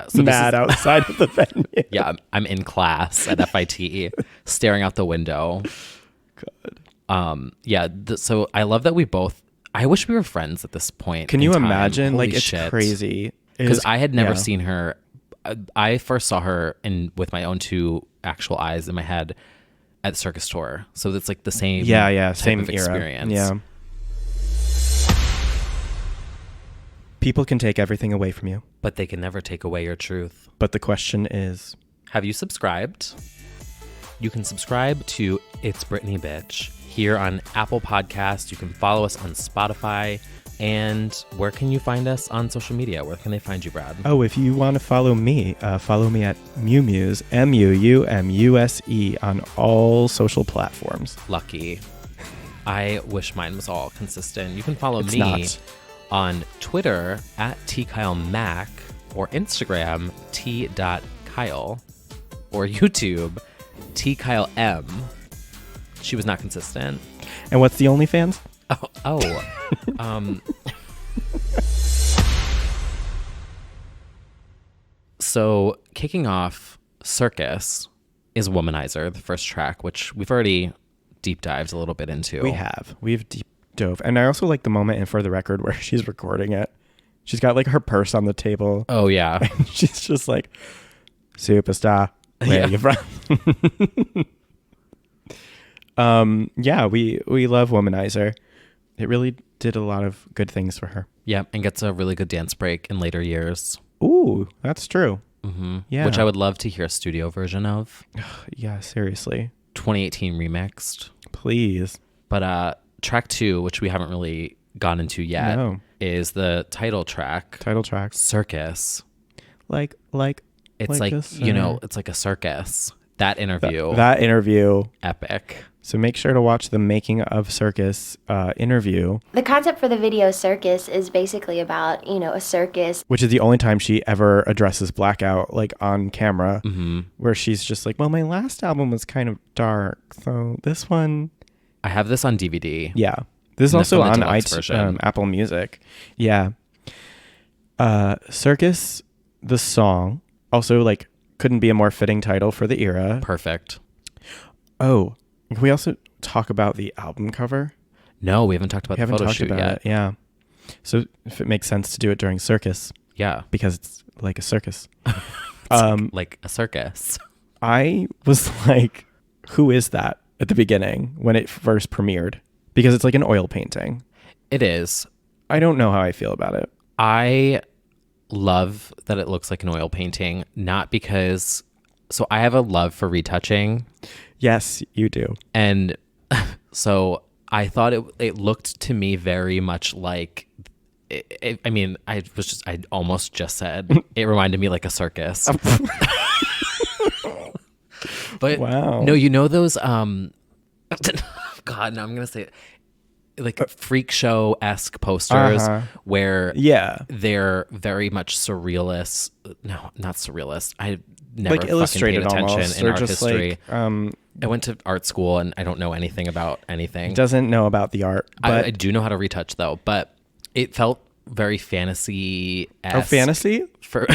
Speaker 1: so
Speaker 2: mad outside of the venue.
Speaker 1: Yeah, I'm in class at FIT staring out the window. God. So I love that we both, I wish we were friends at this point.
Speaker 2: Can you
Speaker 1: time.
Speaker 2: imagine?
Speaker 1: Holy
Speaker 2: like, it's
Speaker 1: shit.
Speaker 2: crazy.
Speaker 1: Because I had never seen her. I first saw her with my own two actual eyes in my head at Circus Tour. So it's like the same
Speaker 2: same
Speaker 1: of experience.
Speaker 2: Era. Yeah. People can take everything away from you,
Speaker 1: but they can never take away your truth.
Speaker 2: But the question is,
Speaker 1: have you subscribed? You can subscribe to It's Britney Bitch here on Apple Podcasts. You can follow us on Spotify. And where can you find us on social media? Where can they find you, Brad?
Speaker 2: Oh, if you want to follow me at Muumuse, MUUMUSE on all social platforms.
Speaker 1: Lucky. I wish mine was all consistent. You can follow
Speaker 2: It's
Speaker 1: me
Speaker 2: not.
Speaker 1: on Twitter at TKyleMac or Instagram T.Kyle or YouTube TKyleM. She was not consistent.
Speaker 2: And what's the OnlyFans?
Speaker 1: So kicking off Circus is Womanizer, the first track, which we've already deep dived a little bit into.
Speaker 2: We've deep dove. And I also like the moment in For the Record where she's recording it. She's got like her purse on the table.
Speaker 1: Oh yeah.
Speaker 2: And she's just like, superstar, where are you from? We love Womanizer. It really did a lot of good things for her.
Speaker 1: Yeah, and gets a really good dance break in later years.
Speaker 2: Ooh, that's true.
Speaker 1: Mm-hmm.
Speaker 2: Yeah.
Speaker 1: Which I would love to hear a studio version of.
Speaker 2: Yeah, seriously.
Speaker 1: 2018 remixed.
Speaker 2: Please.
Speaker 1: But track 2, which we haven't really gone into yet, is the title track.
Speaker 2: Title track.
Speaker 1: Circus.
Speaker 2: Like
Speaker 1: it's like it's like a circus. That interview.
Speaker 2: That interview.
Speaker 1: Epic.
Speaker 2: So make sure to watch the Making of Circus interview.
Speaker 5: The concept for the video Circus is basically about, a circus.
Speaker 2: Which is the only time she ever addresses Blackout, like on camera, where she's just like, well, my last album was kind of dark. So this one.
Speaker 1: I have this on DVD.
Speaker 2: Yeah. This is also on
Speaker 1: version.
Speaker 2: Apple Music. Yeah. Circus, the song, also like couldn't be a more fitting title for the era.
Speaker 1: Perfect.
Speaker 2: Oh, can we also talk about the album cover?
Speaker 1: No, we haven't talked about the photo shoot yet.
Speaker 2: Yeah. So if it makes sense to do it during Circus.
Speaker 1: Yeah.
Speaker 2: Because it's like a circus.
Speaker 1: Like a circus.
Speaker 2: I was like, who is that at the beginning when it first premiered? Because it's like an oil painting.
Speaker 1: It is.
Speaker 2: I don't know how I feel about it.
Speaker 1: I love that it looks like an oil painting, not because... So I have a love for retouching.
Speaker 2: Yes, you do.
Speaker 1: And so I thought it looked to me very much like... I almost just said it reminded me like a circus. But
Speaker 2: wow.
Speaker 1: No, those... God, no, I'm going to say it. Like freak show-esque posters where they're very much surrealist. No, not surrealist. I never
Speaker 2: like illustrated
Speaker 1: fucking paid attention
Speaker 2: almost,
Speaker 1: in
Speaker 2: or
Speaker 1: art
Speaker 2: just
Speaker 1: history.
Speaker 2: like,
Speaker 1: I went to art school and I don't know anything about anything.
Speaker 2: Doesn't know about the art. But
Speaker 1: I do know how to retouch though, but it felt very fantasy-esque.
Speaker 2: Oh, fantasy?
Speaker 1: For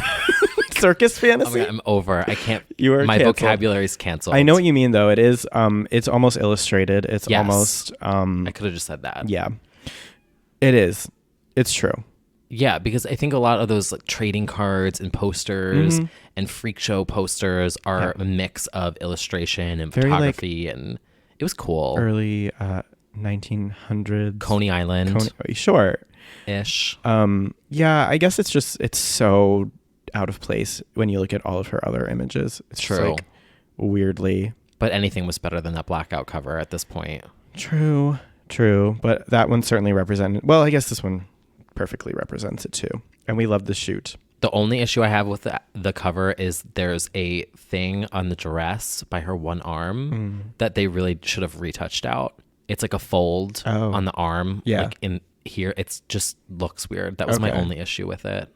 Speaker 2: circus fantasy?
Speaker 1: I'm over. I can't.
Speaker 2: You are
Speaker 1: my
Speaker 2: canceled.
Speaker 1: vocabulary's canceled.
Speaker 2: I know what you mean though. It is. It's almost illustrated. It's almost.
Speaker 1: I could have just said that.
Speaker 2: Yeah. It is. It's true.
Speaker 1: Yeah, because I think a lot of those like trading cards and posters and freak show posters are a mix of illustration and
Speaker 2: very
Speaker 1: photography, and it was cool.
Speaker 2: Early 1900s.
Speaker 1: Coney Island.
Speaker 2: Sure.
Speaker 1: Ish.
Speaker 2: Yeah, I guess it's so out of place when you look at all of her other images. It's
Speaker 1: true.
Speaker 2: Just like weirdly.
Speaker 1: But anything was better than that blackout cover at this point.
Speaker 2: True. But that one certainly represented. Well, I guess this one perfectly represents it too. And we love the shoot.
Speaker 1: The only issue I have with the cover is there's a thing on the dress by her one arm that they really should have retouched out. It's like a fold on the arm.
Speaker 2: Yeah.
Speaker 1: Like in here, it just looks weird. That was my only issue with it.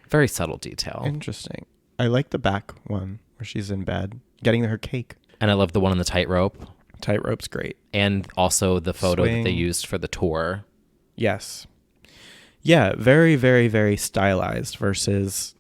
Speaker 1: Very subtle detail.
Speaker 2: Interesting. I like the back one where she's in bed getting her cake.
Speaker 1: And I love the one on the tightrope.
Speaker 2: Tightrope's great.
Speaker 1: And also the photo that they used for the tour.
Speaker 2: Yes. Yeah, very, very, very stylized versus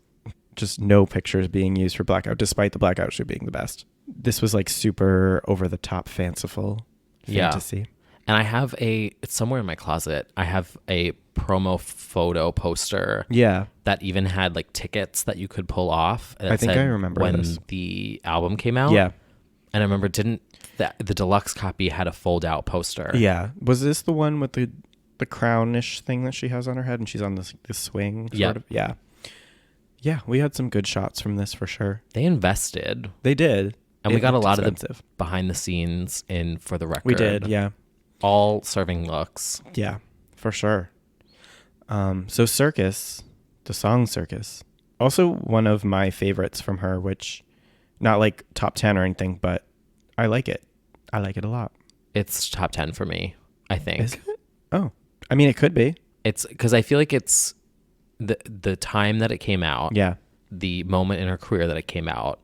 Speaker 2: just no pictures being used for blackout, despite the blackout shoot being the best. This was like super over the top fanciful fantasy.
Speaker 1: Yeah. And I have it's somewhere in my closet. I have a promo photo poster.
Speaker 2: Yeah.
Speaker 1: That even had like tickets that you could pull off.
Speaker 2: I think I remember
Speaker 1: when
Speaker 2: this.
Speaker 1: the album came out.
Speaker 2: Yeah.
Speaker 1: And I remember the deluxe copy had a fold out poster.
Speaker 2: Yeah. Was this the one with the crownish thing that she has on her head and she's on this swing sort of? Yeah. Yeah, we had some good shots from this for sure.
Speaker 1: They invested.
Speaker 2: They did.
Speaker 1: And we got a lot of the behind the scenes in for the record.
Speaker 2: We did, yeah.
Speaker 1: All serving looks.
Speaker 2: Yeah, for sure. So Circus, the song Circus, also one of my favorites from her, which not like top 10 or anything, but I like it. I like it a lot.
Speaker 1: It's top 10 for me, I think.
Speaker 2: Is it? Oh, I mean, it could be.
Speaker 1: It's because I feel like it's the time that it came out.
Speaker 2: Yeah.
Speaker 1: The moment in her career that it came out.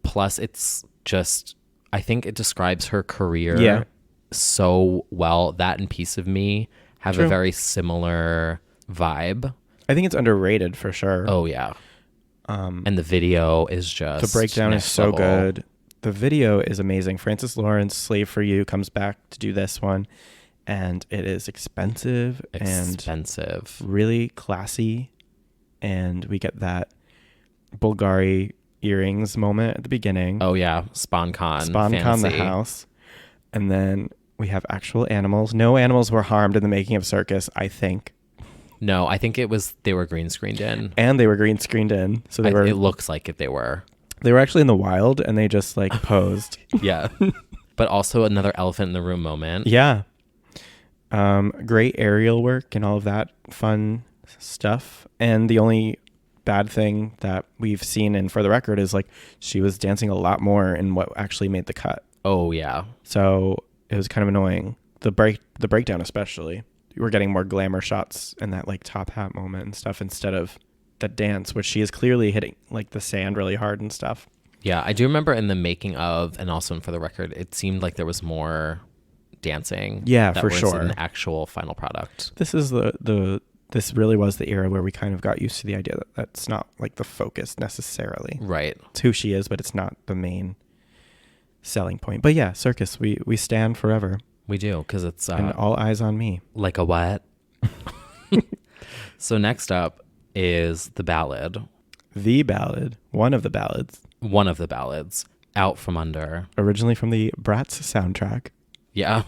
Speaker 1: Plus, it's just, I think it describes her career so well. That and Piece of Me have a very similar vibe.
Speaker 2: I think it's underrated for sure.
Speaker 1: Oh, yeah. And the video is just
Speaker 2: the breakdown is so
Speaker 1: level.
Speaker 2: good. The video is amazing. Francis Lawrence, Slave for You, comes back to do this one. And it is expensive and really classy. And we get that Bulgari earrings moment at the beginning.
Speaker 1: Oh, yeah. SpawnCon
Speaker 2: the house. And then we have actual animals. No animals were harmed in the making of Circus, I think.
Speaker 1: No, I think they were green screened in.
Speaker 2: And they were green screened in. So they were.
Speaker 1: It looks like they were.
Speaker 2: They were actually in the wild and they just like posed.
Speaker 1: Yeah. But also another elephant in the room moment.
Speaker 2: Yeah. Great aerial work and all of that fun stuff. And the only bad thing that we've seen in For the Record is like she was dancing a lot more in what actually made the cut.
Speaker 1: Oh yeah.
Speaker 2: So it was kind of annoying. The breakdown especially. We were getting more glamour shots in that like top hat moment and stuff instead of the dance, which she is clearly hitting like the sand really hard and stuff.
Speaker 1: Yeah, I do remember in the making of and also in For the Record, it seemed like there was more dancing.
Speaker 2: Yeah,
Speaker 1: that
Speaker 2: for
Speaker 1: was
Speaker 2: sure.
Speaker 1: In the actual final product.
Speaker 2: This is this really was the era where we kind of got used to the idea that that's not like the focus necessarily.
Speaker 1: Right.
Speaker 2: It's who she is, but it's not the main selling point. But yeah, Circus, we stand forever.
Speaker 1: We do, because it's...
Speaker 2: and all eyes on me.
Speaker 1: Like a what? So next up is the ballad.
Speaker 2: The ballad. One of the ballads.
Speaker 1: One of the ballads. Out From Under.
Speaker 2: Originally from the Bratz soundtrack.
Speaker 1: Yeah.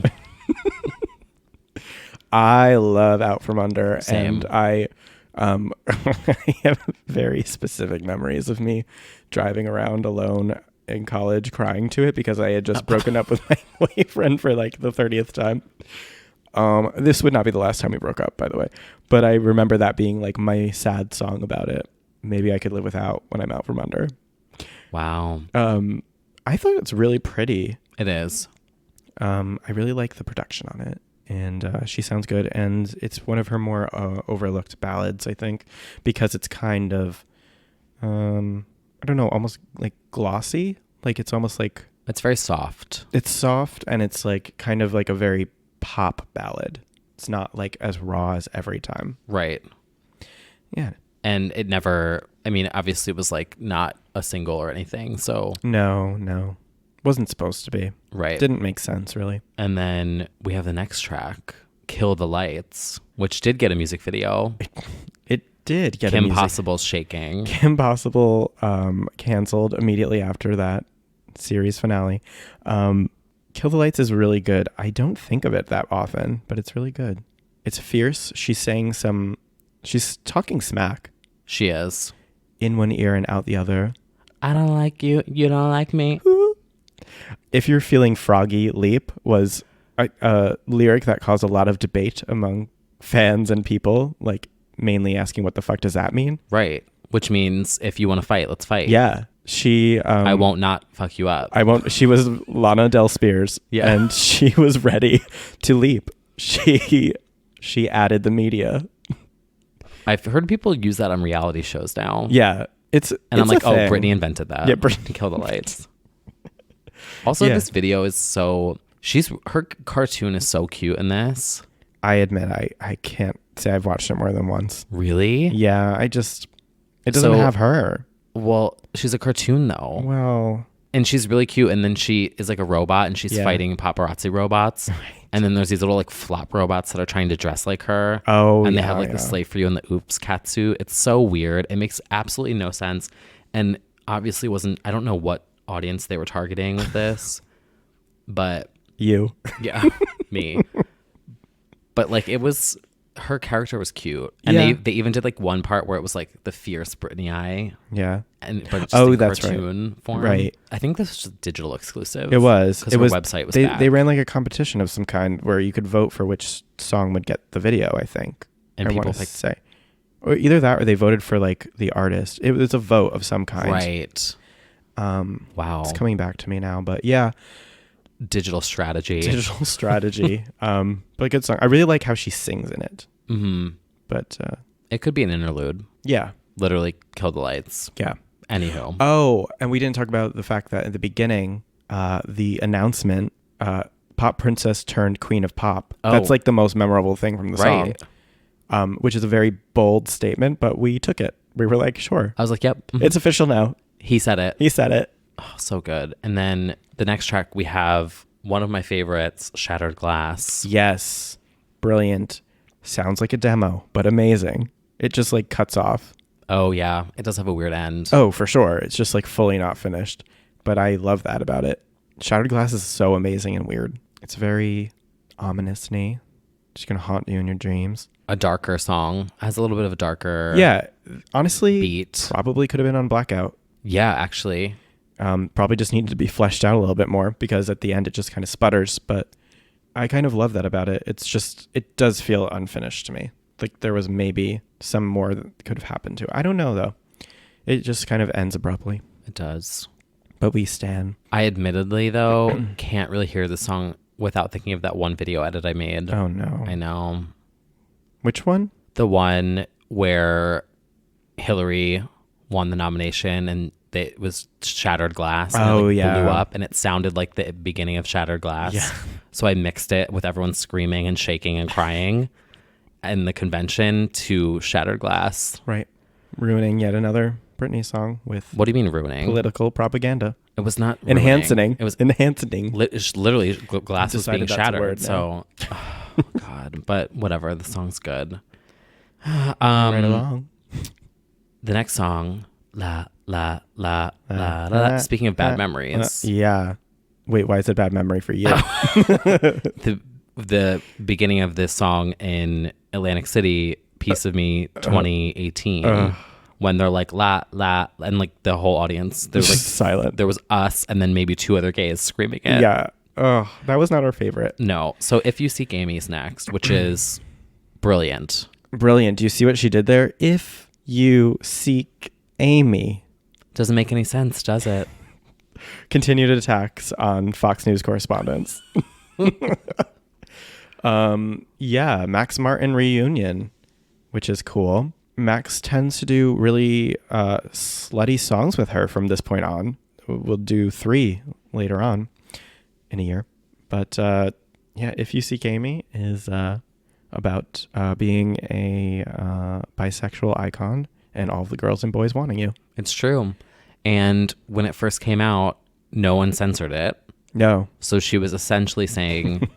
Speaker 2: I love Out From Under.
Speaker 1: Same.
Speaker 2: And I have very specific memories of me driving around alone in college crying to it because I had just broken up with my boyfriend for like the 30th time. This would not be the last time we broke up, by the way, but I remember that being like my sad song about it. Maybe I could live without when I'm out from under.
Speaker 1: Wow.
Speaker 2: I thought it's really pretty.
Speaker 1: It is.
Speaker 2: I really like the production on it, and she sounds good. And it's one of her more overlooked ballads, I think, because it's kind of, I don't know, almost like glossy. Like it's almost like
Speaker 1: it's very soft.
Speaker 2: It's soft, and it's like kind of like a very pop ballad. It's not like as raw as Every Time.
Speaker 1: Right.
Speaker 2: Yeah.
Speaker 1: And it never, I mean, obviously it was like not a single or anything. So
Speaker 2: no. Wasn't supposed to be.
Speaker 1: Right.
Speaker 2: Didn't make sense, really.
Speaker 1: And then we have the next track, Kill the Lights, which did get a music video.
Speaker 2: It did get
Speaker 1: Kim
Speaker 2: a music.
Speaker 1: Possible's shaking.
Speaker 2: Kim Possible canceled immediately after that series finale. Kill the Lights is really good. I don't think of it that often, but it's really good. It's fierce. She's talking smack.
Speaker 1: She is.
Speaker 2: In one ear and out the other.
Speaker 1: I don't like you. You don't like me.
Speaker 2: If You're Feeling Froggy Leap was a lyric that caused a lot of debate among fans and people, like mainly asking what the fuck does that mean?
Speaker 1: Right. Which means if you want to fight, let's fight.
Speaker 2: Yeah. She
Speaker 1: I won't not fuck you up.
Speaker 2: I won't. She was Lana Spears.
Speaker 1: Yeah.
Speaker 2: And she was ready to leap. She added the media.
Speaker 1: I've heard people use that on reality shows now.
Speaker 2: Yeah.
Speaker 1: I'm like, oh, Britney invented that.
Speaker 2: Yeah, Britney.
Speaker 1: Kill the Lights. Also, this video is her cartoon is so cute in this.
Speaker 2: I admit I can't say I've watched it more than once.
Speaker 1: Really?
Speaker 2: Yeah, it doesn't have her.
Speaker 1: Well, she's a cartoon though.
Speaker 2: Well,
Speaker 1: and she's really cute, and then she is like a robot and she's fighting paparazzi robots. Right. And then there's these little like flop robots that are trying to dress like her.
Speaker 2: Oh,
Speaker 1: and they have like the Slave for You and the Oops catsuit. It's so weird. It makes absolutely no sense. And obviously I don't know what audience they were targeting with this, but
Speaker 2: you.
Speaker 1: Yeah, me. But like her character was cute. And they even did like one part where it was like the fierce Britney eye.
Speaker 2: Yeah.
Speaker 1: But just in
Speaker 2: that's
Speaker 1: cartoon form.
Speaker 2: Right.
Speaker 1: I think this was just digital exclusive.
Speaker 2: It was.
Speaker 1: Because her website was back.
Speaker 2: They ran like a competition of some kind where you could vote for which song would get the video, I think.
Speaker 1: And people picked...
Speaker 2: Or either that or they voted for like the artist. It was a vote of some kind.
Speaker 1: Right. Wow.
Speaker 2: It's coming back to me now, but yeah.
Speaker 1: Digital strategy.
Speaker 2: But a good song. I really like how she sings in it.
Speaker 1: Mm-hmm.
Speaker 2: But
Speaker 1: it could be an interlude.
Speaker 2: Yeah.
Speaker 1: Literally Kill the Lights.
Speaker 2: Yeah.
Speaker 1: Anywho.
Speaker 2: Oh, and we didn't talk about the fact that at the beginning, the announcement, Pop Princess turned Queen of Pop.
Speaker 1: Oh.
Speaker 2: That's like the most memorable thing from the song. Which is a very bold statement, but we took it. We were like, sure.
Speaker 1: I was like, yep.
Speaker 2: It's official now.
Speaker 1: He said it.
Speaker 2: Oh,
Speaker 1: so good. And then the next track we have one of my favorites, Shattered Glass.
Speaker 2: Yes. Brilliant. Sounds like a demo, but amazing. It just like cuts off.
Speaker 1: Oh, yeah. It does have a weird end.
Speaker 2: Oh, for sure. It's just like fully not finished. But I love that about it. Shattered Glass is so amazing and weird. It's very ominous-y. She's gonna haunt you in your dreams.
Speaker 1: A darker song. Has a little bit of a darker
Speaker 2: honestly
Speaker 1: beat.
Speaker 2: Probably could have been on Blackout.
Speaker 1: Yeah, actually.
Speaker 2: Probably just needed to be fleshed out a little bit more because at the end it just kind of sputters, but I kind of love that about it. It's just, it does feel unfinished to me. Like there was maybe some more that could have happened to it. I don't know though. It just kind of ends abruptly.
Speaker 1: It does.
Speaker 2: But we stan.
Speaker 1: I admittedly though can't really hear the song without thinking of that one video edit I made.
Speaker 2: Oh no.
Speaker 1: I know.
Speaker 2: Which one?
Speaker 1: The one where Hillary won the nomination and it was Shattered Glass. And it blew up and it sounded like the beginning of Shattered Glass.
Speaker 2: Yeah.
Speaker 1: So I mixed it with everyone screaming and shaking and crying in the convention to Shattered Glass.
Speaker 2: Right. Ruining yet another Britney song with...
Speaker 1: What do you mean ruining?
Speaker 2: Political propaganda.
Speaker 1: It was not ruining.
Speaker 2: Enhancing.
Speaker 1: It was
Speaker 2: enhancing.
Speaker 1: Literally, glass was being shattered.
Speaker 2: So,
Speaker 1: oh, God. But whatever. The song's good.
Speaker 2: Right along.
Speaker 1: The next song, La La La La La. Speaking of bad memories.
Speaker 2: Yeah. Wait, why is it bad memory for you?
Speaker 1: The beginning of this song in Atlantic City, Piece of Me 2018, when they're like la la, and like the whole audience, there was like
Speaker 2: silent.
Speaker 1: There was us and then maybe two other gays screaming it.
Speaker 2: Yeah. Oh, that was not our favorite.
Speaker 1: No. So If You Seek Amy's next, which is brilliant.
Speaker 2: Brilliant. Do you see what she did there? If you seek Amy.
Speaker 1: Doesn't make any sense, does it?
Speaker 2: Continued attacks on Fox News correspondents. Yeah, Max Martin reunion, which is cool. Max tends to do really slutty songs with her from this point on. We'll do 3 later on in a year. But yeah, If You Seek Amy is about being a bisexual icon and all the girls and boys wanting you.
Speaker 1: It's true. And when it first came out, no one censored it.
Speaker 2: No.
Speaker 1: So she was essentially saying,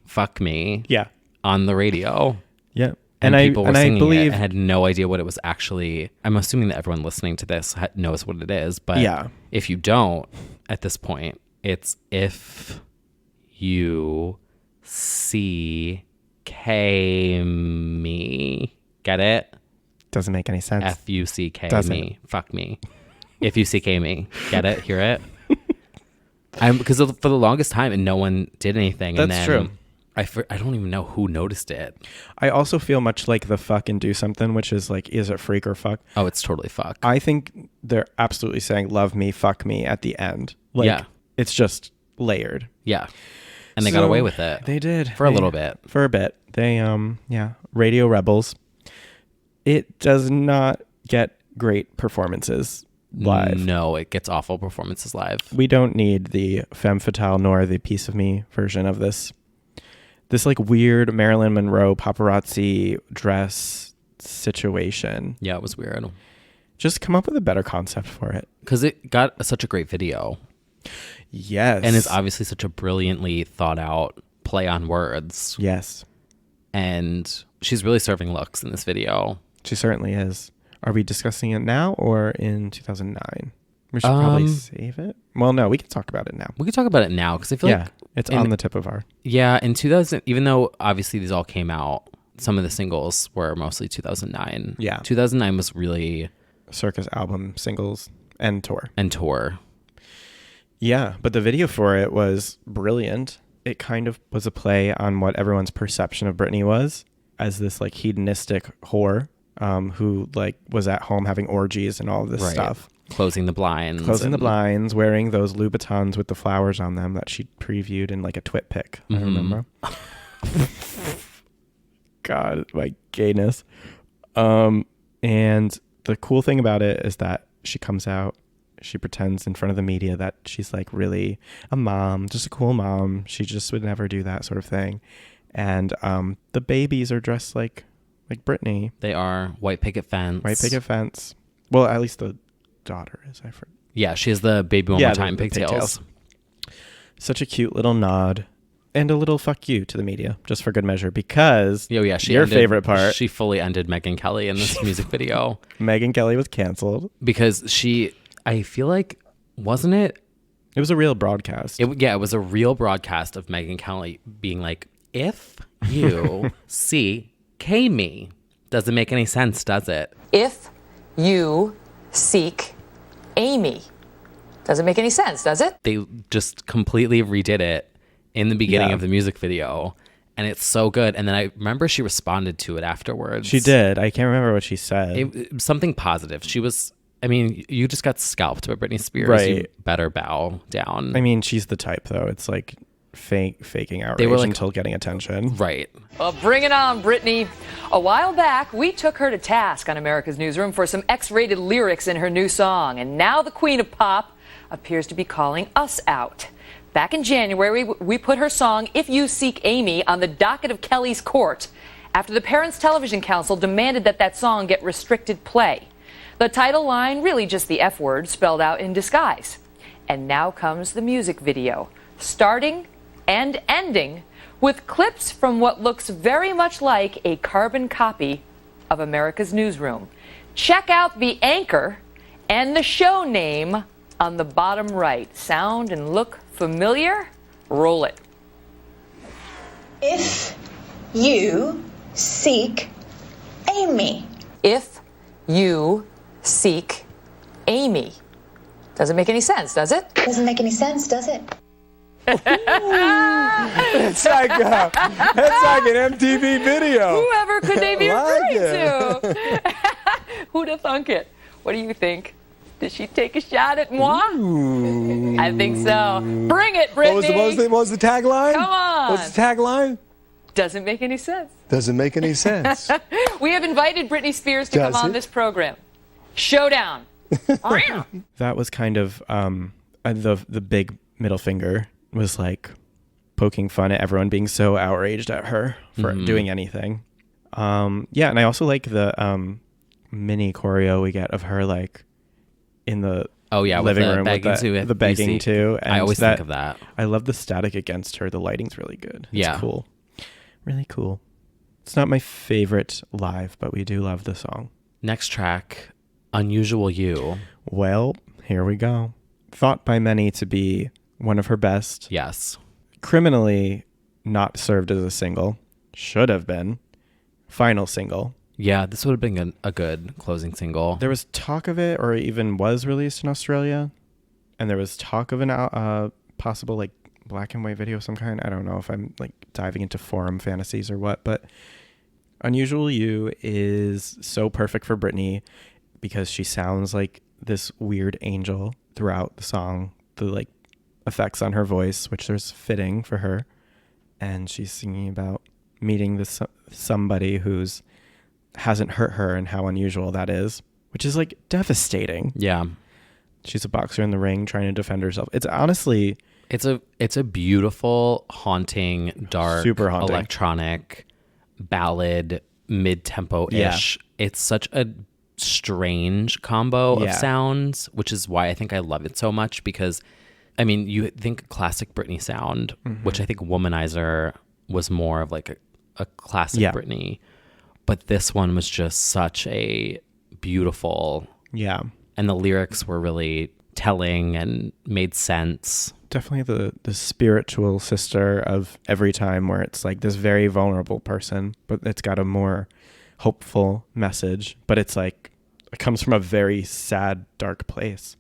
Speaker 1: fuck me.
Speaker 2: Yeah.
Speaker 1: On the radio.
Speaker 2: Yeah.
Speaker 1: And people were singing it and had no idea what it was actually. I'm assuming that everyone listening to this knows what it is. But
Speaker 2: yeah.
Speaker 1: If you don't, at this point, it's If You See Me. Get it?
Speaker 2: Doesn't make any sense.
Speaker 1: F-U-C-K me. Fuck me. If You Seek Amy. Get it? Hear it? Because for the longest time, and no one did anything.
Speaker 2: That's
Speaker 1: and then
Speaker 2: true.
Speaker 1: I don't even know who noticed it.
Speaker 2: I also feel much like the fuck and do something, which is like, is it freak or fuck?
Speaker 1: Oh, it's totally fuck.
Speaker 2: I think they're absolutely saying love me, fuck me at the end. Like,
Speaker 1: yeah.
Speaker 2: It's just layered.
Speaker 1: Yeah. And they got away with it.
Speaker 2: They did.
Speaker 1: For a little bit.
Speaker 2: For a bit. They, yeah. Radio Rebels. It does not get great performances live.
Speaker 1: No, it gets awful performances live.
Speaker 2: We don't need the femme fatale nor the Piece of Me version of this. This like weird Marilyn Monroe paparazzi dress situation.
Speaker 1: Yeah, it was weird.
Speaker 2: Just come up with a better concept for it.
Speaker 1: Because it got such a great video.
Speaker 2: Yes.
Speaker 1: And it's obviously such a brilliantly thought out play on words.
Speaker 2: Yes.
Speaker 1: And she's really serving looks in this video.
Speaker 2: She certainly is. Are we discussing it now or in 2009? We should probably save it. Well, no, we can talk about it now.
Speaker 1: We can talk about it now because I feel like
Speaker 2: it's on the tip of our.
Speaker 1: Yeah, in 2000, even though obviously these all came out, some of the singles were mostly 2009.
Speaker 2: Yeah,
Speaker 1: 2009 was really
Speaker 2: Circus album singles and tour. Yeah, but the video for it was brilliant. It kind of was a play on what everyone's perception of Britney was as this like hedonistic whore who like was at home having orgies and all of this stuff.
Speaker 1: Closing the blinds,
Speaker 2: wearing those Louboutins with the flowers on them that she previewed in like a twit pic. I remember. God, my gayness. And the cool thing about it is that she comes out, she pretends in front of the media that she's like really a mom, just a cool mom. She just would never do that sort of thing. And the babies are dressed like Britney.
Speaker 1: They are white picket fence.
Speaker 2: Well, at least the daughter is.
Speaker 1: Yeah, she has the baby one more time pigtails.
Speaker 2: Such a cute little nod and a little fuck you to the media, just for good measure, because favorite part.
Speaker 1: She fully ended Megyn Kelly in this music video.
Speaker 2: Megyn Kelly was canceled
Speaker 1: because I feel like, wasn't it?
Speaker 2: It was a real broadcast.
Speaker 1: It was a real broadcast of Megyn Kelly being like, if you CK me. Doesn't make any sense, does it?
Speaker 16: If you seek Amy. Doesn't make any sense, does it?
Speaker 1: They just completely redid it in the beginning of the music video, and it's so good. And then I remember she responded to it afterwards.
Speaker 2: She did. I can't remember what she said.
Speaker 1: Something positive. She was, I mean, you just got scalped by Britney Spears.
Speaker 2: Right.
Speaker 1: You better bow down.
Speaker 2: I mean, she's the type, though. It's like faking outrage
Speaker 1: They were like,
Speaker 2: until getting attention.
Speaker 1: Right.
Speaker 16: Well, bring it on, Britney. A while back, we took her to task on America's Newsroom for some X-rated lyrics in her new song. And now the queen of pop appears to be calling us out. Back in January, we put her song, If You Seek Amy, on the docket of Kelly's court after the Parents Television Council demanded that song get restricted play. The title line, really just the F word spelled out in disguise. And now comes the music video, starting and ending with clips from what looks very much like a carbon copy of America's Newsroom. Check out the anchor and the show name on the bottom right. Sound and look familiar? Roll it.
Speaker 14: If you seek Amy.
Speaker 16: If you seek Amy. Doesn't make any sense, does it?
Speaker 14: Doesn't make any sense, does it?
Speaker 2: It's like an MTV video.
Speaker 16: Whoever could they be
Speaker 2: Like
Speaker 16: referring to? Who'd have thunk it? What do you think? Did she take a shot at moi?
Speaker 2: Ooh.
Speaker 16: I think so. Bring it, Britney.
Speaker 4: What was the tagline?
Speaker 16: Come on.
Speaker 4: What's the tagline?
Speaker 16: Doesn't make any sense.
Speaker 4: Doesn't make any sense.
Speaker 16: We have invited Britney Spears to come on this program. Showdown.
Speaker 2: That was kind of the big middle finger was like poking fun at everyone being so outraged at her for doing anything. Yeah, and I also like the mini choreo we get of her like in the living room with the begging too. And
Speaker 1: I always think of that.
Speaker 2: I love the static against her. The lighting's really good. It's
Speaker 1: Yeah.
Speaker 2: cool. Really cool. It's not my favorite live, but we do love the song.
Speaker 1: Next track, Unusual You.
Speaker 2: Well, here we go. Thought by many to be one of her best.
Speaker 1: Yes.
Speaker 2: Criminally not served as a single. Should have been. Final single.
Speaker 1: Yeah, this would have been a good closing single.
Speaker 2: There was talk of it, or it even was released in Australia. And there was talk of an possible like black and white video of some kind. I don't know if I'm like diving into forum fantasies or what, but Unusual You is so perfect for Britney because she sounds like this weird angel throughout the song. The like effects on her voice, which there's fitting for her, and she's singing about meeting this somebody who's hasn't hurt her and how unusual that is, which is like devastating.
Speaker 1: Yeah.
Speaker 2: She's a boxer in the ring trying to defend herself. It's honestly
Speaker 1: it's a beautiful, haunting, dark,
Speaker 2: super haunting
Speaker 1: electronic ballad, mid-tempo-ish. Yeah. It's such a strange combo of sounds, which is why I think I love it so much, because I mean, you think classic Britney sound, which I think Womanizer was more of like a classic Britney, but this one was just such a beautiful, and the lyrics were really telling and made sense.
Speaker 2: Definitely the spiritual sister of Every Time, where it's like this very vulnerable person, but it's got a more hopeful message, but it's like it comes from a very sad, dark place.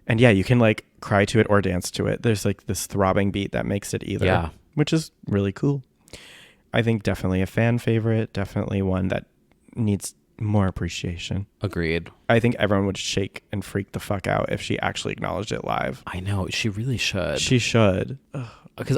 Speaker 2: And yeah, you can like cry to it or dance to it. There's like this throbbing beat that makes it either, which is really cool. I think definitely a fan favorite, definitely one that needs more appreciation.
Speaker 1: Agreed.
Speaker 2: I think everyone would shake and freak the fuck out if she actually acknowledged it live.
Speaker 1: I know, she really should.
Speaker 2: She should.
Speaker 1: Because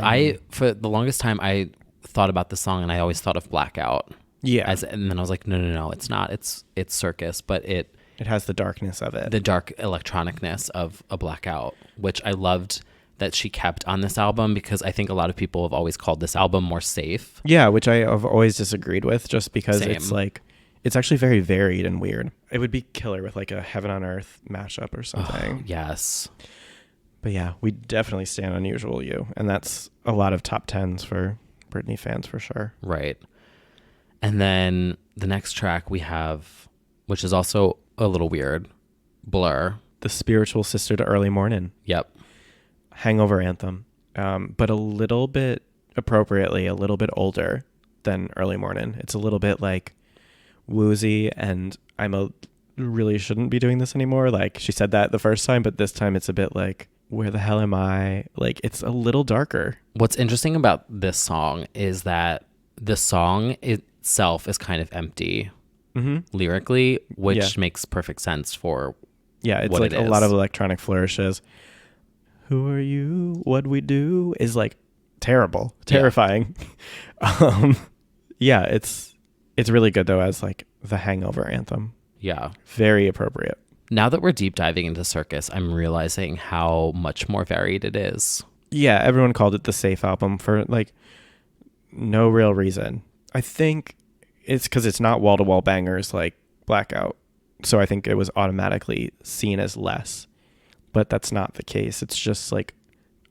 Speaker 1: for the longest time, I thought about the song and I always thought of Blackout.
Speaker 2: Yeah.
Speaker 1: And then I was like, no, it's not. It's Circus, but it
Speaker 2: has the darkness of it.
Speaker 1: The dark electronicness of a Blackout, which I loved that she kept on this album, because I think a lot of people have always called this album more safe.
Speaker 2: Yeah, which I have always disagreed with, just because
Speaker 1: Same.
Speaker 2: It's like, it's actually very varied and weird. It would be killer with like a Heaven on Earth mashup or something.
Speaker 1: Yes.
Speaker 2: But yeah, we definitely stand Unusual You. And that's a lot of top 10s for Britney fans for sure.
Speaker 1: Right. And then the next track we have, which is also a little weird, Blur.
Speaker 2: The spiritual sister to Early Morning.
Speaker 1: Yep.
Speaker 2: Hangover anthem. But a little bit appropriately a little bit older than Early Morning. It's a little bit like woozy, and really shouldn't be doing this anymore. Like, she said that the first time, but this time it's a bit like, where the hell am I? Like, it's a little darker.
Speaker 1: What's interesting about this song is that the song itself is kind of empty lyrically, which makes perfect sense for
Speaker 2: it's
Speaker 1: what
Speaker 2: like
Speaker 1: it is.
Speaker 2: A lot of electronic flourishes. Who are you? What'd we do? Is like terrifying. It's really good though as like the hangover anthem.
Speaker 1: Yeah.
Speaker 2: Very appropriate.
Speaker 1: Now that we're deep diving into Circus, I'm realizing how much more varied it is.
Speaker 2: Yeah, everyone called it the safe album for like no real reason. I think it's because it's not wall-to-wall bangers like Blackout. So I think it was automatically seen as less. But that's not the case. It's just like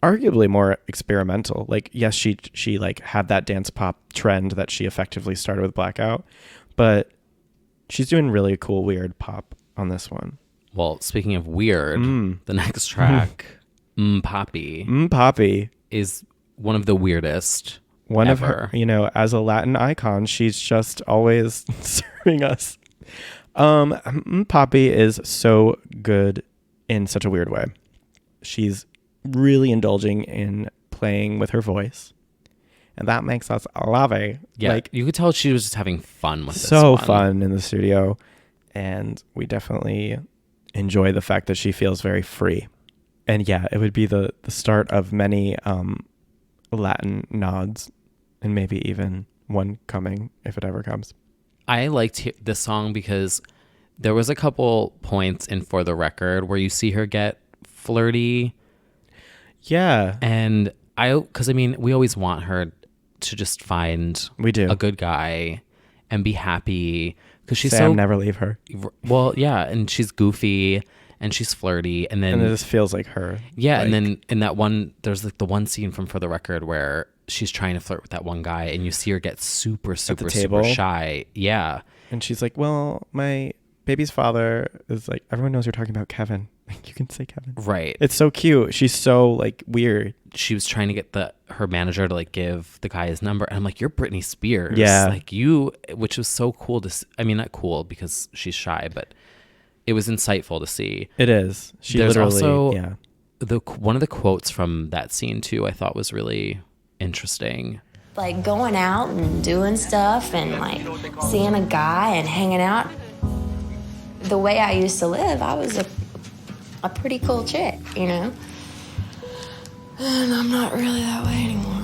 Speaker 2: arguably more experimental. Like, yes, she like had that dance pop trend that she effectively started with Blackout, but she's doing really cool, weird pop on this one.
Speaker 1: Well, speaking of weird, the next track,
Speaker 2: Poppy
Speaker 1: is one of the weirdest
Speaker 2: One
Speaker 1: ever.
Speaker 2: of her, as a Latin icon, she's just always serving us. Poppy is so good in such a weird way. She's really indulging in playing with her voice, and that makes us love it.
Speaker 1: Yeah,
Speaker 2: like,
Speaker 1: you could tell she was just having fun with this
Speaker 2: so
Speaker 1: one.
Speaker 2: fun in the studio, and we definitely enjoy the fact that she feels very free. And yeah, it would be the start of many Latin nods, and maybe even one coming if it ever comes.
Speaker 1: I liked this song because there was a couple points in For the Record where you see her get flirty.
Speaker 2: Yeah.
Speaker 1: And we always want her to just find a good guy and be happy, because she's
Speaker 2: Sam never leave her.
Speaker 1: Well, yeah, and she's goofy and she's flirty, and then
Speaker 2: it just feels like her.
Speaker 1: Yeah, and then in that one, there's like the one scene from For the Record where she's trying to flirt with that one guy, and you see her get super shy. Yeah,
Speaker 2: and she's like, "Well, my baby's father is like, everyone knows you're talking about Kevin. You can say Kevin."
Speaker 1: Right.
Speaker 2: It's so cute. She's so like weird.
Speaker 1: She was trying to get her manager to like give the guy his number, and I'm like, "You're Britney Spears."
Speaker 2: Yeah.
Speaker 1: Like you, which was so cool to. Not cool because she's shy, but it was insightful to see.
Speaker 2: It is.
Speaker 1: There's also one of the quotes from that scene too, I thought was really interesting.
Speaker 10: Like going out and doing stuff and like seeing a guy and hanging out. The way I used to live, I was a pretty cool chick, And I'm not really that way anymore.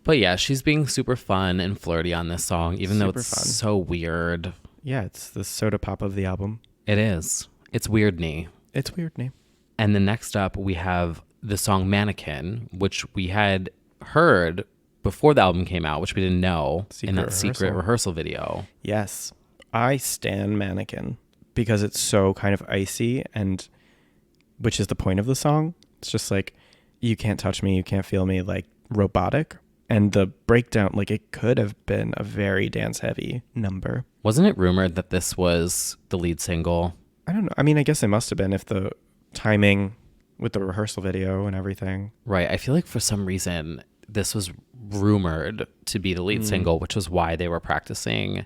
Speaker 1: But yeah, she's being super fun and flirty on this song, even though
Speaker 2: Super
Speaker 1: it's
Speaker 2: fun.
Speaker 1: so weird.
Speaker 2: Yeah, it's the soda pop of the album.
Speaker 1: It is. It's Weirdney.
Speaker 2: It's Weirdney.
Speaker 1: And then next up, we have the song Mannequin, which we had heard before the album came out, which we didn't know in that secret rehearsal video.
Speaker 2: Yes. I stan Mannequin because it's so kind of icy, and which is the point of the song. It's just like, you can't touch me, you can't feel me, like robotic. And the breakdown, like it could have been a very dance heavy number.
Speaker 1: Wasn't it rumored that this was the lead single?
Speaker 2: I don't know. I mean, I guess it must have been if the timing with the rehearsal video and everything.
Speaker 1: Right. I feel like for some reason this was rumored to be the lead single, which was why they were practicing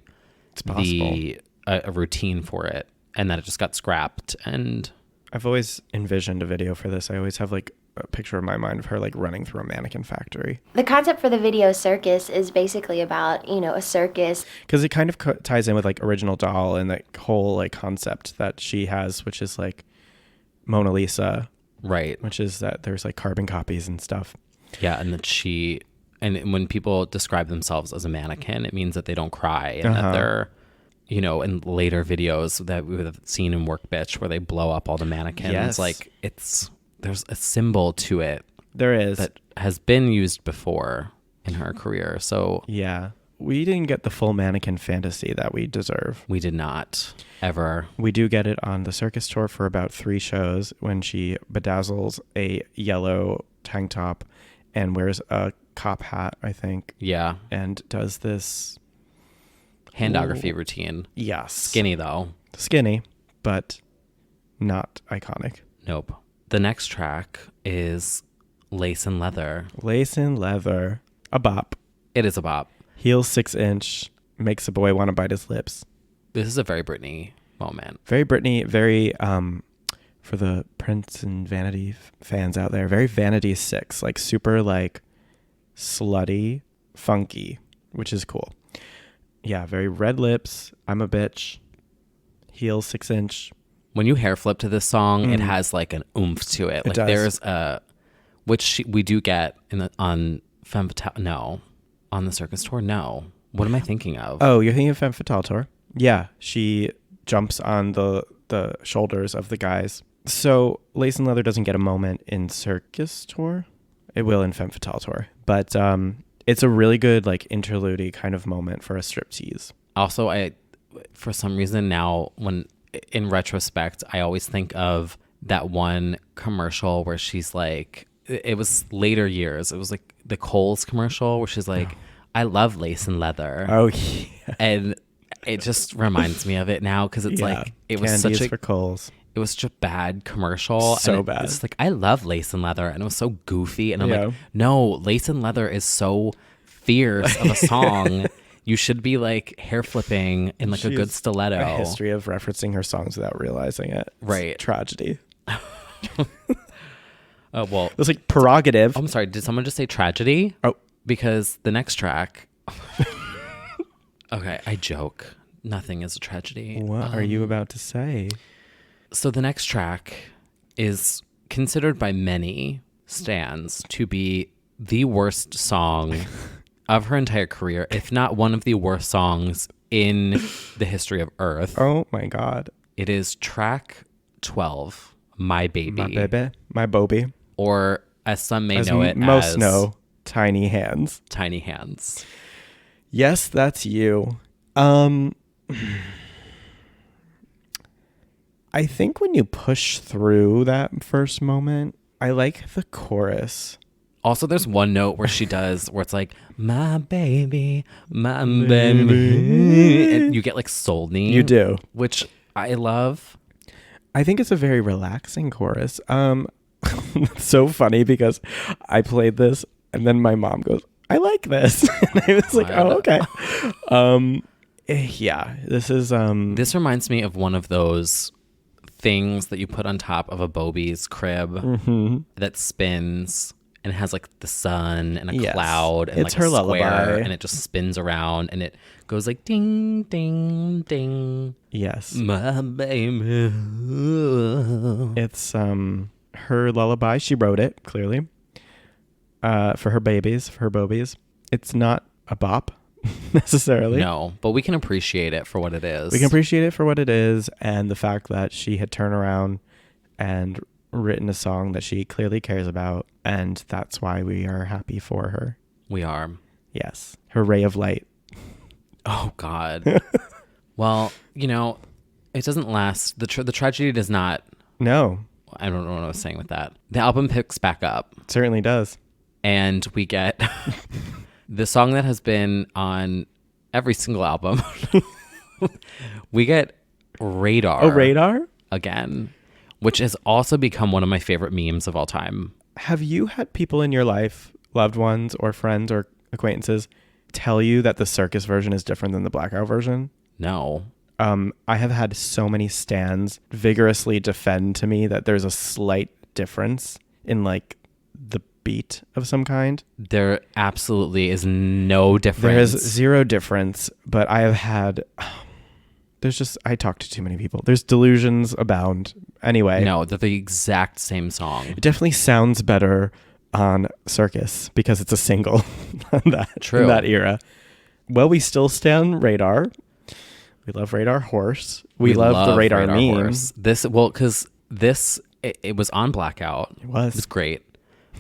Speaker 1: a routine for it, and that it just got scrapped. And
Speaker 2: I've always envisioned a video for this. I always have like a picture in my mind of her like running through a mannequin factory.
Speaker 5: The concept for the video Circus is basically about, a circus.
Speaker 2: Because it kind of ties in with like Original Doll and that whole like concept that she has, which is like Mona Lisa.
Speaker 1: Right.
Speaker 2: Which is that there's like carbon copies and stuff.
Speaker 1: Yeah, and that and when people describe themselves as a mannequin, it means that they don't cry, and that they're, in later videos that we would have seen in Work Bitch where they blow up all the mannequins.
Speaker 2: Yes.
Speaker 1: Like there's a symbol to it.
Speaker 2: There is.
Speaker 1: That has been used before in her career. So
Speaker 2: yeah, we didn't get the full mannequin fantasy that we deserve.
Speaker 1: We did not ever.
Speaker 2: We do get it on the Circus Tour for about 3 shows when she bedazzles a yellow tank top and wears a cop hat, I think.
Speaker 1: Yeah.
Speaker 2: And does this
Speaker 1: handography routine.
Speaker 2: Yes.
Speaker 1: Skinny though.
Speaker 2: Skinny, but not iconic.
Speaker 1: Nope. The next track is Lace and Leather.
Speaker 2: Lace and Leather. A bop.
Speaker 1: It is a bop.
Speaker 2: Heels 6-inch. Makes a boy want to bite his lips.
Speaker 1: This is a very Britney moment.
Speaker 2: Very Britney. Very, for the Prince and Vanity fans out there, very Vanity 6. Like super like slutty, funky, which is cool. Yeah, very red lips. I'm a bitch. Heels 6-inch.
Speaker 1: When you hair flip to this song, it has like an oomph to it. Like
Speaker 2: does.
Speaker 1: there's a, which we do get on Femme Fatale. No, on the Circus Tour. No, what am I thinking of?
Speaker 2: Oh, you're thinking of Femme Fatale Tour? Yeah, she jumps on the shoulders of the guys. So Lace and Leather doesn't get a moment in Circus Tour. It will in Femme Fatale Tour, but it's a really good like interlude kind of moment for a striptease.
Speaker 1: Also, I, for some reason now, when in retrospect, I always think of that one commercial where she's like, it was later years. It was like the Kohl's commercial where she's like, I love lace and leather.
Speaker 2: Oh, yeah.
Speaker 1: And it just reminds me of it now because it's like, it was
Speaker 2: Candy
Speaker 1: such
Speaker 2: is for Kohl's.
Speaker 1: It was such a bad commercial.
Speaker 2: So
Speaker 1: and
Speaker 2: bad.
Speaker 1: It's like, I love lace and leather. And it was so goofy. And I'm
Speaker 2: Yeah.
Speaker 1: like, no, lace and leather is so fierce of a song. You should be like hair flipping in like
Speaker 2: She
Speaker 1: a good
Speaker 2: has
Speaker 1: stiletto.
Speaker 2: A history of referencing her songs without realizing it. It's
Speaker 1: Right.
Speaker 2: tragedy.
Speaker 1: Well,
Speaker 2: It was like prerogative.
Speaker 1: I'm sorry. Did someone just say tragedy?
Speaker 2: Oh.
Speaker 1: Because the next track. Okay, I joke. Nothing is a tragedy.
Speaker 2: What are you about to say?
Speaker 1: So the next track is considered by many stans to be the worst song of her entire career, if not one of the worst songs in the history of Earth.
Speaker 2: Oh my God.
Speaker 1: It is track 12, My Baby.
Speaker 2: My baby. My Bobby.
Speaker 1: Or as some may
Speaker 2: As
Speaker 1: know it
Speaker 2: most
Speaker 1: as
Speaker 2: know, Tiny Hands.
Speaker 1: Tiny Hands.
Speaker 2: Yes, that's you. I think when you push through that first moment, I like the chorus.
Speaker 1: Also, there's one note where she does, where it's like, my baby, my baby. And you get like soul-y.
Speaker 2: You do.
Speaker 1: Which I love.
Speaker 2: I think it's a very relaxing chorus. It's so funny because I played this and then my mom goes, I like this. And I was like, oh, okay. Yeah, this is...
Speaker 1: This reminds me of one of those things that you put on top of a Bobby's crib that spins and has like the sun and a
Speaker 2: Yes.
Speaker 1: cloud and
Speaker 2: It's
Speaker 1: like
Speaker 2: her
Speaker 1: a square
Speaker 2: lullaby.
Speaker 1: and it just spins around and it goes like ding, ding, ding.
Speaker 2: Yes.
Speaker 1: My baby.
Speaker 2: It's her lullaby. She wrote it, clearly. For her babies, for her bobies. It's not a bop, necessarily.
Speaker 1: No, but we can appreciate it for what it is.
Speaker 2: We can appreciate it for what it is, and the fact that she had turned around and written a song that she clearly cares about, and that's why we are happy for her.
Speaker 1: We are.
Speaker 2: Yes. Her ray of light.
Speaker 1: Oh, God. Well, you know, it doesn't last. The tragedy does not.
Speaker 2: No.
Speaker 1: I don't know what I was saying with that. The album picks back up.
Speaker 2: It certainly does.
Speaker 1: And we get the song that has been on every single album. We get Radar.
Speaker 2: Oh, Radar?
Speaker 1: Again, which has also become one of my favorite memes of all time.
Speaker 2: Have you had people in your life, loved ones or friends or acquaintances, tell you that the circus version is different than the blackout version?
Speaker 1: No.
Speaker 2: I have had so many stans vigorously defend to me that there's a slight difference in like the beat of some kind.
Speaker 1: There absolutely is no difference.
Speaker 2: There is zero difference, but I have had... I talk to too many people. There's delusions abound. Anyway.
Speaker 1: No, they're the exact same song.
Speaker 2: It definitely sounds better on Circus because it's a single in that era. Well, we still stand Radar. We love Radar Horse. We love the Radar meme.
Speaker 1: Horse. Because it was on Blackout.
Speaker 2: It was.
Speaker 1: It was great.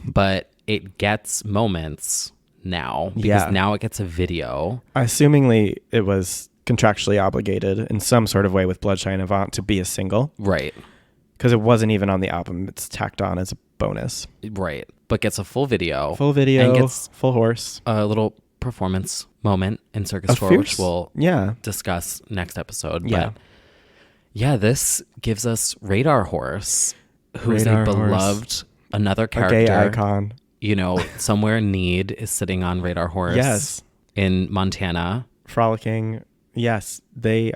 Speaker 1: But it gets moments now because now it gets a video.
Speaker 2: Assumingly, it was contractually obligated in some sort of way with Bloodshine Avant to be a single.
Speaker 1: Right.
Speaker 2: Because it wasn't even on the album. It's tacked on as a bonus.
Speaker 1: Right. But gets a full video.
Speaker 2: Full video.
Speaker 1: And gets
Speaker 2: full horse.
Speaker 1: A little performance moment in Circus Tour, which we'll discuss next episode.
Speaker 2: Yeah.
Speaker 1: But yeah, this gives us Radar Horse, who's
Speaker 2: Radar
Speaker 1: a beloved,
Speaker 2: Horse.
Speaker 1: another character.
Speaker 2: A gay icon.
Speaker 1: you know, somewhere Neyde is sitting on Radar Horse.
Speaker 2: Yes.
Speaker 1: In Montana.
Speaker 2: Frolicking. Yes. They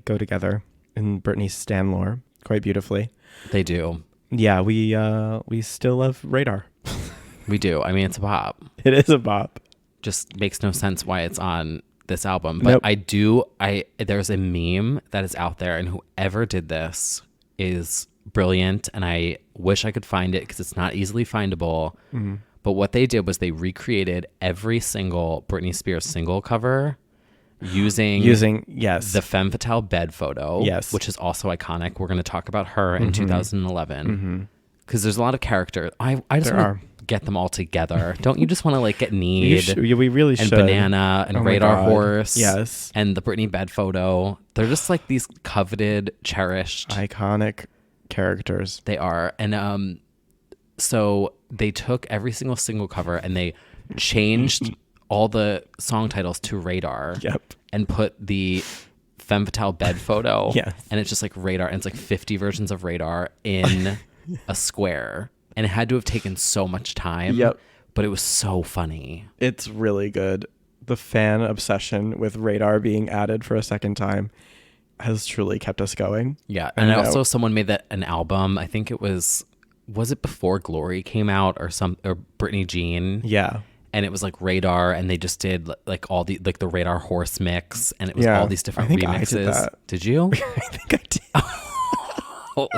Speaker 2: go together in Britney's stan lore quite beautifully.
Speaker 1: They do.
Speaker 2: Yeah, we still love Radar.
Speaker 1: We do. I mean, it's a bop.
Speaker 2: It is a bop.
Speaker 1: Just makes no sense why it's on this album. But nope. There's a meme that is out there, and whoever did this is brilliant, and I wish I could find it because it's not easily findable. Mm-hmm. But what they did was they recreated every single Britney Spears single cover using
Speaker 2: yes,
Speaker 1: the femme fatale bed photo,
Speaker 2: yes,
Speaker 1: which is also iconic. We're going to talk about her in 2011 because there's a lot of characters. I just want to get them all together. Don't you just want to like get Neyde?
Speaker 2: We really should.
Speaker 1: And Banana and Radar Horse.
Speaker 2: Yes.
Speaker 1: And the Britney bed photo. They're just like these coveted, cherished,
Speaker 2: iconic characters.
Speaker 1: They are. And so they took every single cover and they changed all the song titles to Radar.
Speaker 2: Yep.
Speaker 1: And put the femme fatale bed photo.
Speaker 2: Yes.
Speaker 1: And it's just like Radar. And it's like 50 versions of Radar in a square. And it had to have taken so much time.
Speaker 2: Yep.
Speaker 1: But it was so funny.
Speaker 2: It's really good. The fan obsession with Radar being added for a second time has truly kept us going.
Speaker 1: Yeah. And also someone made that an album. I think it was it before Glory came out or Britney Jean?
Speaker 2: Yeah.
Speaker 1: And it was like Radar, and they just did like all the like the Radar Horse mix, and it was all these different remixes.
Speaker 2: I did that.
Speaker 1: Did you?
Speaker 2: I think I did.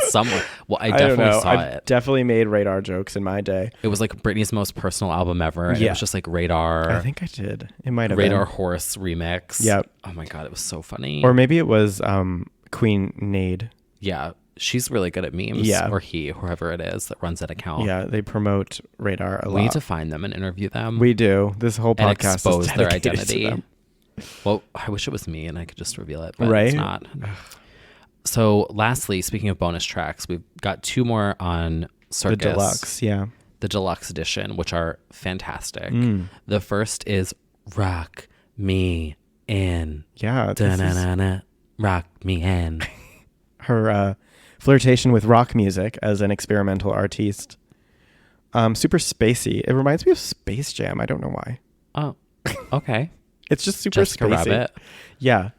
Speaker 1: Somewhere. Well, I definitely saw it.
Speaker 2: Definitely made Radar jokes in my day.
Speaker 1: It was like Britney's most personal album ever. And it was just like Radar.
Speaker 2: I think I did. It might have
Speaker 1: Radar
Speaker 2: been.
Speaker 1: Horse remix.
Speaker 2: Yep.
Speaker 1: Oh my god, it was so funny.
Speaker 2: Or maybe it was Queen Neyde.
Speaker 1: Yeah, she's really good at memes.
Speaker 2: Yeah.
Speaker 1: Or whoever it is that runs that account.
Speaker 2: Yeah, they promote Radar a lot.
Speaker 1: We need to find them and interview them.
Speaker 2: We do. This whole podcast
Speaker 1: and expose
Speaker 2: is
Speaker 1: their
Speaker 2: dedicated
Speaker 1: identity.
Speaker 2: to them.
Speaker 1: Well, I wish it was me and I could just reveal it, but
Speaker 2: right?
Speaker 1: It's not. So lastly, speaking of bonus tracks, we've got two more on Circus.
Speaker 2: The deluxe, yeah.
Speaker 1: The deluxe edition, which are fantastic. The first is Rock Me In.
Speaker 2: Yeah.
Speaker 1: Rock Me In.
Speaker 2: Her flirtation with rock music as an experimental artiste. Super spacey. It reminds me of Space Jam. I don't know why.
Speaker 1: Oh, okay.
Speaker 2: It's just super
Speaker 1: Jessica
Speaker 2: spacey.
Speaker 1: Rabbit.
Speaker 2: Yeah.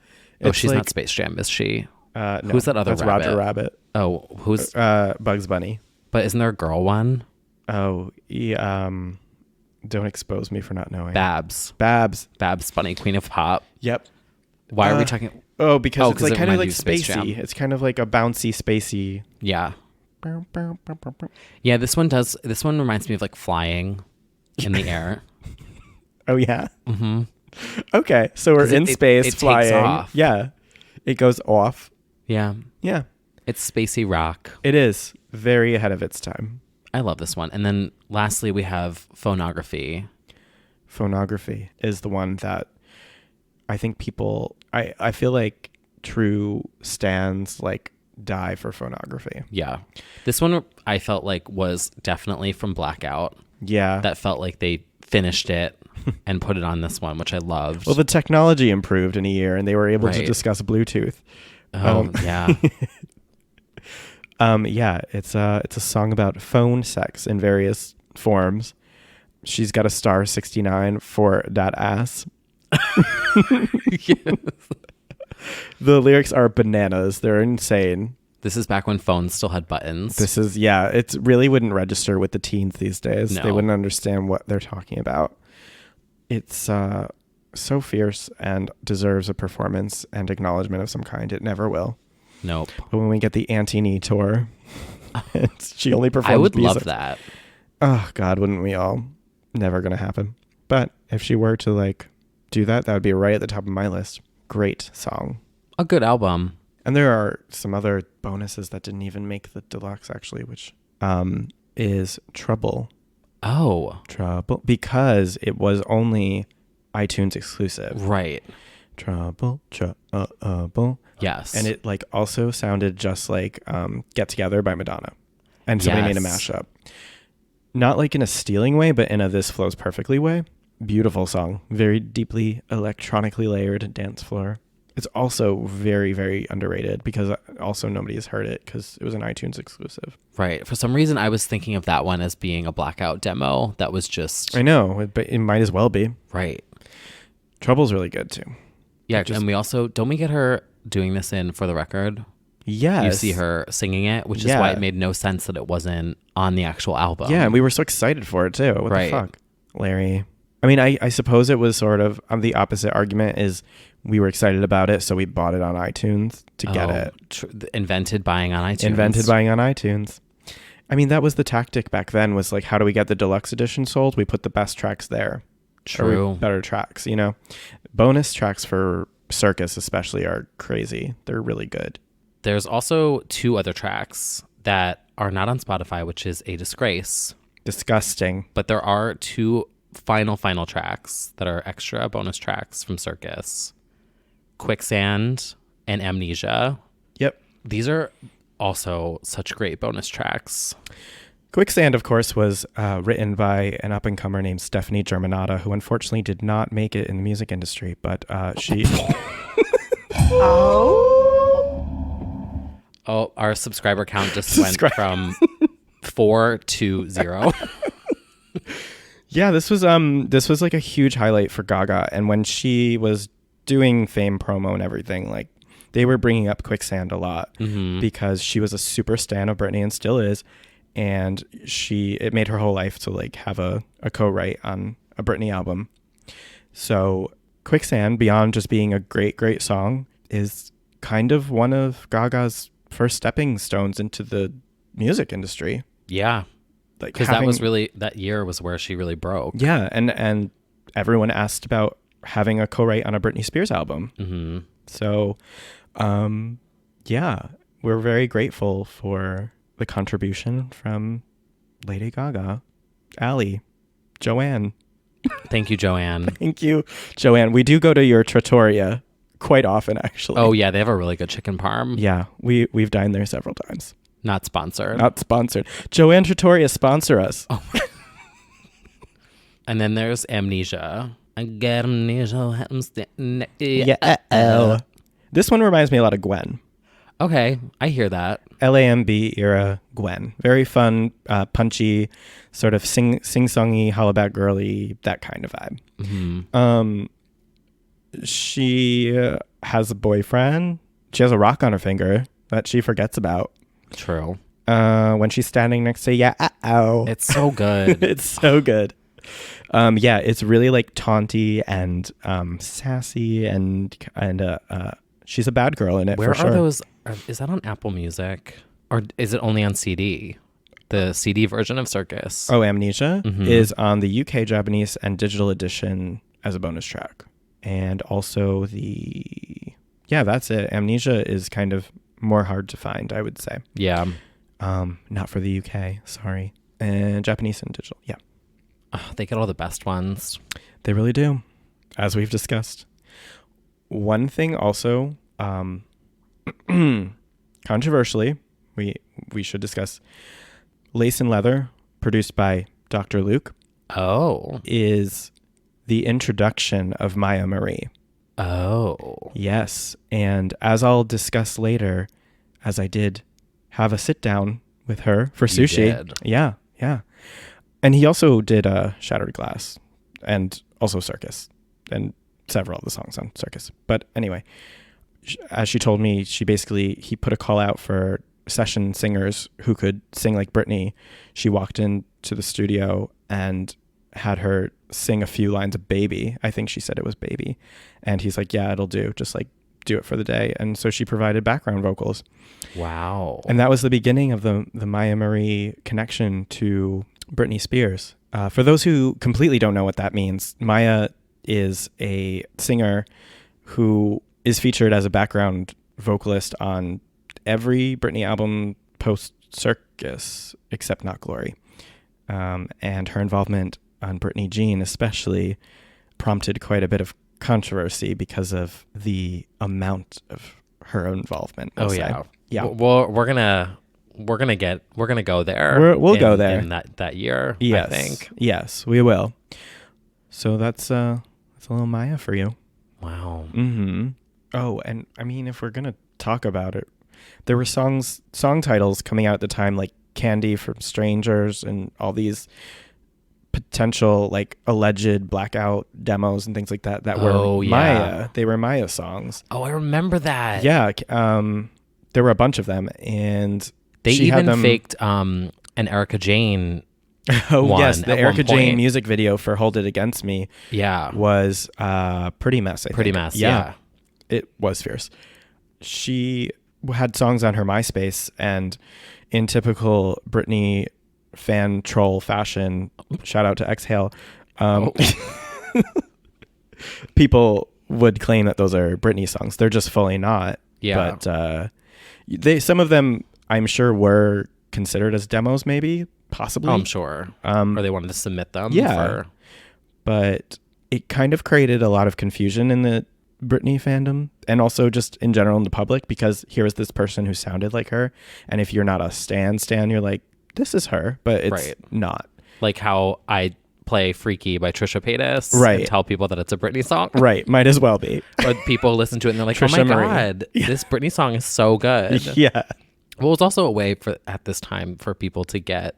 Speaker 1: Oh, she's not Space Jam, is she?
Speaker 2: No,
Speaker 1: who's that other
Speaker 2: that's
Speaker 1: rabbit?
Speaker 2: Roger Rabbit.
Speaker 1: Oh, who's
Speaker 2: Bugs Bunny?
Speaker 1: But isn't there a girl one?
Speaker 2: Oh, don't expose me for not knowing.
Speaker 1: Babs Bunny, Queen of Pop.
Speaker 2: Yep.
Speaker 1: Why are we talking?
Speaker 2: Oh, because it's like kind of like
Speaker 1: Space Jam.
Speaker 2: spacey. It's kind of like a bouncy, spacey.
Speaker 1: Yeah. Yeah, this one does. This one reminds me of like flying in the air.
Speaker 2: Oh yeah.
Speaker 1: Mm-hmm.
Speaker 2: Okay, so we're in space flying.
Speaker 1: Takes off.
Speaker 2: Yeah, it goes off.
Speaker 1: Yeah.
Speaker 2: Yeah.
Speaker 1: It's spacey rock.
Speaker 2: It is very ahead of its time.
Speaker 1: I love this one. And then lastly, we have Phonography.
Speaker 2: Phonography is the one that I think people. I feel like true stans like die for Phonography.
Speaker 1: Yeah. This one I felt like was definitely from Blackout.
Speaker 2: Yeah.
Speaker 1: That felt like they finished it and put it on this one, which I loved.
Speaker 2: Well, the technology improved in a year and they were able to discuss Bluetooth.
Speaker 1: Oh, yeah.
Speaker 2: Yeah, it's a song about phone sex in various forms. She's got a star 69 for that ass.
Speaker 1: Yes.
Speaker 2: The lyrics are bananas. They're insane.
Speaker 1: This is back when phones still had buttons.
Speaker 2: This is, yeah, it really wouldn't register with the teens these days.
Speaker 1: No.
Speaker 2: They wouldn't understand what they're talking about. It's so fierce and deserves a performance and acknowledgement of some kind. It never will.
Speaker 1: Nope.
Speaker 2: But when we get the Antony tour, she only performs
Speaker 1: I would
Speaker 2: music.
Speaker 1: love that.
Speaker 2: Oh, God, wouldn't we all? Never going to happen. But if she were to, like, do that, that would be right at the top of my list. Great song.
Speaker 1: A good album.
Speaker 2: And there are some other bonuses that didn't even make the deluxe, actually, which is Trouble.
Speaker 1: Oh.
Speaker 2: Trouble. Because it was only iTunes exclusive.
Speaker 1: Right.
Speaker 2: Trouble.
Speaker 1: Yes.
Speaker 2: And it like also sounded just like Get Together by Madonna. And somebody made a mashup. Not like in a stealing way, but in a this flows perfectly way. Beautiful song. Very deeply electronically layered dance floor. It's also very, very underrated because also nobody has heard it because it was an iTunes exclusive.
Speaker 1: Right. For some reason, I was thinking of that one as being a blackout demo that was just...
Speaker 2: I know, but it might as well be.
Speaker 1: Right.
Speaker 2: Trouble's really good too.
Speaker 1: Yeah, and we also... Don't we get her doing this in For the Record?
Speaker 2: Yes.
Speaker 1: You see her singing it, which is why it made no sense that it wasn't on the actual album.
Speaker 2: Yeah, and we were so excited for it too. What
Speaker 1: Right.
Speaker 2: the fuck? Larry. I mean, I suppose it was sort of the opposite argument is we were excited about it, so we bought it on iTunes to get it.
Speaker 1: Invented buying on iTunes.
Speaker 2: Invented buying on iTunes. I mean, that was the tactic back then, was like, how do we get the deluxe edition sold? We put the best tracks there.
Speaker 1: True.
Speaker 2: Better tracks, you know? Bonus tracks for Circus especially are crazy. They're really good.
Speaker 1: There's also 2 other tracks that are not on Spotify, which is a disgrace.
Speaker 2: Disgusting.
Speaker 1: But there are 2 final tracks that are extra bonus tracks from Circus. Quicksand and Amnesia.
Speaker 2: Yep.
Speaker 1: These are also such great bonus tracks.
Speaker 2: Quicksand, of course, was written by an up-and-comer named Stephanie Germanotta, who unfortunately did not make it in the music industry, but she...
Speaker 1: Oh, our subscriber count just went from 4 to 0.
Speaker 2: Yeah, this was like a huge highlight for Gaga, and when she was doing Fame promo and everything, like they were bringing up Quicksand a lot because she was a super stan of Britney and still is, and it made her whole life to like have a co-write on a Britney album. So Quicksand, beyond just being a great song, is kind of one of Gaga's first stepping stones into the music industry.
Speaker 1: Yeah. Because that year was where she really broke.
Speaker 2: Yeah, and everyone asked about having a co-write on a Britney Spears album.
Speaker 1: Mm-hmm.
Speaker 2: So, yeah, we're very grateful for the contribution from Lady Gaga, Allie, Joanne.
Speaker 1: Thank you, Joanne.
Speaker 2: Thank you, Joanne. We do go to your trattoria quite often, actually.
Speaker 1: Oh yeah, they have a really good chicken parm.
Speaker 2: Yeah, we've dined there several times.
Speaker 1: Not sponsored.
Speaker 2: Not sponsored. Joanne Trattoria, sponsor us.
Speaker 1: Oh. And then there's Amnesia. I get amnesia.
Speaker 2: Yeah. This one reminds me a lot of Gwen.
Speaker 1: Okay, I hear that.
Speaker 2: LAMB era Gwen. Very fun, punchy, sort of sing-songy, hollaback girly, that kind of vibe.
Speaker 1: Mm-hmm.
Speaker 2: She has a boyfriend. She has a rock on her finger that she forgets about.
Speaker 1: True.
Speaker 2: When she's standing next to
Speaker 1: It's so good.
Speaker 2: It's so good. Yeah, it's really like taunty and sassy and she's a bad girl in it.
Speaker 1: Where
Speaker 2: for sure.
Speaker 1: are those? Is that on Apple Music or is it only on CD? The CD version of Circus.
Speaker 2: Oh, Amnesia is on the UK, Japanese, and digital edition as a bonus track, and also that's it. Amnesia is kind of more hard to find, I would say.
Speaker 1: Yeah.
Speaker 2: Not for the UK, sorry. And Japanese and digital, yeah.
Speaker 1: They get all the best ones.
Speaker 2: They really do, as we've discussed. One thing also, controversially, we should discuss, Lace and Leather, produced by Dr. Luke, is the introduction of Maya Marie.
Speaker 1: Oh.
Speaker 2: Yes. And as I'll discuss later, as I did have a sit down with her for sushi.
Speaker 1: You did.
Speaker 2: Yeah. And he also did Shattered Glass and also Circus and several of the songs on Circus. But anyway, as she told me, he put a call out for session singers who could sing like Britney. She walked into the studio and had her sing a few lines of Baby. I think she said it was Baby. And he's like, yeah, it'll do. Just like do it for the day. And so she provided background vocals.
Speaker 1: Wow.
Speaker 2: And that was the beginning of the Maya Marie connection to Britney Spears. For those who completely don't know what that means, Maya is a singer who is featured as a background vocalist on every Britney album post Circus, except Not Glory. And her involvement on Britney Jean especially prompted quite a bit of controversy because of the amount of her involvement.
Speaker 1: Yeah.
Speaker 2: Well,
Speaker 1: we're gonna go there.
Speaker 2: We'll go there
Speaker 1: in that year.
Speaker 2: Yes.
Speaker 1: I think.
Speaker 2: Yes, we will. So that's a little Maya for you.
Speaker 1: Wow.
Speaker 2: Mm-hmm. Oh, and I mean, if we're going to talk about it, there were song titles coming out at the time, like Candy from Strangers and all these potential like alleged blackout demos and things like that were Maya. They were Maya songs.
Speaker 1: Oh, I remember that.
Speaker 2: Yeah. There were a bunch of them, and
Speaker 1: they
Speaker 2: she
Speaker 1: even
Speaker 2: had them
Speaker 1: faked an Erica Jane.
Speaker 2: Oh yes, the Erica Jane music video for "Hold It Against Me."
Speaker 1: Yeah,
Speaker 2: was pretty mess.
Speaker 1: Pretty mess. Yeah,
Speaker 2: it was fierce. She had songs on her MySpace, and in typical Britney fan troll fashion, shout out to Exhale, people would claim that those are Britney songs. They're just fully not.
Speaker 1: Yeah,
Speaker 2: but some of them I'm sure were considered as demos, maybe, possibly.
Speaker 1: I'm sure. Or they wanted to submit them.
Speaker 2: Yeah, but it kind of created a lot of confusion in the Britney fandom, and also just in general in the public, because here was this person who sounded like her, and if you're not a stan, you're like, this is her, but it's not.
Speaker 1: Like how I play Freaky by Trisha Paytas
Speaker 2: and
Speaker 1: tell people that it's a Britney song.
Speaker 2: Right, might as well be.
Speaker 1: But people listen to it and they're like,
Speaker 2: Trisha
Speaker 1: oh my
Speaker 2: Marie.
Speaker 1: God, this Britney song is so good.
Speaker 2: Yeah.
Speaker 1: Well, it's also a way at this time for people to get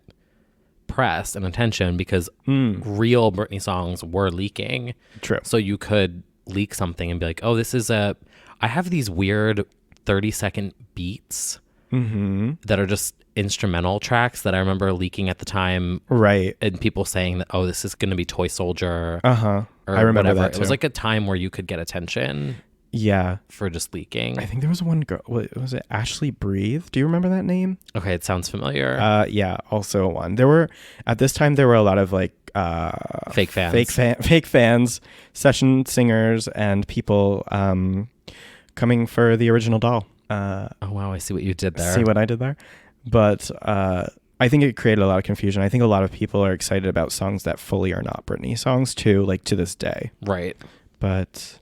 Speaker 1: press and attention, because real Britney songs were leaking.
Speaker 2: True.
Speaker 1: So you could leak something and be like, oh, I have these weird 30-second beats that are just instrumental tracks that I remember leaking at the time.
Speaker 2: Right.
Speaker 1: And people saying that, oh, this is going to be Toy Soldier.
Speaker 2: I remember that too.
Speaker 1: It was like a time where you could get attention.
Speaker 2: Yeah.
Speaker 1: For just leaking.
Speaker 2: I think there was one girl. Was it Ashley Breathe? Do you remember that name?
Speaker 1: Okay, it sounds familiar.
Speaker 2: Yeah, also one. At this time, there were a lot of like
Speaker 1: fake fans.
Speaker 2: Fake fans, session singers, and people coming for the original doll.
Speaker 1: Oh, wow, I see what you did there.
Speaker 2: See what I did there? But I think it created a lot of confusion. I think a lot of people are excited about songs that fully are not Britney songs too, like to this day.
Speaker 1: Right.
Speaker 2: But,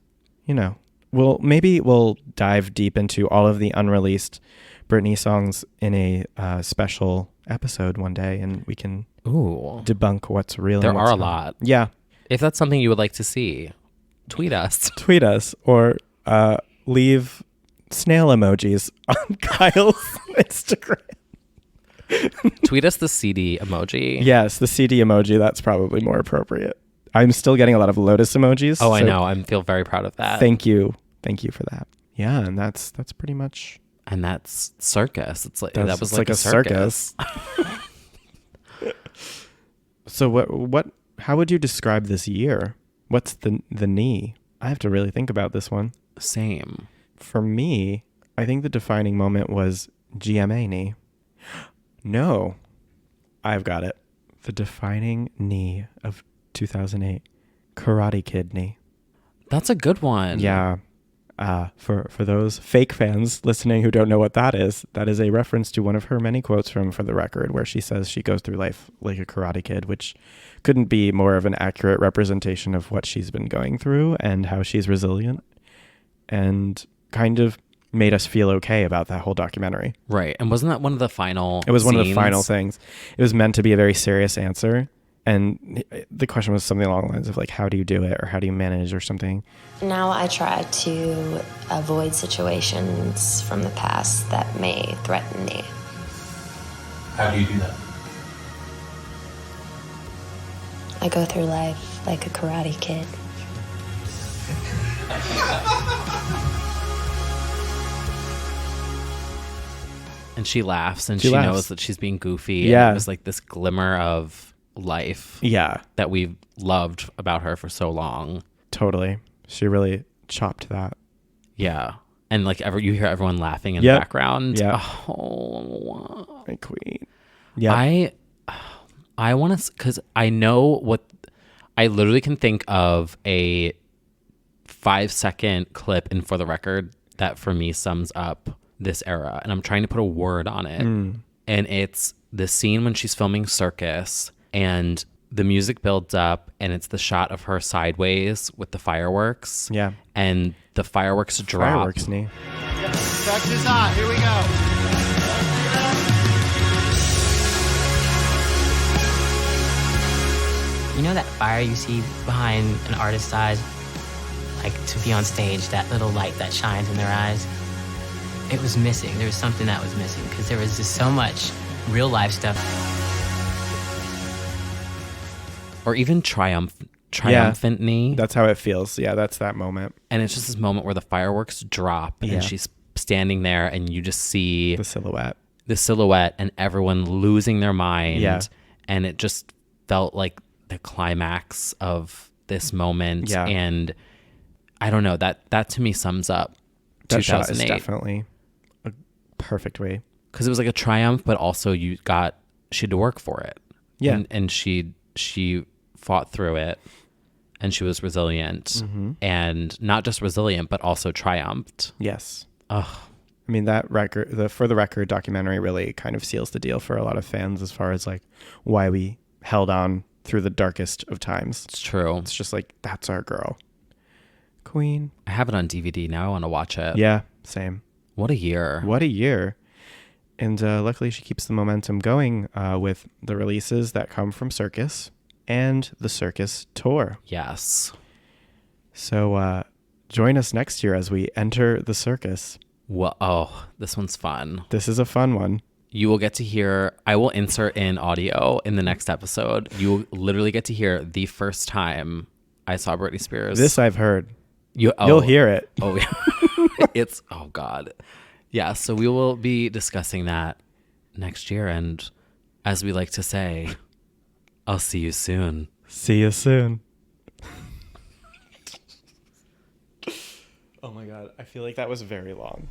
Speaker 2: maybe we'll dive deep into all of the unreleased Britney songs in a special episode one day, and we can debunk what's real.
Speaker 1: There
Speaker 2: and what's
Speaker 1: are a
Speaker 2: not.
Speaker 1: lot.
Speaker 2: Yeah.
Speaker 1: If that's something you would like to see, tweet us.
Speaker 2: Tweet us, or leave snail emojis on Kyle's Instagram.
Speaker 1: Tweet us the CD emoji.
Speaker 2: Yes, the CD emoji. That's probably more appropriate. I'm still getting a lot of lotus emojis.
Speaker 1: Oh, I know. I feel very proud of that.
Speaker 2: Thank you for that. Yeah, and that's pretty much.
Speaker 1: And that's Circus. It's like
Speaker 2: that
Speaker 1: was like a circus.
Speaker 2: So what? How would you describe this year? What's the knee? I have to really think about this one.
Speaker 1: Same.
Speaker 2: For me, I think the defining moment was GMA knee. No, I've got it. The defining knee of 2008, Karate Kid knee.
Speaker 1: That's a good one.
Speaker 2: Yeah. For those fake fans listening who don't know what that is a reference to one of her many quotes from For the Record, where she says she goes through life like a karate kid, which couldn't be more of an accurate representation of what she's been going through and how she's resilient, and kind of made us feel okay about that whole documentary.
Speaker 1: Right. And wasn't that one of the final
Speaker 2: It was
Speaker 1: scenes?
Speaker 2: One of the final things. It was meant to be a very serious answer. And the question was something along the lines of like, how do you do it, or how do you manage, or something?
Speaker 10: Now I try to avoid situations from the past that may threaten me.
Speaker 12: How do you do that?
Speaker 10: I go through life like a karate kid.
Speaker 1: And she laughs, and she knows that she's being goofy.
Speaker 2: Yeah.
Speaker 1: And it was like this glimmer of life.
Speaker 2: Yeah.
Speaker 1: That we've loved about her for so long.
Speaker 2: Totally. She really chopped that.
Speaker 1: Yeah. And like you hear everyone laughing in the background.
Speaker 2: Yeah.
Speaker 1: Oh,
Speaker 2: my queen. Yeah.
Speaker 1: I want to, because I know I literally can think of a 5-second clip in For the Record that for me sums up this era, and I'm trying to put a word on it. And it's the scene when she's filming Circus, and the music builds up, and it's the shot of her sideways with the fireworks.
Speaker 2: Yeah.
Speaker 1: And the fireworks drop.
Speaker 2: Fireworks knee.
Speaker 8: Practice hot. Here we
Speaker 17: You know that fire you see behind an artist's eyes? like to be on stage, that little light that shines in their eyes, it was missing. There was something that was missing because there was just so much real life stuff.
Speaker 1: Or even triumphantly.
Speaker 2: That's how it feels. Yeah, that's that moment.
Speaker 1: And it's just this moment where the fireworks drop and she's standing there and you just see
Speaker 2: the silhouette
Speaker 1: and everyone losing their mind.
Speaker 2: Yeah.
Speaker 1: And it just felt like the climax of this moment.
Speaker 2: Yeah.
Speaker 1: And I don't know, that to me sums up
Speaker 2: that shot is
Speaker 1: 2008.
Speaker 2: definitely a perfect way.
Speaker 1: Because it was like a triumph, but also she had to work for it.
Speaker 2: Yeah.
Speaker 1: And she fought through it and she was resilient.
Speaker 2: Mm-hmm.
Speaker 1: And not just resilient, but also triumphed.
Speaker 2: Yes.
Speaker 1: Ugh.
Speaker 2: I mean, that record, the For the Record documentary really kind of seals the deal for a lot of fans as far as like why we held on through the darkest of times.
Speaker 1: It's true.
Speaker 2: It's just like, that's our girl. Queen.
Speaker 1: I have it on DVD now. I want to watch it.
Speaker 2: Yeah, same.
Speaker 1: What a year.
Speaker 2: What a year. And luckily she keeps the momentum going with the releases that come from Circus and the Circus Tour.
Speaker 1: Yes.
Speaker 2: So join us next year as we enter the circus.
Speaker 1: Well, oh, this one's fun.
Speaker 2: This is a fun one.
Speaker 1: You will get to hear, I will insert in audio in the next episode. You will literally get to hear the first time I saw Britney Spears.
Speaker 2: This I've heard.
Speaker 1: You'll
Speaker 2: hear it.
Speaker 1: Oh, yeah. It's, oh God. Yeah, so we will be discussing that next year. And as we like to say, I'll see you soon.
Speaker 2: See you soon. Oh my God. I feel like that was very long.